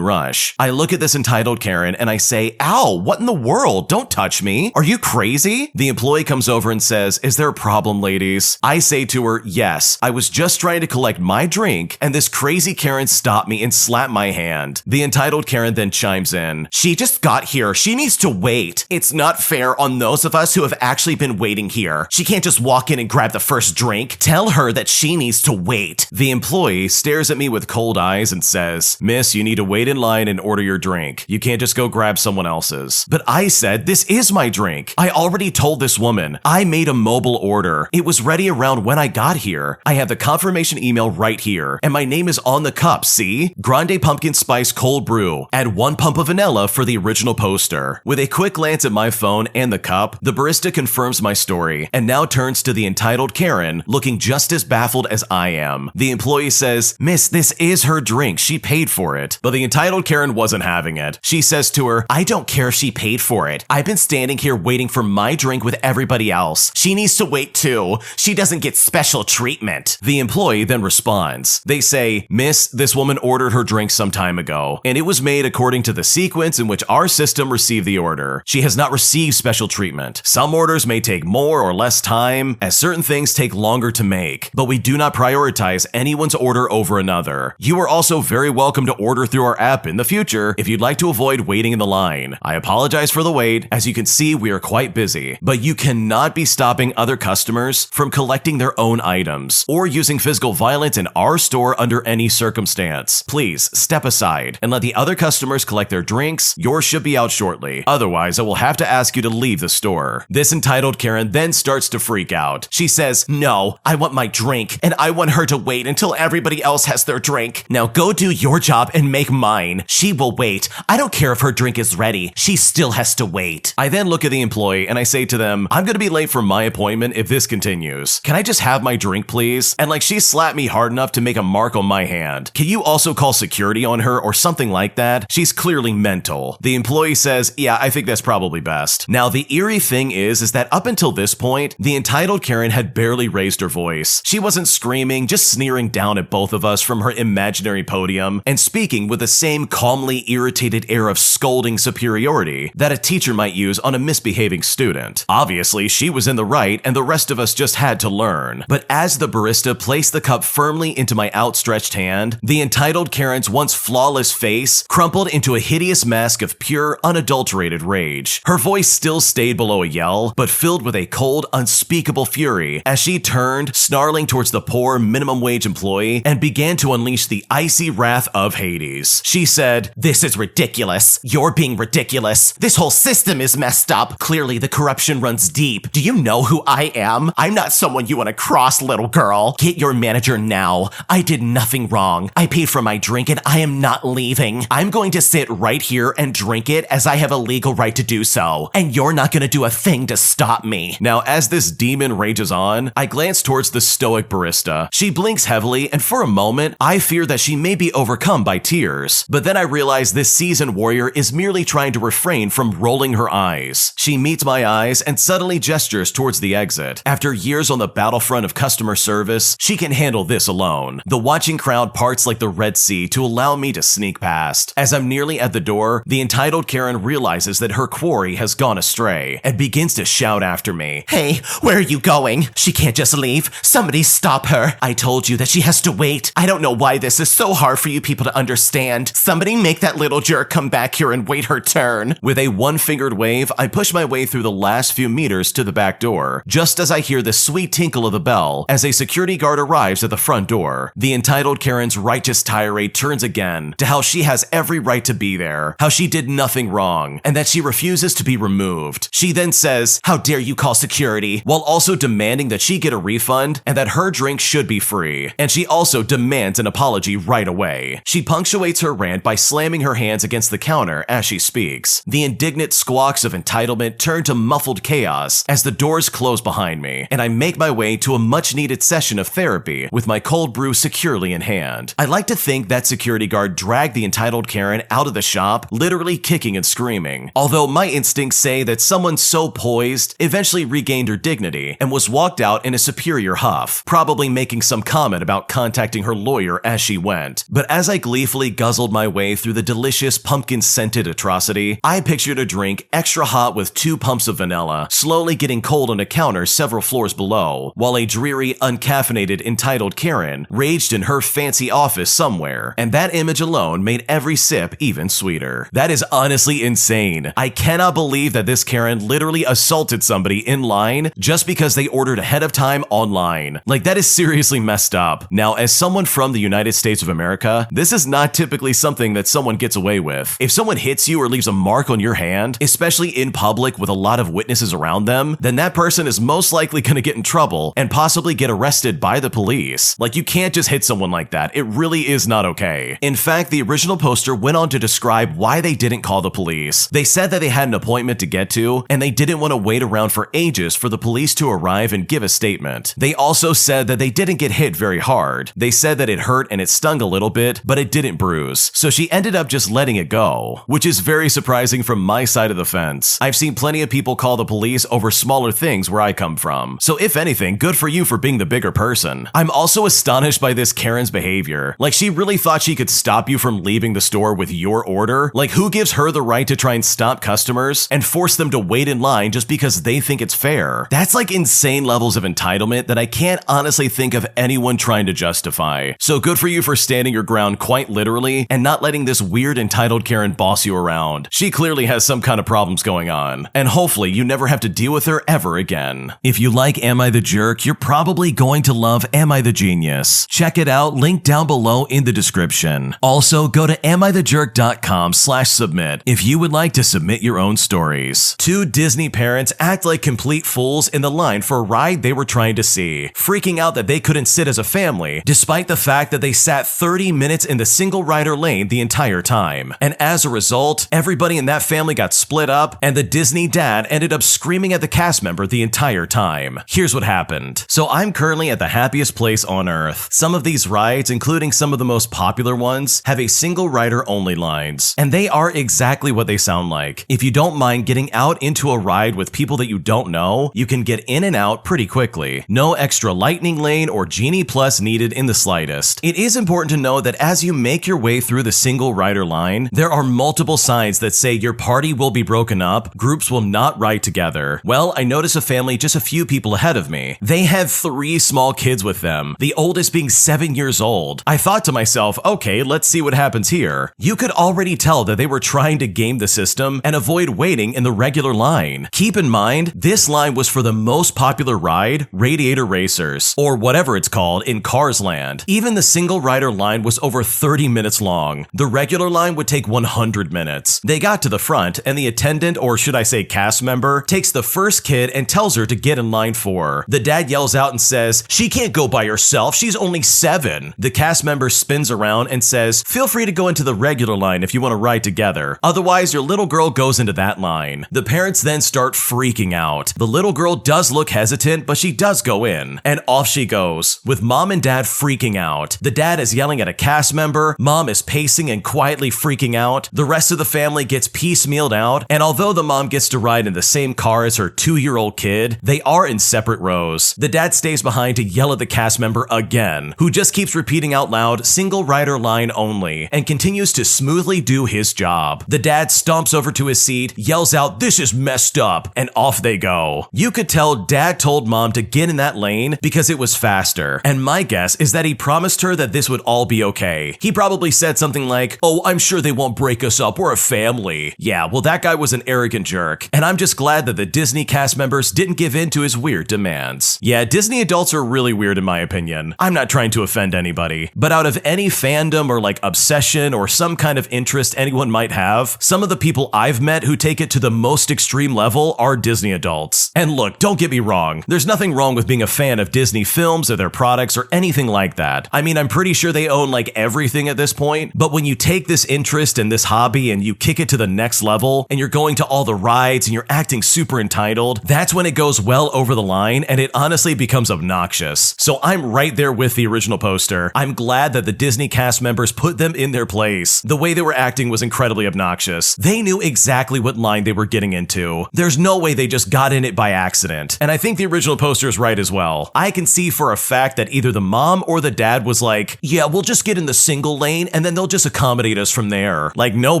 rush. I look at this entitled Karen and I say, ow, what in the world? Don't touch me. Are you crazy? The employee comes over and says, is there a problem, ladies? I say to her, yes, I was just trying to collect my drink and this crazy Karen stopped me and slapped my hand. The entitled Karen then chimes in, she just got here. She needs to wait. It's not fair on those of us who have actually been waiting here. She can't just walk in and grab the first drink. Tell her that she needs to wait. The employee stares at me with cold eyes and says, miss, you need to wait in line and order your drink. You can't just go grab someone else's. But I said, this is my drink. I already told this woman. I made a mobile order. It was ready around when I got here. I have the confirmation email right here, and my name is on the cup, see? Grande Pumpkin Spice Cold Brew. Add 1 pump of vanilla for the original poster. With a quick glance at my phone and the cup, the barista confirms my story, and now turns to the entitled Karen, looking just as baffled as I am. The employee says, miss, this is her drink. She paid for it. But the entitled Karen wasn't having it. She says to her, I don't care if she paid for it. I've been standing here waiting for my drink with everybody else. She needs to wait too. She doesn't get special treatment. The employee then responds. They say, miss, this woman ordered her drink some time ago, and it was made according to the sequence in which our system received the order. She has not received special treatment. Some orders may take more or less time, as certain things take longer to make, but we do not prioritize anyone's order over another. You are also very welcome to order through our app in the future if you'd like to avoid waiting in the line. I apologize for the wait. As you can see, we are quite busy, but you cannot be stopping other customers from collecting their own items or using physical violence in our store under any circumstance. Please step aside and let the other customers collect their drinks. Yours should be out shortly. Otherwise, I will have to ask you to leave the store. This entitled Karen then starts to freak out. She says, no, I want my drink and I want her to wait until everybody else has their drink. Now go do your job and make mine. She will wait. I don't care if her drink is ready. She still has to wait. I then look at the employee and I say to them, I'm going to be late for my appointment if this continues. Can I just have my drink, please? And like she slapped me hard enough to make a mark on my hand. Can you also call security on her or something like that? She's clearly mental. The employee says, yeah, I think that's probably best. Now, the eerie thing is that up until this point, the entitled Karen had barely raised her voice. She wasn't screaming, just sneering down at both of us from her imaginary podium and speaking with the same calmly irritated air of scolding superiority that a teacher might use on a misbehaving student. Obviously, she was in the right and the rest of us just had to learn. But as the barista placed the cup firmly into my outstretched hand, the entitled Karen's once flawless face crumpled into a hideous mask of pure, unadulterated rage. Her voice still stayed below a yell, but filled with a cold, unspeakable fury as she turned, snarling towards the poor minimum wage employee and began to unleash the icy wrath of Hades. She said, this is ridiculous. You're being ridiculous. This whole system is messed up. Clearly, the corruption runs deep. Do you know who I am? I'm not someone you want to cross, little girl. Get your manager now. I did nothing wrong. I paid for my drink and I am not leaving. I'm going to sit right here and drink it as I have a legal right to do so. And you're not going to do a thing to stop me. Now, as this demon rages on, I glance towards the stoic barista. She blinks heavily and for For a moment, I fear that she may be overcome by tears, but then I realize this seasoned warrior is merely trying to refrain from rolling her eyes. She meets my eyes and suddenly gestures towards the exit. After years on the battlefront of customer service, she can handle this alone. The watching crowd parts like the Red Sea to allow me to sneak past. As I'm nearly at the door, the entitled Karen realizes that her quarry has gone astray and begins to shout after me. Hey, where are you going? She can't just leave. Somebody stop her. I told you that she has to wait. I don't know why this is so hard for you people to understand. Somebody make that little jerk come back here and wait her turn. With a one-fingered wave, I push my way through the last few meters to the back door, just as I hear the sweet tinkle of the bell as a security guard arrives at the front door. The entitled Karen's righteous tirade turns again to how she has every right to be there, how she did nothing wrong, and that she refuses to be removed. She then says, "How dare you call security?" while also demanding that she get a refund and that her drink should be free. And she also demands an apology right away. She punctuates her rant by slamming her hands against the counter as she speaks. The indignant squawks of entitlement turn to muffled chaos as the doors close behind me, and I make my way to a much-needed session of therapy with my cold brew securely in hand. I like to think that security guard dragged the entitled Karen out of the shop, literally kicking and screaming. Although my instincts say that someone so poised eventually regained her dignity and was walked out in a superior huff, probably making some comment about contacting her lawyer as she went. But as I gleefully guzzled my way through the delicious pumpkin-scented atrocity, I pictured a drink extra hot with 2 pumps of vanilla, slowly getting cold on a counter several floors below, while a dreary, uncaffeinated entitled Karen raged in her fancy office somewhere, and that image alone made every sip even sweeter. That is honestly insane. I cannot believe that this Karen literally assaulted somebody in line just because they ordered ahead of time online. Like, that is seriously messed up. Now, as someone from the United States of America, this is not typically something that someone gets away with. If someone hits you or leaves a mark on your hand, especially in public with a lot of witnesses around them, then that person is most likely going to get in trouble and possibly get arrested by the police. Like, you can't just hit someone like that. It really is not okay. In fact, the original poster went on to describe why they didn't call the police. They said that they had an appointment to get to, and they didn't want to wait around for ages for the police to arrive and give a statement. They also said that they didn't get hit very hard. They said that it hurt and it stung a little bit, but it didn't bruise. So she ended up just letting it go, which is very surprising from my side of the fence. I've seen plenty of people call the police over smaller things where I come from. So if anything, good for you for being the bigger person. I'm also astonished by this Karen's behavior. Like, she really thought she could stop you from leaving the store with your order? Like, who gives her the right to try and stop customers and force them to wait in line just because they think it's fair? That's like insane levels of entitlement that I can't honestly think of anyone trying to justify. So good for you for standing your ground quite literally and not letting this weird entitled Karen boss you around. She clearly has some kind of problems going on, and hopefully you never have to deal with her ever again. If you like Am I the Jerk, you're probably going to love Am I the Genius. Check it out, link down below in the description. Also, go to amIthejerk.com/submit if you would like to submit your own stories. 2 Disney parents act like complete fools in the line for a ride they were trying to see, freaking out that they couldn't sit as a family, despite the fact that they sat 30 minutes in the single rider lane the entire time. And as a result, everybody in that family got split up, and the Disney dad ended up screaming at the cast member the entire time. Here's what happened. So I'm currently at the happiest place on earth. Some of these rides, including some of the most popular ones, have a single rider only lines, and they are exactly what they sound like. If you don't mind getting out into a ride with people that you don't know, you can get in and out pretty quickly. No extra lightning lane or Genie Plus needed in the slightest. It is important to know that as you make your way through the single rider line, there are multiple signs that say your party will be broken up, groups will not ride together. Well, I noticed a family just a few people ahead of me. They had 3 small kids with them, the oldest being 7 years old. I thought to myself, okay, let's see what happens here. You could already tell that they were trying to game the system and avoid waiting in the regular line. Keep in mind, this line was for the most popular ride, Radiator Racers, or whatever it's called in Cars Land. Even the single rider line was over 30 minutes long. The regular line would take 100 minutes. They got to the front, and the attendant, or should I say cast member, takes the first kid and tells her to get in line for her. The dad yells out and says, "She can't go by herself, she's only 7. The cast member spins around and says, "Feel free to go into the regular line if you want to ride together. Otherwise, your little girl goes into that line." The parents then start freaking out. The little girl does look hesitant, but she does go in, and off she goes, with mom and dad freaking freaking out. The dad is yelling at a cast member, mom is pacing and quietly freaking out, the rest of the family gets piecemealed out, and although the mom gets to ride in the same car as her 2-year-old kid, they are in separate rows. The dad stays behind to yell at the cast member again, who just keeps repeating out loud, single rider line only, and continues to smoothly do his job. The dad stomps over to his seat, yells out, "This is messed up," and off they go. You could tell dad told mom to get in that lane because it was faster, and my guess is that he promised her that this would all be okay. He probably said something like, "Oh, I'm sure they won't break us up, we're a family." Yeah, well, that guy was an arrogant jerk, and I'm just glad that the Disney cast members didn't give in to his weird demands. Yeah, Disney adults are really weird in my opinion. I'm not trying to offend anybody, but out of any fandom or like obsession or some kind of interest anyone might have, some of the people I've met who take it to the most extreme level are Disney adults. And look, don't get me wrong, there's nothing wrong with being a fan of Disney films or their products or anything like that. I mean, I'm pretty sure they own like everything at this point, but when you take this interest in this hobby and you kick it to the next level and you're going to all the rides and you're acting super entitled, that's when it goes well over the line and it honestly becomes obnoxious. So I'm right there with the original poster. I'm glad that the Disney cast members put them in their place. The way they were acting was incredibly obnoxious. They knew exactly what line they were getting into. There's no way they just got in it by accident. And I think the original poster is right as well. I can see for a fact that either the mom or the dad was like, "Yeah, we'll just get in the single lane and then they'll just accommodate us from there." Like, no,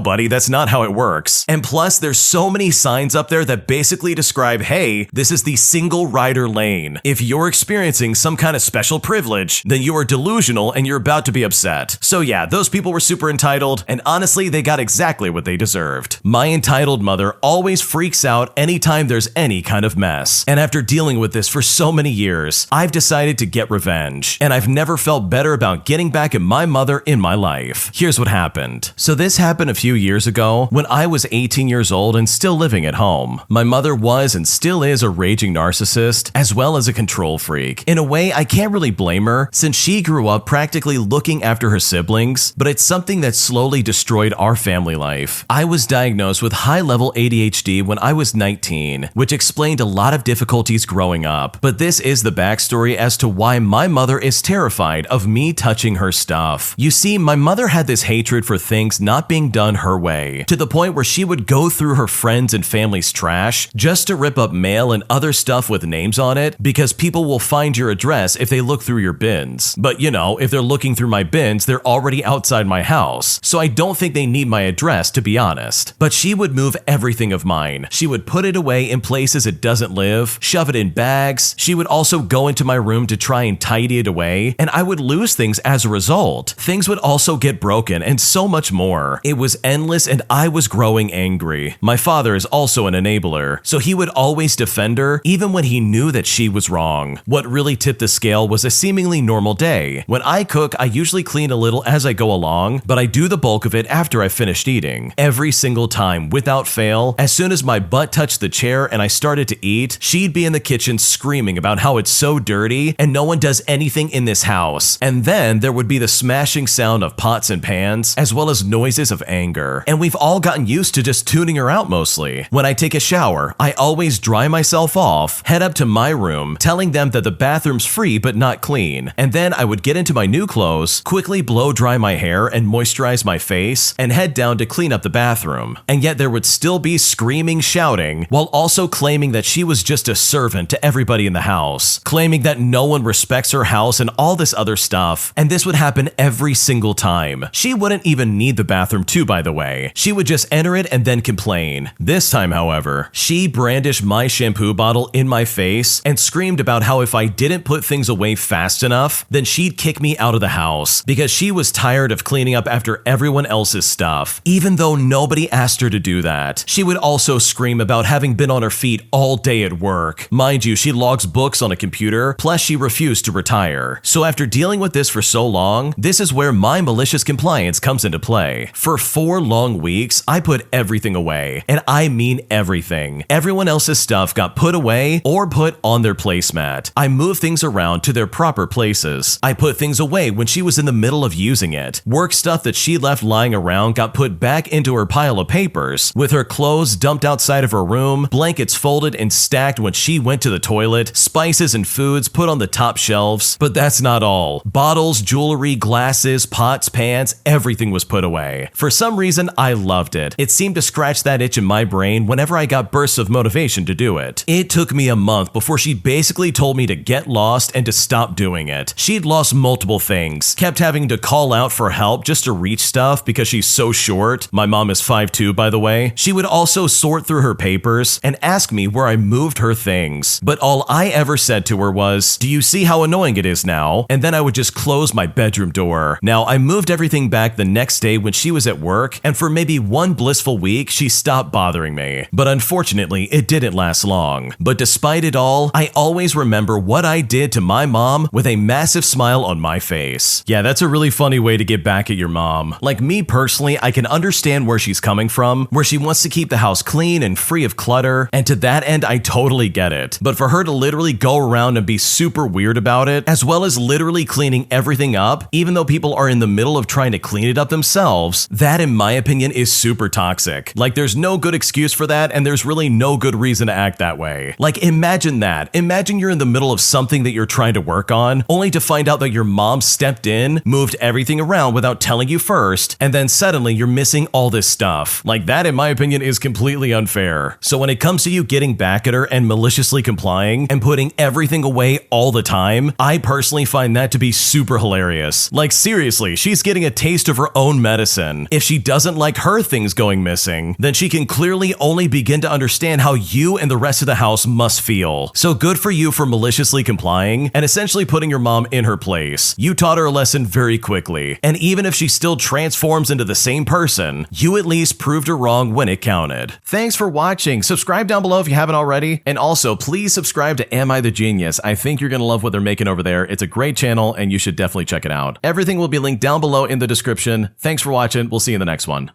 buddy, that's not how it works. And plus, there's so many signs up there that basically describe, hey, this is the single rider lane. If you're experiencing some kind of special privilege, then you are delusional and you're about to be upset. So yeah, those people were super entitled, and honestly, they got exactly what they deserved. My entitled mother always freaks out anytime there's any kind of mess. And after dealing with this for so many years, I've decided to get revenge. And I've never felt better about getting back at my mother in my life. Here's what happened. So this happened a few years ago when I was 18 years old and still living at home. My mother was and still is a raging narcissist, as well as a control freak. In a way, I can't really blame her, since she grew up practically looking after her siblings, but it's something that slowly destroyed our family life. I was diagnosed with high-level ADHD when I was 19, which explained a lot of difficulties growing up. But this is the backstory as to why my mother is terrified of me touching her stuff. You see, my mother had this hatred for things not being done her way, to the point where she would go through her friends and family's trash just to rip up mail and other stuff with names on it, because people will find your address if they look through your bins. But you know, if they're looking through my bins, they're already outside my house, so I don't think they need my address, to be honest. But she would move everything of mine. She would put it away in places it doesn't live, shove it in bags. She would also go into my room to try and tidy it away, and I would lose things as a result. Things would also get broken, and so much more. It was endless, and I was growing angry. My father is also an enabler, so he would always defend her, even when he knew that she was wrong. What really tipped the scale was a seemingly normal day. When I cook, I usually clean a little as I go along, but I do the bulk of it after I've finished eating. Every single time, without fail, as soon as my butt touched the chair and I started to eat, she'd be in the kitchen screaming about how it's so dirty and no one does anything in this house. And then there would be the smashing sound of pots and pans, as well as noises of anger. And we've all gotten used to just tuning her out mostly. When I take a shower, I always dry myself off, head up to my room, telling them that the bathroom's free but not clean, and then I would get into my new clothes, quickly blow dry my hair and moisturize my face, and head down to clean up the bathroom. And yet there would still be screaming, shouting, while also claiming that she was just a servant to everybody in the house, claiming that no one respects her house and all this other stuff. And this would happen every single time. She wouldn't even need the bathroom too, by the way. She would just enter it and then complain. This time, however, she brandished my shampoo bottle in my face and screamed about how if I didn't put things away fast enough, then she'd kick me out of the house because she was tired of cleaning up after everyone else's stuff, even though nobody asked her to do that. She would also scream about having been on her feet all day at work. Mind you, she logs books on a computer, plus she refused to retire. So after dealing with this for so long, this is where my malicious compliance comes into play. For 4 long weeks, I put everything away, and I mean everything. Everyone else's stuff got put away or put on their placemat. I moved things around to their proper places. I put things away when she was in the middle of using it. Work stuff that she left lying around got put back into her pile of papers, with her clothes dumped outside of her room, blankets folded and stacked when she went to the toilet, spices and foods put on the top shelves. But that's not not all. Bottles, jewelry, glasses, pots, pans, everything was put away. For some reason, I loved it. It seemed to scratch that itch in my brain whenever I got bursts of motivation to do it. It took me a month before she basically told me to get lost and to stop doing it. She'd lost multiple things, kept having to call out for help just to reach stuff because she's so short. My mom is 5'2", by the way. She would also sort through her papers and ask me where I moved her things. But all I ever said to her was, "Do you see how annoying it is now?" And then I would just close my bedroom door. Now, I moved everything back the next day when she was at work, and for maybe one blissful week, she stopped bothering me. But unfortunately, it didn't last long. But despite it all, I always remember what I did to my mom with a massive smile on my face. Yeah, that's a really funny way to get back at your mom. Like me personally, I can understand where she's coming from, where she wants to keep the house clean and free of clutter, and to that end, I totally get it. But for her to literally go around and be super weird about it, as well as literally cleaning everything up, even though people are in the middle of trying to clean it up themselves, that in my opinion is super toxic. Like there's no good excuse for that, and there's really no good reason to act that way. Like imagine that. Imagine you're in the middle of something that you're trying to work on, only to find out that your mom stepped in, moved everything around without telling you first, and then suddenly you're missing all this stuff. Like that, in my opinion, is completely unfair. So when it comes to you getting back at her and maliciously complying and putting everything away all the time, I personally find that to be super hilarious. Like seriously, she's getting a taste of her own medicine. If she doesn't like her things going missing, then she can clearly only begin to understand how you and the rest of the house must feel. So good for you for maliciously complying and essentially putting your mom in her place. You taught her a lesson very quickly, and even if she still transforms into the same person, you at least proved her wrong when it counted. Thanks for watching. Subscribe down below if you haven't already, and also please subscribe to Am I the Genius? I think you're gonna love what they're making over there. It's a great channel and you should definitely check it out. Everything will be linked down below in the description. Thanks for watching. We'll see you in the next one.